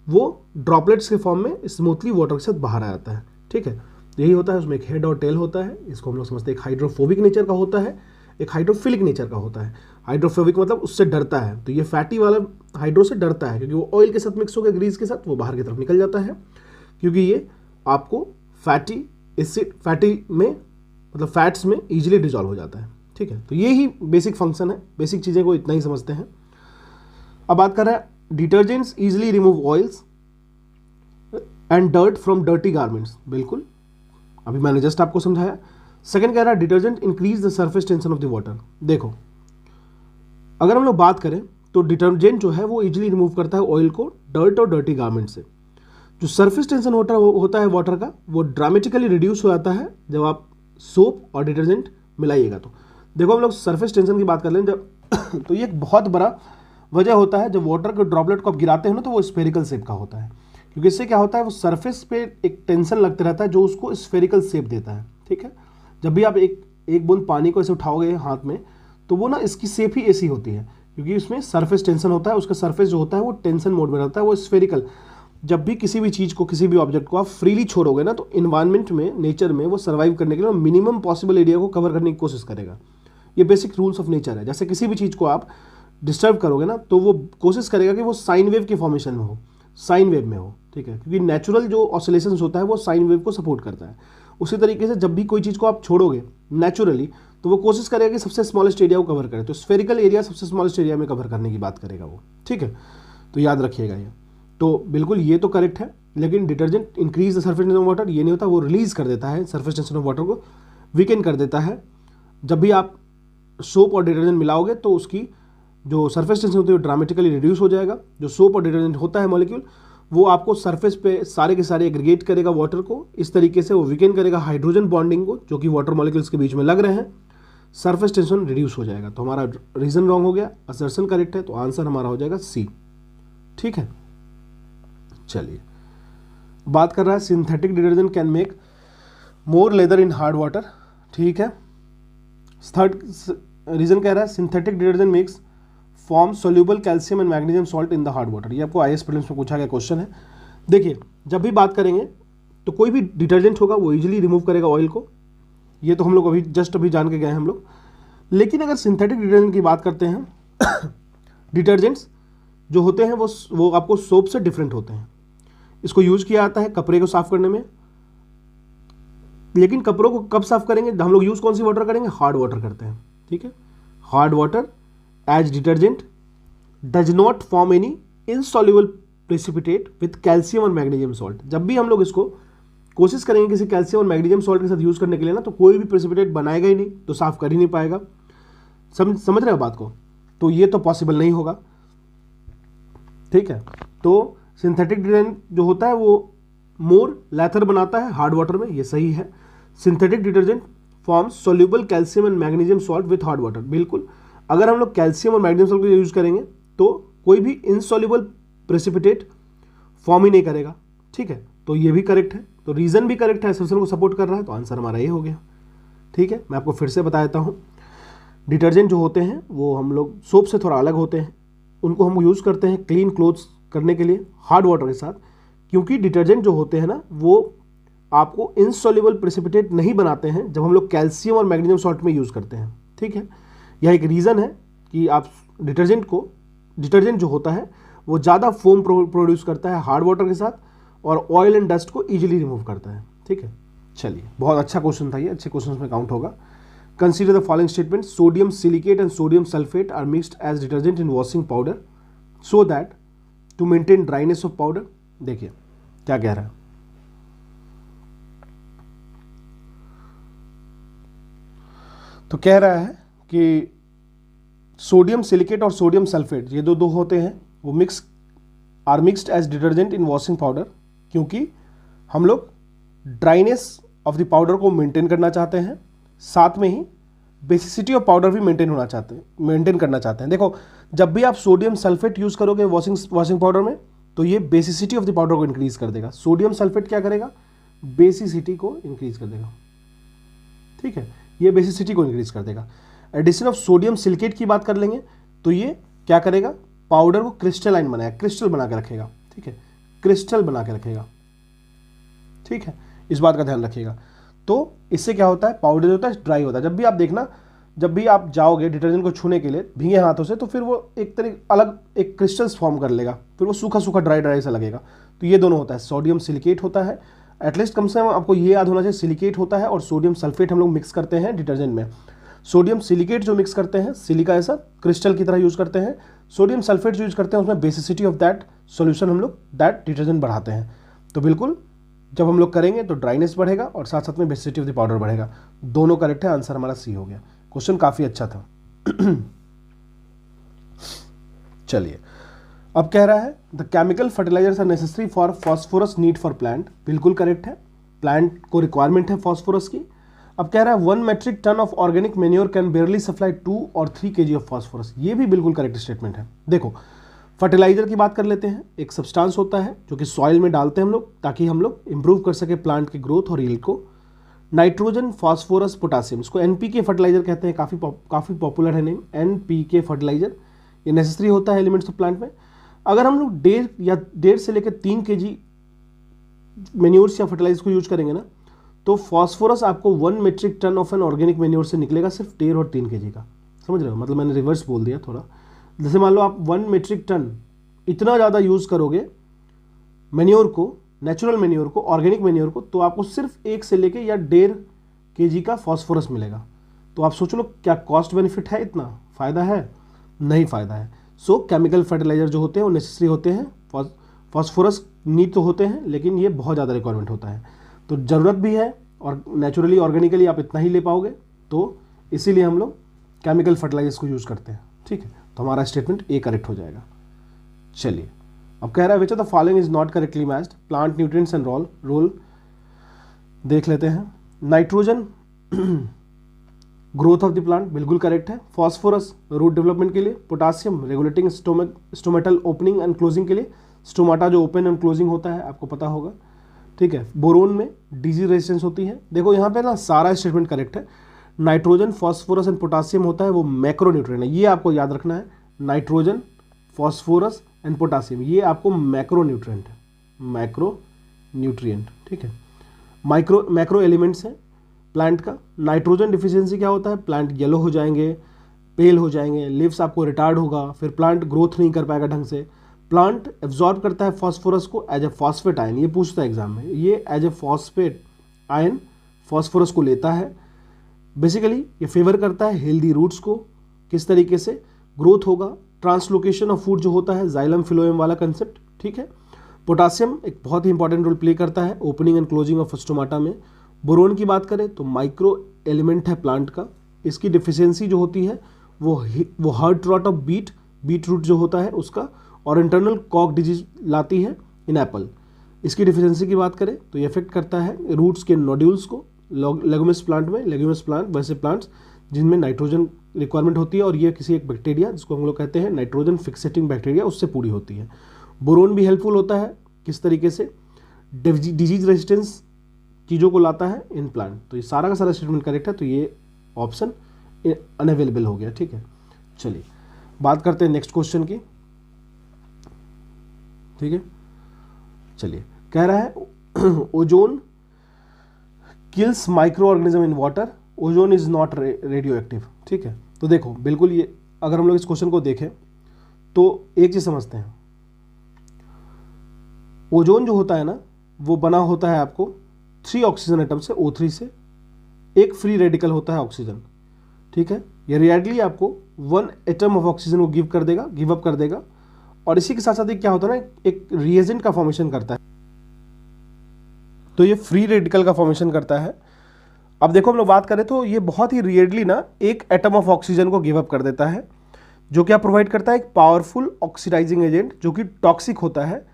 वो ड्रॉपलेट्स के फॉर्म में स्मूथली वाटर के साथ बाहर आ जाता है, ठीक है। यही होता है, उसमें एक हेड और टेल होता है, इसको हम लोग समझते हैं एक हाइड्रोफोबिक नेचर का होता है, एक हाइड्रोफिलिक नेचर का होता है। हाइड्रोफोबिक मतलब उससे डरता है, तो ये फैटी वाला हाइड्रो से डरता है क्योंकि वो ऑयल के साथ मिक्स हो गया, ग्रीस के साथ, वो बाहर की तरफ निकल जाता है, क्योंकि ये आपको फैटी एसिड, फैटी में मतलब फैट्स में ईजिली डिजॉल्व हो जाता है, ठीक है। तो ये ही बेसिक फंक्शन है, बेसिक चीज़ें को इतना ही समझते हैं। अब बात कर रहे हैं detergents easily remove oils and dirt from dirty garments, बिल्कुल अभी मैंने जस्ट आपको समझाया। सेकंड कह रहा है detergent increase the surface tension of the water. देखो अगर हम लोग बात करें तो डिटर्जेंट जो है वो इजीली रिमूव करता है ऑयल को डर्ट और डर्टी गारमेंट से। जो सरफेस टेंशन होता है वाटर का वो ड्रामेटिकली रिड्यूस हो जाता है जब आप सोप और डिटर्जेंट मिलाइएगा। तो देखो हम लोग सरफेस टेंशन की बात कर लें जब तो ये एक बहुत बड़ा वजह होता है जब वाटर के ड्रॉपलेट को आप गिराते हैं ना तो वो स्फेरिकल शेप का होता है, क्योंकि इससे क्या होता है वो सरफेस पे एक टेंशन लगता रहता है जो उसको स्फेरिकल शेप देता है। ठीक है, जब भी आप एक बूंद पानी को ऐसे उठाओगे हाथ में तो वो ना इसकी शेप ही ऐसी होती है, क्योंकि उसमें सरफेस टेंशन होता है, उसका सरफेस जो होता है वो टेंशन मोड में रहता है, वो स्फेरिकल। जब भी किसी भी चीज़ को किसी भी ऑब्जेक्ट को आप फ्रीली छोड़ोगे ना तो इन्वायरमेंट में नेचर में वो सर्वाइव करने के लिए मिनिमम पॉसिबल एरिया को कवर करने की कोशिश करेगा। ये बेसिक रूल्स ऑफ नेचर है। जैसे किसी भी चीज़ को आप डिस्टर्ब करोगे ना तो वो कोशिश करेगा कि वो साइन वेव के फॉर्मेशन में हो, साइन वेव में हो। ठीक है, क्योंकि नेचुरल जो ऑसिलेशंस होता है वो साइन वेव को सपोर्ट करता है। उसी तरीके से जब भी कोई चीज़ को आप छोड़ोगे नेचुरली तो वो कोशिश करेगा कि सबसे स्मॉलेस्ट एरिया को कवर करे, तो स्फेरिकल एरिया सबसे स्मॉलेस्ट एरिया में कवर करने की बात करेगा वो। ठीक है, तो याद रखिएगा ये। तो बिल्कुल ये तो करेक्ट है, लेकिन detergent increase the surface tension of water ये नहीं होता, वो रिलीज कर देता है सरफेस टेंशन ऑफ वाटर को, वीकेंड कर देता है। जब भी आप सोप और डिटर्जेंट मिलाओगे तो उसकी जो सरफेस टेंशन होती है वो ड्रामेटिकली रिड्यूस हो जाएगा। जो सोप और डिटर्जेंट होता है मॉलिक्यूल वो आपको सरफेस पे सारे के सारे एग्रीगेट करेगा वाटर को, इस तरीके से वो वीकेंड करेगा हाइड्रोजन बॉन्डिंग को जो कि वाटर मॉलिक्यूल्स के बीच में लग रहे हैं, सरफेस टेंशन रिड्यूस हो जाएगा। तो हमारा रीजन रॉन्ग हो गया, असर्शन करेक्ट है, तो आंसर हमारा हो जाएगा सी। ठीक है, चलिए बात कर रहा है synthetic detergent can make more leather in hard water. ठीक है, थर्ड रीजन कह रहा है synthetic detergent makes form soluble calcium and magnesium salt in the hard water. ये आपको आईएएस प्रीलिम्स में पूछा गया क्वेश्चन है। देखिए जब भी बात करेंगे तो कोई भी डिटर्जेंट होगा वो इजीली रिमूव करेगा ऑयल को, ये तो हम लोग अभी जान के गए हैं हम लोग। लेकिन अगर सिंथेटिक डिटर्जेंट की बात करते हैं डिटर्जेंट्स जो होते हैं वो आपको सोप से डिफरेंट होते हैं। इसको यूज किया जाता है कपड़े को साफ करने में, लेकिन कपड़ों को कब साफ करेंगे, हम लोग यूज कौन सी वाटर करेंगे, हार्ड वाटर करते हैं। ठीक है, hard water as detergent does not form any insoluble precipitate with calcium और मैग्नीशियम सॉल्ट। जब भी हम लोग इसको कोशिश करेंगे किसी कैल्शियम और मैग्नीशियम सॉल्ट के साथ यूज करने के लिए ना तो कोई भी प्रेसिपिटेट बनाएगा ही नहीं, तो साफ कर ही नहीं पाएगा। समझ रहे हो बात को, तो ये तो पॉसिबल नहीं होगा। ठीक है, तो सिंथेटिक डिटर्जेंट जो होता है वो मोर लैथर बनाता है हार्ड वाटर में, ये सही है। Synthetic detergent forms soluble calcium and magnesium salt with hard water, बिल्कुल। अगर हम लोग कैल्शियम और मैग्नीशियम सॉल्ट को यूज करेंगे तो कोई भी इनसॉल्युबल प्रेसिपिटेट फॉर्म ही नहीं करेगा। ठीक है, तो ये भी करेक्ट है, तो रीजन भी करेक्ट है, असर्शन को सपोर्ट कर रहा है, तो आंसर हमारा ये हो गया। ठीक है, मैं आपको फिर से बता देता हूँ, डिटर्जेंट जो होते हैं वो हम लोग सोप से थोड़ा अलग होते हैं, उनको हम यूज़ करते हैं क्लीन क्लोथ्स करने के लिए हार्ड वाटर के साथ, क्योंकि डिटर्जेंट जो होते हैं ना वो आपको इनसॉल्युबल प्रेसिपिटेट नहीं बनाते हैं जब हम लोग कैल्शियम और मैग्नीशियम सॉल्ट में यूज़ करते हैं। ठीक है, यह एक रीज़न है कि आप डिटर्जेंट जो होता है वो ज़्यादा फोम प्रोड्यूस करता है हार्ड वाटर के साथ और ऑयल एंड डस्ट को ईजिली रिमूव करता है। ठीक है, चलिए बहुत अच्छा क्वेश्चन था ये, अच्छे क्वेश्चन में काउंट होगा। Consider the following statement, sodium silicate and sodium sulphate are mixed as detergent in washing powder so that to maintain dryness of powder. देखिए क्या कह रहा है, तो कह रहा है कि सोडियम सिलिकेट और सोडियम सल्फेट ये दो होते हैं वो mixed as detergent in washing powder, क्योंकि हम लोग ड्राइनेस ऑफ द पाउडर को मेंटेन करना चाहते हैं, साथ में ही बेसिसिटी ऑफ पाउडर भी मेंटेन करना चाहते हैं। देखो जब भी आप सोडियम सल्फेट यूज करोगे वॉशिंग पाउडर में तो ये बेसिसिटी ऑफ द पाउडर को इंक्रीज कर देगा। सोडियम सल्फेट क्या करेगा, बेसिसिटी को इंक्रीज कर देगा। ठीक है, ये बेसिसिटी को इंक्रीज कर देगा। एडिशन ऑफ सोडियम सिलिकेट की बात कर लेंगे तो ये क्या करेगा, पाउडर को क्रिस्टलाइन बनाएगा, क्रिस्टल बना के रखेगा। ठीक है, क्रिस्टल बना के रखेगा। ठीक है, इस बात का ध्यान रखिएगा। तो इससे क्या होता है, पाउडर जो होता है ड्राई होता है। जब भी आप देखना, जब भी आप जाओगे डिटर्जेंट को छूने के लिए भीगे हाथों से तो फिर वो एक अलग एक क्रिस्टल्स फॉर्म कर लेगा, फिर वो सूखा सूखा ड्राई सा लगेगा। तो ये दोनों होता है, सोडियम सिलिकेट होता है, एटलीस्ट कम से कम आपको ये याद होना चाहिए सिलिकेट होता है, और सोडियम सल्फेट हम लोग मिक्स करते हैं डिटर्जेंट में। सोडियम सिलिकेट जो मिक्स करते हैं सिलिका ऐसा क्रिस्टल की तरह यूज करते हैं, सोडियम सल्फेट जो यूज करते हैं उसमें बेसिसिटी ऑफ दैट सॉल्यूशन हम लोग दैट डिटर्जेंट बढ़ाते हैं। तो बिल्कुल जब हम लोग करेंगे तो ड्राइनेस बढ़ेगा और साथ साथ में विस्कोसिटी ऑफ द पाउडर बढ़ेगा। दोनों करेक्ट है, आंसर हमारा सी हो गया। क्वेश्चन काफ़ी अच्छा था। चलिए, अब कह रहा है the chemical fertilizers are necessary for phosphorus need for plant. बिल्कुल करेक्ट है, प्लांट को रिक्वायरमेंट है फॉस्फोरस की। अब कह रहा है 1 metric ton of organic manure can barely supply 2 और 3 kg ऑफ फॉस्फोरस। ये भी बिल्कुल करेक्ट स्टेटमेंट है। देखो, फर्टिलाइजर की बात कर लेते हैं। एक सब्सटेंस होता है जो कि सॉइल में डालते हैं हम लोग ताकि हम लोग इंप्रूव कर सके प्लांट की ग्रोथ और यील्ड को। नाइट्रोजन, फॉस्फोरस, पोटासियम, इसको एनपीके फर्टिलाइजर कहते हैं। काफ़ी पॉपुलर है नेम, एनपीके फर्टिलाइजर। ये नेसेसरी होता है एलिमेंट्स ऑफ प्लांट में। अगर हम लोग 1.5 से लेकर 3 kg मैन्योर्स या फर्टिलाइजर को यूज करेंगे ना, तो फॉस्फोरस आपको 1 metric ton of an organic manure से निकलेगा सिर्फ 1.5 और 3 kg का। समझ रहे हो, मतलब मैंने रिवर्स बोल दिया थोड़ा। जैसे मान लो आप 1 मेट्रिक टन इतना ज़्यादा यूज़ करोगे मैन्योर को, नेचुरल मैन्योर को, ऑर्गेनिक मैन्योर को, तो आपको सिर्फ 1 से लेके या 1.5 kg का फॉस्फोरस मिलेगा। तो आप सोच लो क्या कॉस्ट बेनिफिट है, इतना फ़ायदा है? नहीं फ़ायदा है। सो केमिकल फर्टिलाइजर जो होते हैं वो नेसेसरी होते हैं, फॉस्फोरस नीड तो होते हैं, लेकिन ये बहुत ज़्यादा रिक्वायरमेंट होता है। तो ज़रूरत भी है और नेचुरली ऑर्गेनिकली आप इतना ही ले पाओगे, तो इसीलिए हम लोग केमिकल फर्टिलाइजर्स को यूज़ करते हैं। ठीक है, तो हमारा स्टेटमेंट ए करेक्ट हो जाएगा। चलिए, अब कह रहा है which of the following is not correctly matched, plant nutrients and role देख लेते हैं। Nitrogen growth of the plant, बिल्कुल करेक्ट है। फॉस्फोरस रूट डेवलपमेंट के लिए। Potassium regulating stomatal opening and closing के लिए, स्टोमाटा जो ओपन एंड क्लोजिंग होता है आपको पता होगा। ठीक है, बोरोन में डिजीज रेजिस्टेंस होती है। देखो यहाँ पे ना सारा स्टेटमेंट करेक्ट है। नाइट्रोजन, फॉस्फोरस एंड पोटासियम होता है वो मैक्रो न्यूट्रिएंट है, ये आपको याद रखना है। नाइट्रोजन, फॉस्फोरस एंड पोटासियम ये आपको मैक्रो न्यूट्रिएंट है, मैक्रो न्यूट्रिएंट। ठीक है, मैक्रो एलिमेंट्स हैं प्लांट का। नाइट्रोजन डिफिशियंसी क्या होता है, प्लांट येलो हो जाएंगे, पेल हो जाएंगे, लीव्स आपको रिटार्ड होगा, फिर प्लांट ग्रोथ नहीं कर पाएगा ढंग से। प्लांट एब्जॉर्ब करता है फॉस्फोरस को एज ए फॉस्फेट आयन, ये पूछता है एग्जाम में, ये as a phosphate ion phosphorus को लेता है। बेसिकली ये फेवर करता है हेल्दी रूट्स को, किस तरीके से ग्रोथ होगा। ट्रांसलोकेशन ऑफ फूड जो होता है, जाइलम फिलोएम वाला कंसेप्ट। ठीक है, पोटासियम एक बहुत ही इंपॉर्टेंट रोल प्ले करता है opening and closing of stomata में। बोरोन की बात करें तो माइक्रो एलिमेंट है प्लांट का, इसकी डिफिशियंसी जो होती है वो heart rot of beetroot जो होता है उसका, और इंटरनल कॉक डिजीज लाती है इन एप्पल। इसकी डिफिशियंसी की बात करें तो ये इफेक्ट करता है रूट्स के नोड्यूल्स को। लेगुमिनस प्लांट में, लेगुमिनस प्लांट वैसे प्लांट्स जिनमें नाइट्रोजन रिक्वायरमेंट होती है, और ये किसी एक बैक्टीरिया जिसको हम लोग कहते हैं नाइट्रोजन फिक्सेटिंग बैक्टीरिया, उससे पूरी होती है। बोरोन भी हेल्पफुल होता है किस तरीके से, डिजीज रेजिस्टेंस चीज़ों को लाता है इन प्लांट। तो ये सारा का सारा स्टेटमेंट करेक्ट है, तो ये ऑप्शन अनअवेलेबल हो गया। ठीक है, चलिए बात करते हैं नेक्स्ट क्वेश्चन की। ठीक है, चलिए कह रहा है ozone kills micro organism in water, ozone is not radio active. ठीक है, तो देखो बिल्कुल ये अगर हम लोग इस क्वेश्चन को देखें तो एक चीज समझते हैं, ओजोन जो होता है ना वो बना होता है आपको 3 ऑक्सीजन एटम से, O3 से, एक फ्री रेडिकल होता है ऑक्सीजन। ठीक है, ये रेयरली आपको 1 एटम ऑफ ऑक्सीजन को गिव अप कर देगा, और इसी के साथ साथ क्या होता है ना, एक रिएजेंट का फॉर्मेशन करता है, तो ये फ्री रेडिकल का फॉर्मेशन करता है। अब देखो हम लोग बात करें तो ये बहुत ही रेयरली ना एक एटम ऑफ ऑक्सीजन को गिव अप कर देता है, जो क्या प्रोवाइड करता है, एक पावरफुल ऑक्सीडाइजिंग एजेंट जो कि टॉक्सिक होता है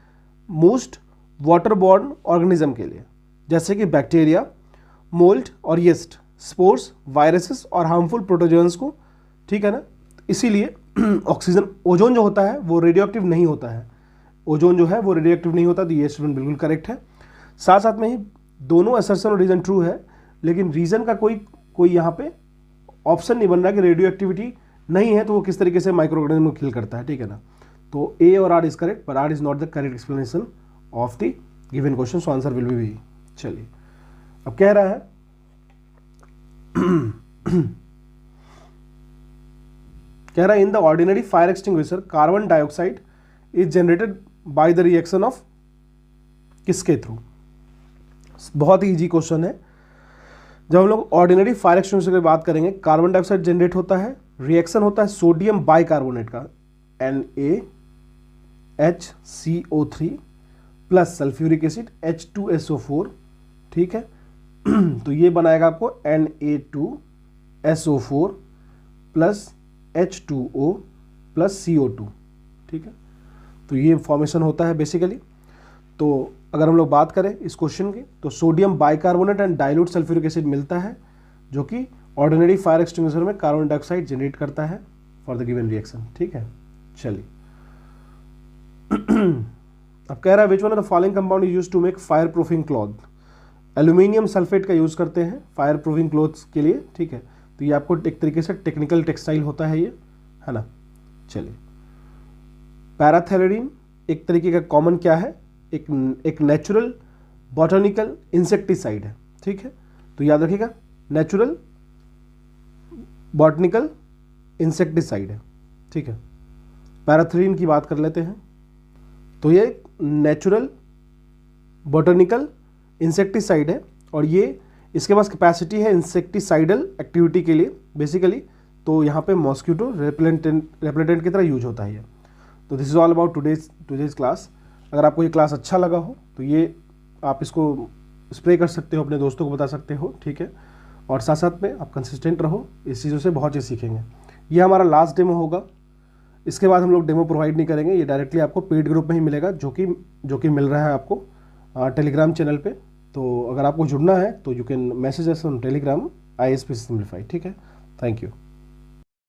मोस्ट वाटर बॉर्न ऑर्गेनिज्म के लिए, जैसे कि बैक्टीरिया, मोल्ड और यीस्ट, स्पोर्स, वायरसेस और हार्मफुल प्रोटोजोन्स को। ठीक है ना, इसीलिए ऑक्सीजन, ओजोन जो होता है वो रेडियो एक्टिव नहीं होता है, ओजोन जो है वो रेडियो एक्टिव नहीं होता। तो ये स्टेटमेंट बिल्कुल करेक्ट है। साथ साथ में ही दोनों असर्शन और रीजन ट्रू है, लेकिन रीजन का कोई यहाँ पे ऑप्शन नहीं बन रहा कि रेडियो एक्टिविटी नहीं है तो वो किस तरीके से माइक्रो ऑर्गेनिज्म को किल करता है। ठीक है ना, तो ए और आर इज करेक्ट, पर R is not the correct explanation of the given question, so answer will be B. चलिए अब कह रहा है in the ordinary fire extinguisher carbon dioxide is generated by the reaction of किसके थ्रू। बहुत ही इजी क्वेश्चन है। जब हम लोग ऑर्डिनरी फायर एक्सटिंग्विशर की बात करेंगे, कार्बन डाइऑक्साइड जनरेट होता है, रिएक्शन होता है सोडियम बाइकार्बोनेट का, NaHCO3 plus sulphuric acid H2SO4, ठीक है। तो ये बनाएगा आपको Na2SO4 plus H2O plus CO2, ठीक है। तो ये फॉर्मेशन होता है बेसिकली। तो अगर हम लोग बात करें इस क्वेश्चन की, तो sodium bicarbonate and dilute sulphuric acid मिलता है, जो कि ऑर्डिनरी फायर एक्सटिंग्विशर में कार्बन डाइऑक्साइड जनरेट करता है फॉर द गिवन रिएक्शन, ठीक है। चलिए अब कह रहा है which one of the following compound is used to make fire proofing cloth. Aluminium sulphate का यूज करते हैं फायर प्रूफिंग क्लॉथ्स के लिए, ठीक है। तो ये आपको एक तरीके से टेक्निकल टेक्सटाइल होता है ये, है ना। चलिए पैराथेलोडीन एक तरीके का कॉमन क्या है, एक नेचुरल बॉटनिकल इंसेक्टिसाइड है, ठीक है। तो याद रखिएगा नेचुरल बॉटनिकल इंसेक्टिसाइड है, ठीक है। पैराथेलोडीन की बात कर लेते हैं। तो ये नेचुरल बॉटनिकल इंसेक्टिसाइड है और ये इसके पास कैपेसिटी है इंसेक्टिसाइडल एक्टिविटी के लिए बेसिकली। तो यहाँ पे मॉस्किटो रेपेलेंट की तरह यूज होता है ये। तो this is all about today's class. अगर आपको ये क्लास अच्छा लगा हो तो ये आप इसको स्प्रे कर सकते हो, अपने दोस्तों को बता सकते हो, ठीक है। और साथ साथ में आप कंसिस्टेंट रहो, इस चीज़ों से बहुत चीज़ सीखेंगे। ये हमारा लास्ट डेमो होगा, इसके बाद हम लोग डेमो प्रोवाइड नहीं करेंगे, ये डायरेक्टली आपको पेड ग्रुप में ही मिलेगा, जो कि मिल रहा है आपको टेलीग्राम चैनल पे। तो अगर आपको जुड़ना है तो you can message us on Telegram ISP Simplified, ठीक है। Thank you.